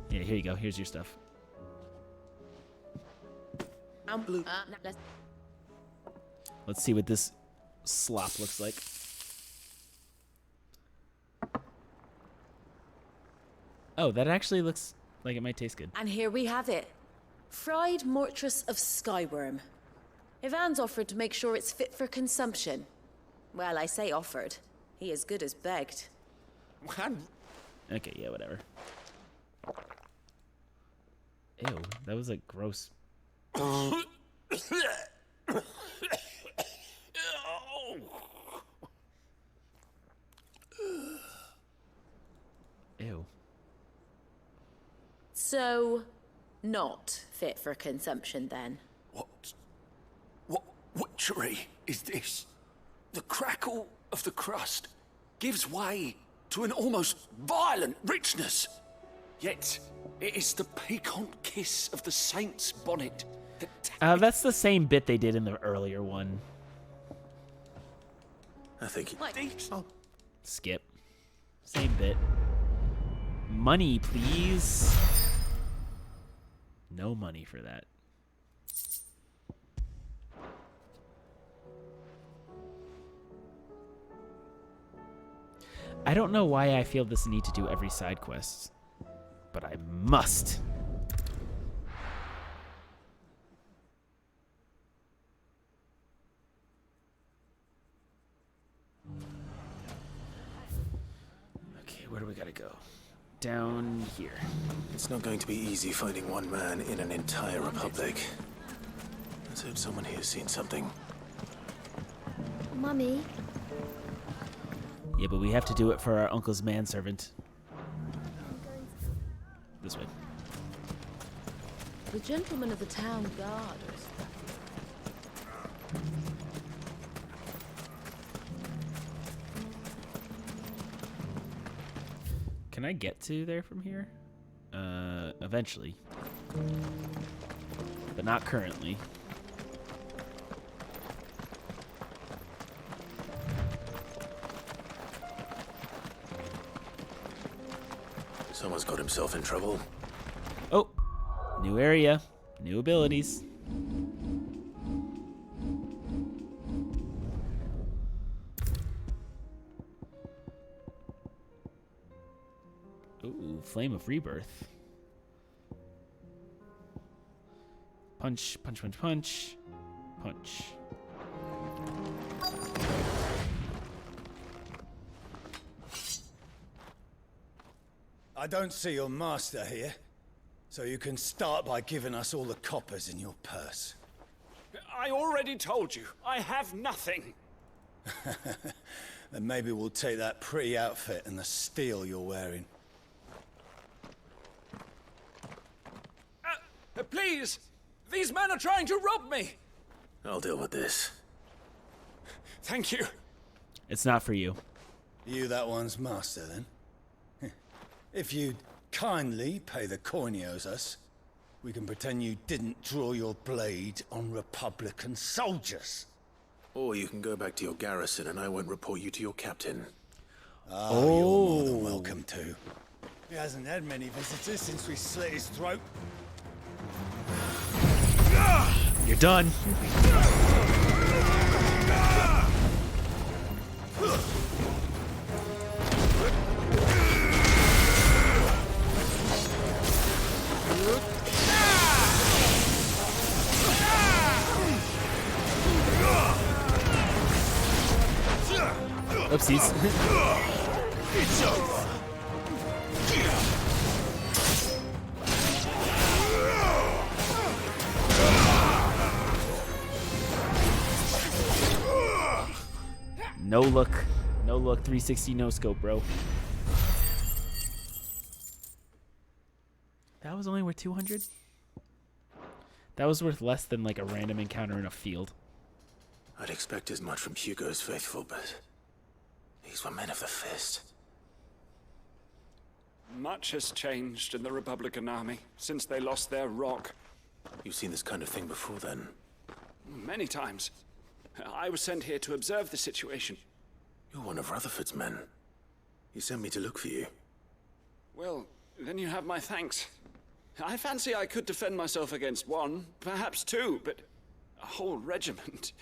Yeah, here you go. Here's your stuff. I'm blue. Let's see what this slop looks like. Oh, that actually looks like it might taste good. And here we have it. Fried Mortress of Skyworm. Ivan's offered to make sure it's fit for consumption. Well, I say offered. He as good as begged. Okay, yeah, whatever. Ew, that was like gross. Ew. So, not fit for consumption then? What witchery is this? The crackle of the crust gives way to an almost violent richness. Yet, it is the piquant kiss of the saint's bonnet That's the same bit they did in the earlier one. I think Skip. Same bit. Money, please. No money for that. I don't know why I feel this need to do every side quest, but I must. Okay, where do we gotta go? Down here. it's not going to be easy finding one man in an entire republic. Let's hope someone here's seen something. Mummy, Yeah, but we have to do it for our uncle's manservant. This way. The gentleman of the town guard. Can I get to there from here? Eventually. But not currently. Someone's got himself in trouble. Oh, new area, new abilities. Ooh, Flame of Rebirth. Punch, punch, punch, punch, punch. I don't see your master here, so you can start by giving us all the coppers in your purse. I already told you, I have nothing. Then maybe we'll take that pretty outfit and the steel you're wearing. Please! These men are trying to rob me! I'll deal with this. Thank you. It's not for you. You that one's master, then? If you'd kindly pay the coin he owes us, we can pretend you didn't draw your blade on Republican soldiers. Or you can go back to your garrison and I won't report you to your captain. You're more than welcome to. He hasn't had many visitors since we slit his throat. You're done. Oopsies. It's over. No look. No look. 360 no scope, bro. That was only worth 200? That was worth less than like a random encounter in a field. I'd expect as much from Hugo's faithful, but these were men of the fist. Much has changed in the Republican army since they lost their rock. You've seen this kind of thing before, then? Many times. I was sent here to observe the situation. You're one of Rutherford's men. He sent me to look for you. Well, then you have my thanks. I fancy I could defend myself against one, perhaps two, but a whole regiment.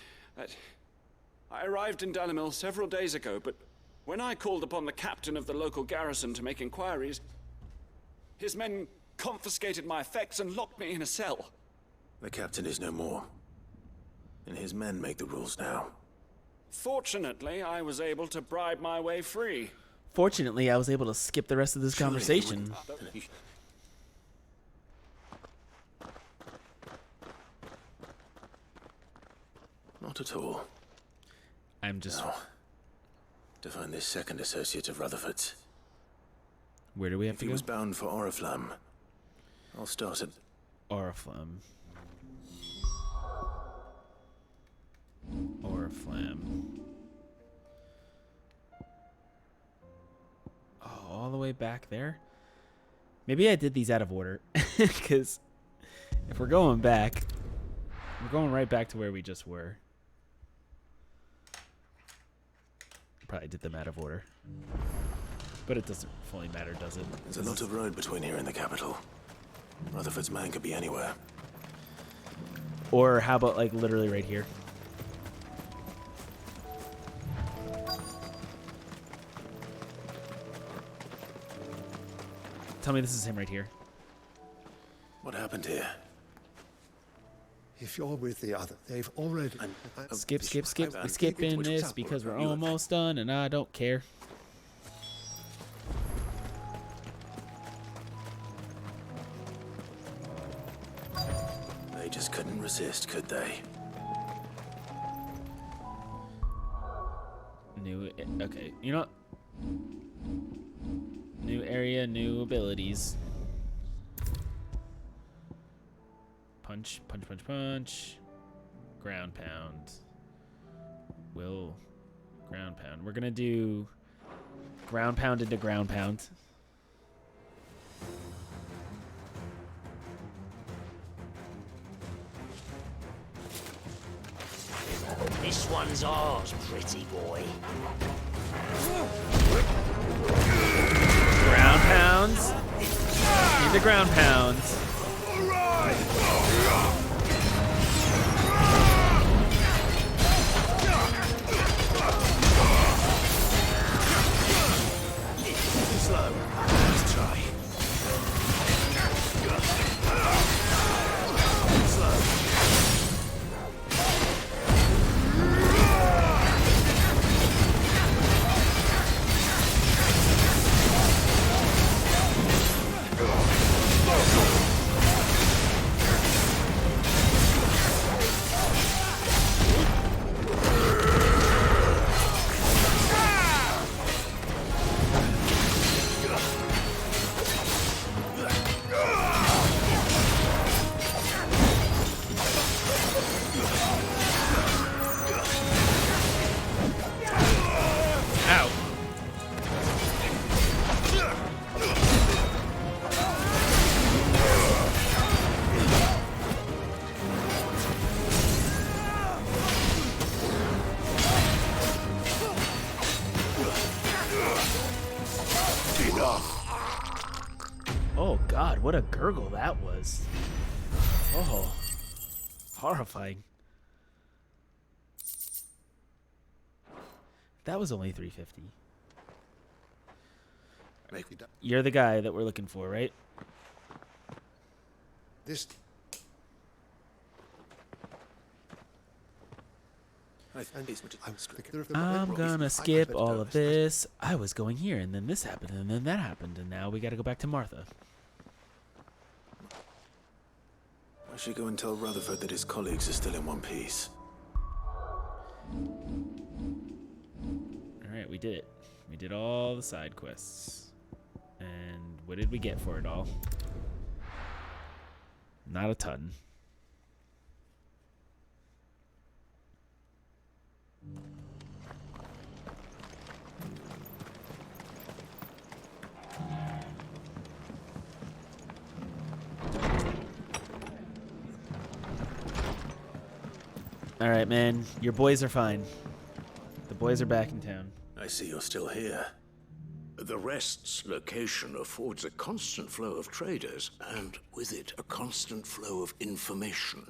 I arrived in Dalimil several days ago, but when I called upon the captain of the local garrison to make inquiries, his men confiscated my effects and locked me in a cell. The captain is no more, and his men make the rules now. Fortunately, I was able to bribe my way free. Fortunately, I was able to skip the rest of this conversation. Not at all. I'm just... Now, to find this second associate of Rutherford's. Where do we have if to he go? was bound for Oriflamme, I'll start at... Oriflamme. Oriflamme. Oh, all the way back there? Maybe I did these out of order. Because if we're going back... We're going right back to where we just were. Probably did them out of order. But it doesn't fully matter, does it? There's a lot of road between here and the capital. Rutherford's man could be anywhere. Or how about, like, literally right here? Tell me this is him right here. What happened here? If you're with the other, they've already... Skip. We're skipping this because we're almost done, and I don't care. They just couldn't resist, could they? Okay, you know what? New area, new abilities. Punch. Ground pound. Ground pound. We're gonna do ground pound into ground pound. This one's ours, pretty boy. Ground pounds into ground pounds. Slow. Let's try. Slow. Oh God, what a gurgle that was. Oh, horrifying. That was only 350. You're the guy that we're looking for, right? This... I'm gonna skip all of this. I was going here, and then this happened, and then that happened, and now we gotta go back to Martha. I should go and tell Rutherford that his colleagues are still in one piece. Alright, we did it. We did all the side quests. And what did we get for it all? Not a ton. Alright, man. Your boys are fine. The boys are back in town. I see you're still here. The Rest's location affords a constant flow of traders, and with it, a constant flow of information.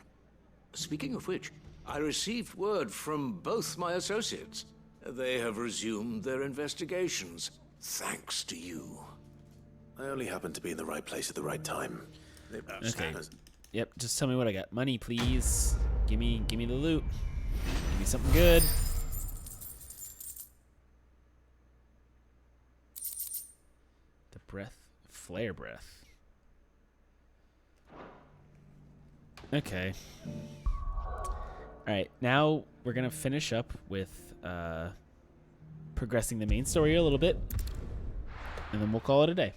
Speaking of which, I received word from both my associates. They have resumed their investigations, thanks to you. I only happened to be in the right place at the right time. Okay. Yep, just tell me what I got. Money, please. Give me the loot. Give me something good. The breath, flare breath. Okay. All right, now we're gonna finish up with progressing the main story a little bit, and then we'll call it a day.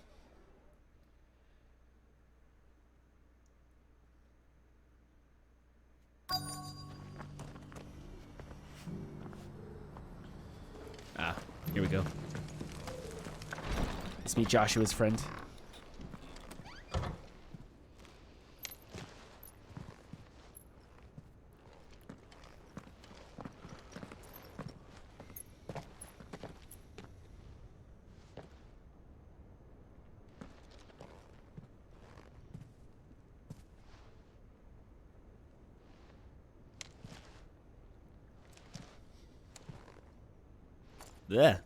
Here we go. Let's meet Joshua's friend. Yeah.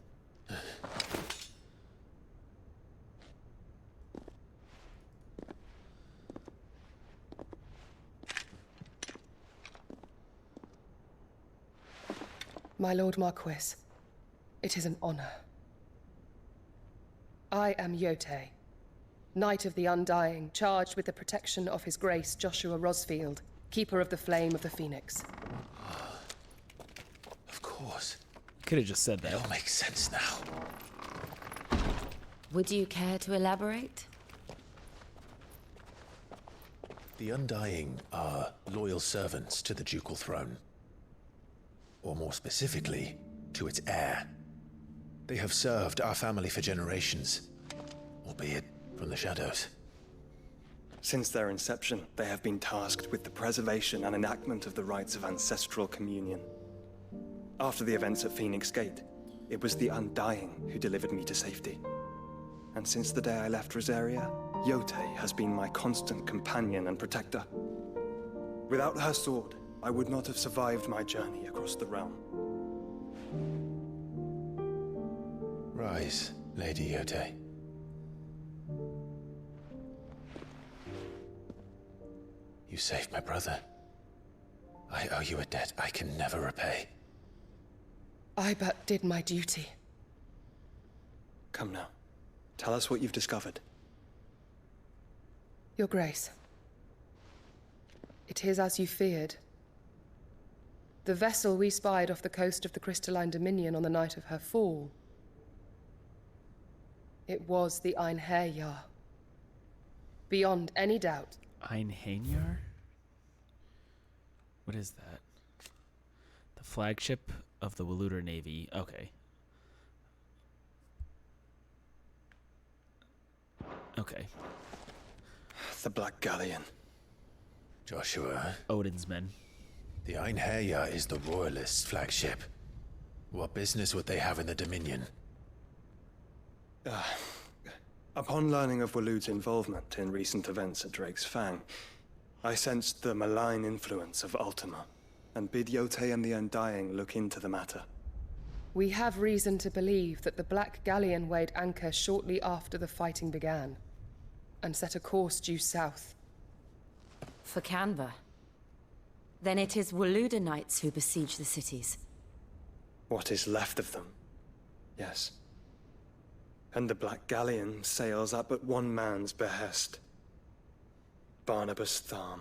My Lord Marquis, it is an honor. I am Yote, Knight of the Undying, charged with the protection of His Grace Joshua Rosfield, Keeper of the Flame of the Phoenix. Of course. Could have just said that. It all makes sense now. Would you care to elaborate? The Undying are loyal servants to the ducal throne. Or more specifically, to its heir. They have served our family for generations, albeit from the shadows. Since their inception, they have been tasked with the preservation and enactment of the rites of ancestral communion. After the events at Phoenix Gate, it was the Undying who delivered me to safety. And since the day I left Rosaria, Yote has been my constant companion and protector. Without her sword, I would not have survived my journey across the realm. Rise, Lady Yote. You saved my brother. I owe you a debt I can never repay. I but did my duty. Come now. Tell us what you've discovered. Your Grace. It is as you feared. The vessel we spied off the coast of the Crystalline Dominion on the night of her fall. It was the Einherjar. Beyond any doubt. Einherjar? What is that? The flagship of the Waluder Navy. Okay. Okay. The Black Galleon. Joshua. Odin's men. The Einherjar is the Royalists' flagship. What business would they have in the Dominion? Upon learning of Walud's involvement in recent events at Drake's Fang, I sensed the malign influence of Ultima, and bid Yote and the Undying look into the matter. We have reason to believe that the Black Galleon weighed anchor shortly after the fighting began, and set a course due south. For Canva. Then it is Waluda Knights who besiege the cities. What is left of them? Yes. And the Black Galleon sails at but one man's behest. Barnabas Tharm.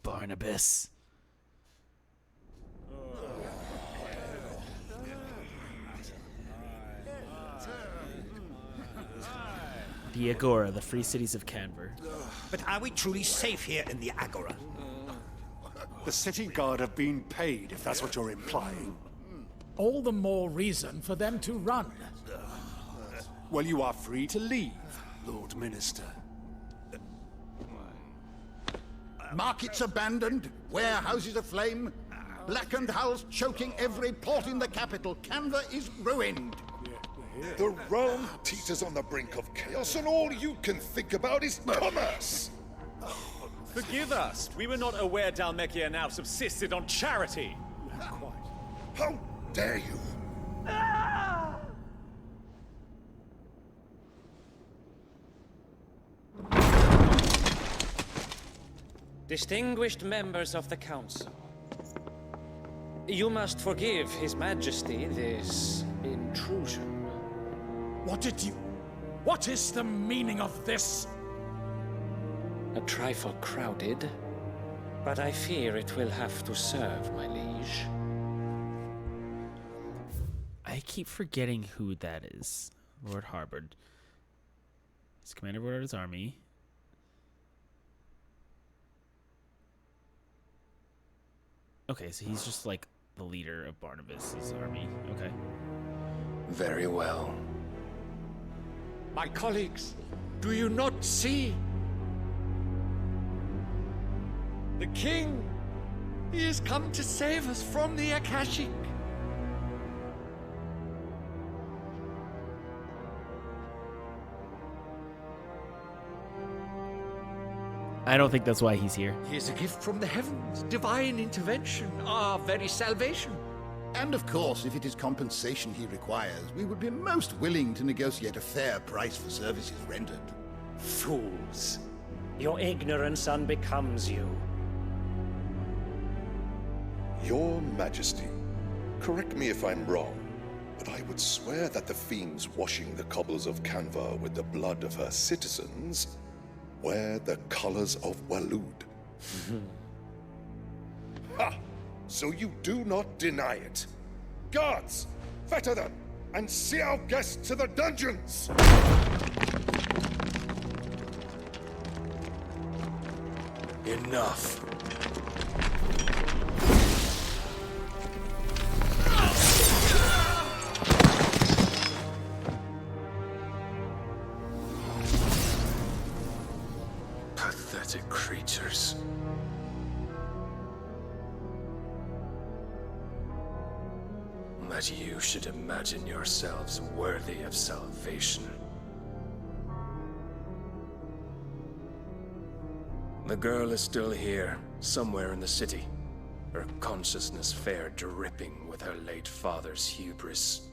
Barnabas. The Agora, the free cities of Canver. But are we truly safe here in the Agora? The city guard have been paid, if that's what you're implying. All the more reason for them to run. Well, you are free to leave, Lord Minister. Markets abandoned, warehouses aflame, blackened hulls choking every port in the capital. Canva is ruined. The realm teeters on the brink of chaos, and all you can think about is commerce. Forgive us. We were not aware Dhalmekia now subsisted on charity. How dare you? Distinguished members of the Council, you must forgive His Majesty this intrusion. What is the meaning of this? A trifle crowded, but I fear it will have to serve, my liege. I keep forgetting who that is. Lord Harbord. He's commander of Lord's army. Okay, so he's just like the leader of Barnabas' army. Okay. Very well. My colleagues, do you not see? The king, he has come to save us from the Akashic. I don't think that's why he's here. He is a gift from the heavens, divine intervention, our very salvation. And of course, if it is compensation he requires, we would be most willing to negotiate a fair price for services rendered. Fools. Your ignorance unbecomes you. Your Majesty, correct me if I'm wrong, but I would swear that the fiends washing the cobbles of Canva with the blood of her citizens wear the colors of Waloed. Ha! So you do not deny it. Guards, fetter them, and see our guests to the dungeons! Enough. Pathetic creatures. That you should imagine yourselves worthy of salvation. The girl is still here, somewhere in the city. Her consciousness fair dripping with her late father's hubris.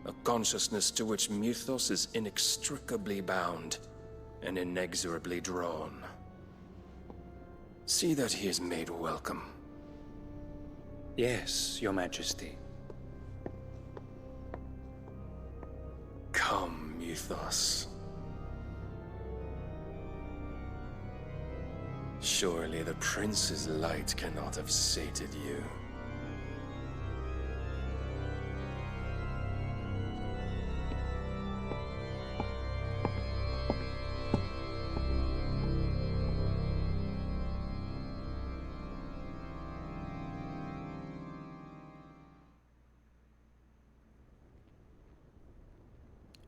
A consciousness to which Mythos is inextricably bound and inexorably drawn. See that he is made welcome. Yes, Your Majesty. Come, Mythos. Surely the prince's light cannot have sated you.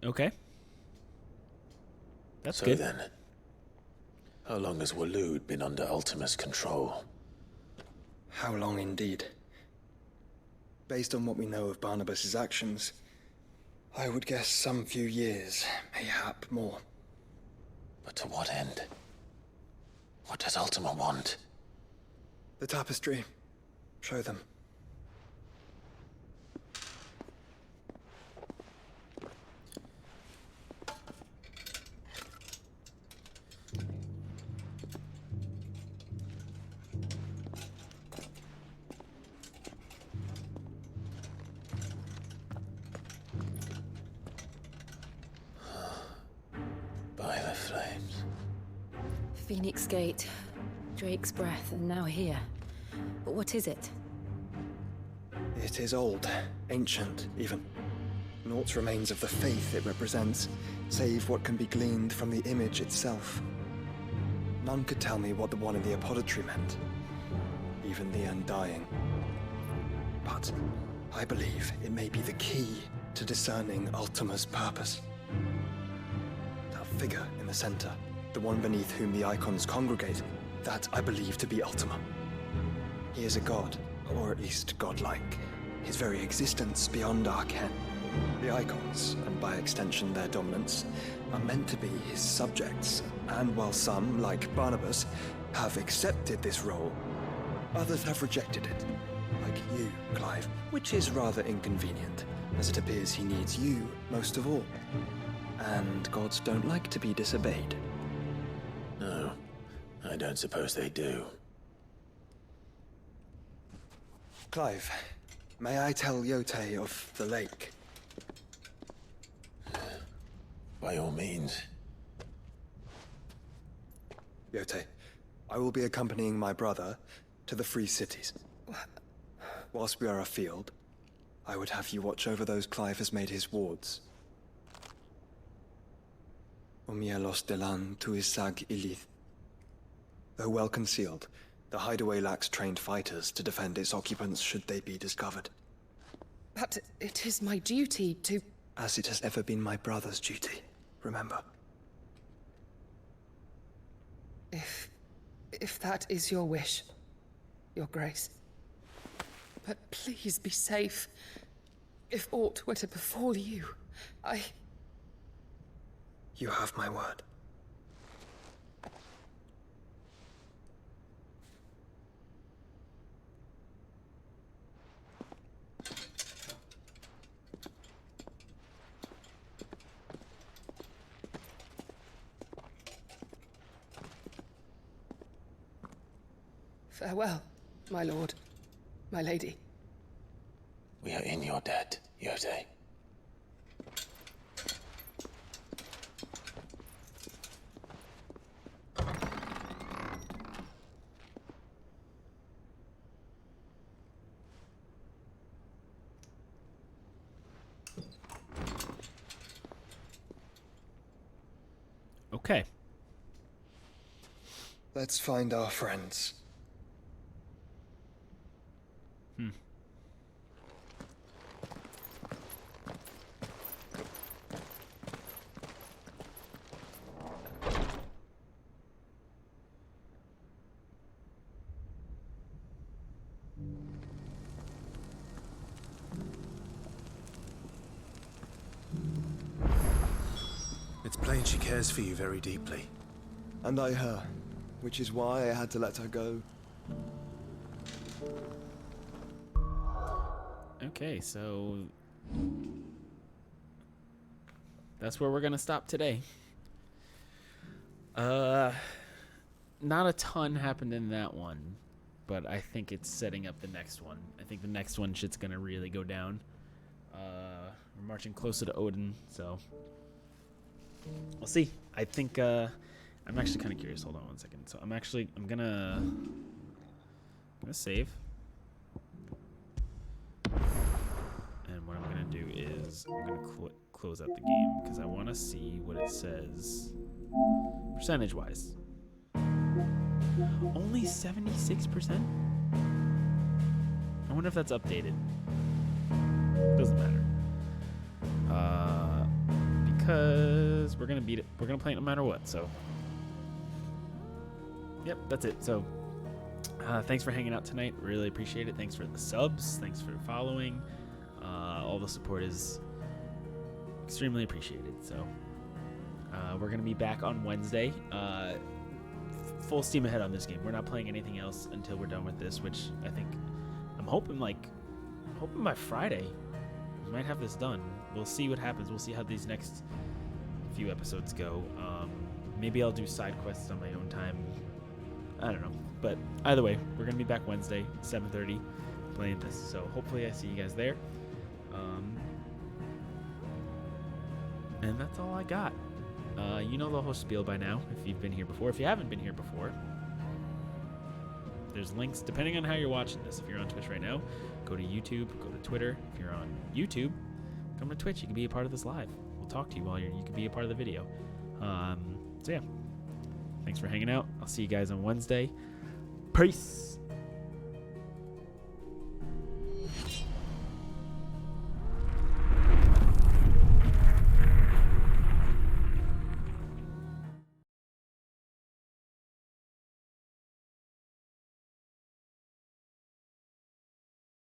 Okay. That's so good. Then, how long has Waloed been under Ultima's control? How long indeed? Based on what we know of Barnabas's actions, I would guess some few years, mayhap more. But to what end? What does Ultima want? The tapestry. Show them. By the flames. Phoenix Gate, Drake's Breath, and now here. But what is it? It is old, ancient, even. Naught remains of the faith it represents, save what can be gleaned from the image itself. None could tell me what the one in the apothecary meant, even the Undying. But I believe it may be the key to discerning Ultima's purpose. That figure in the center, the one beneath whom the icons congregate, that I believe to be Ultima. He is a god, or at least godlike. His very existence beyond our ken. The icons, and by extension their dominance, are meant to be his subjects, and while some, like Barnabas, have accepted this role, others have rejected it. Like you, Clive, which is rather inconvenient, as it appears he needs you most of all. And gods don't like to be disobeyed. No, I don't suppose they do. Clive, may I tell Yote of the lake? By all means. Yote, I will be accompanying my brother to the Free Cities. Whilst we are afield, I would have you watch over those Clive has made his wards. Umielos delan tuisag ilith. Though well concealed, the hideaway lacks trained fighters to defend its occupants should they be discovered. But it is my duty to... As it has ever been my brother's duty, remember. If that is your wish, Your Grace. But please be safe. If aught were to befall you, You have my word. Farewell, my lord, my lady. We are in your debt, Yotei. Okay. Let's find our friends. It's plain she cares for you very deeply. And I her, which is why I had to let her go. Okay, so that's where we're gonna stop today. Not a ton happened in that one, but I think it's setting up the next one. I think the next one shit's gonna really go down. We're marching closer to Odin, so we'll see. I think I'm actually kind of curious. Hold on one second. So I'm gonna save. And what I'm going to do is I'm going to close out the game because I want to see what it says percentage-wise. Only 76%? I wonder if that's updated. Doesn't matter. Because we're going to beat it. We're going to play it no matter what, so. Yep, that's it. So, thanks for hanging out tonight. Really appreciate it. Thanks for the subs. Thanks for following. All the support is extremely appreciated. So we're going to be back on Wednesday. Full steam ahead on this game. We're not playing anything else until we're done with this, which I think I'm hoping by Friday we might have this done. We'll see what happens. We'll see how these next few episodes go. Maybe I'll do side quests on my own time. I don't know. But either way, we're going to be back Wednesday, 7:30, playing this. So hopefully I see you guys there. And that's all I got. You know the whole spiel by now if you've been here before. If you haven't been here before, there's links depending on how you're watching this. If you're on Twitch right now, go to YouTube, go to Twitter. If you're on YouTube, come to Twitch. You can be a part of this live. We'll talk to you while you can be a part of the video. So yeah, thanks for hanging out. I'll see you guys on Wednesday. Peace.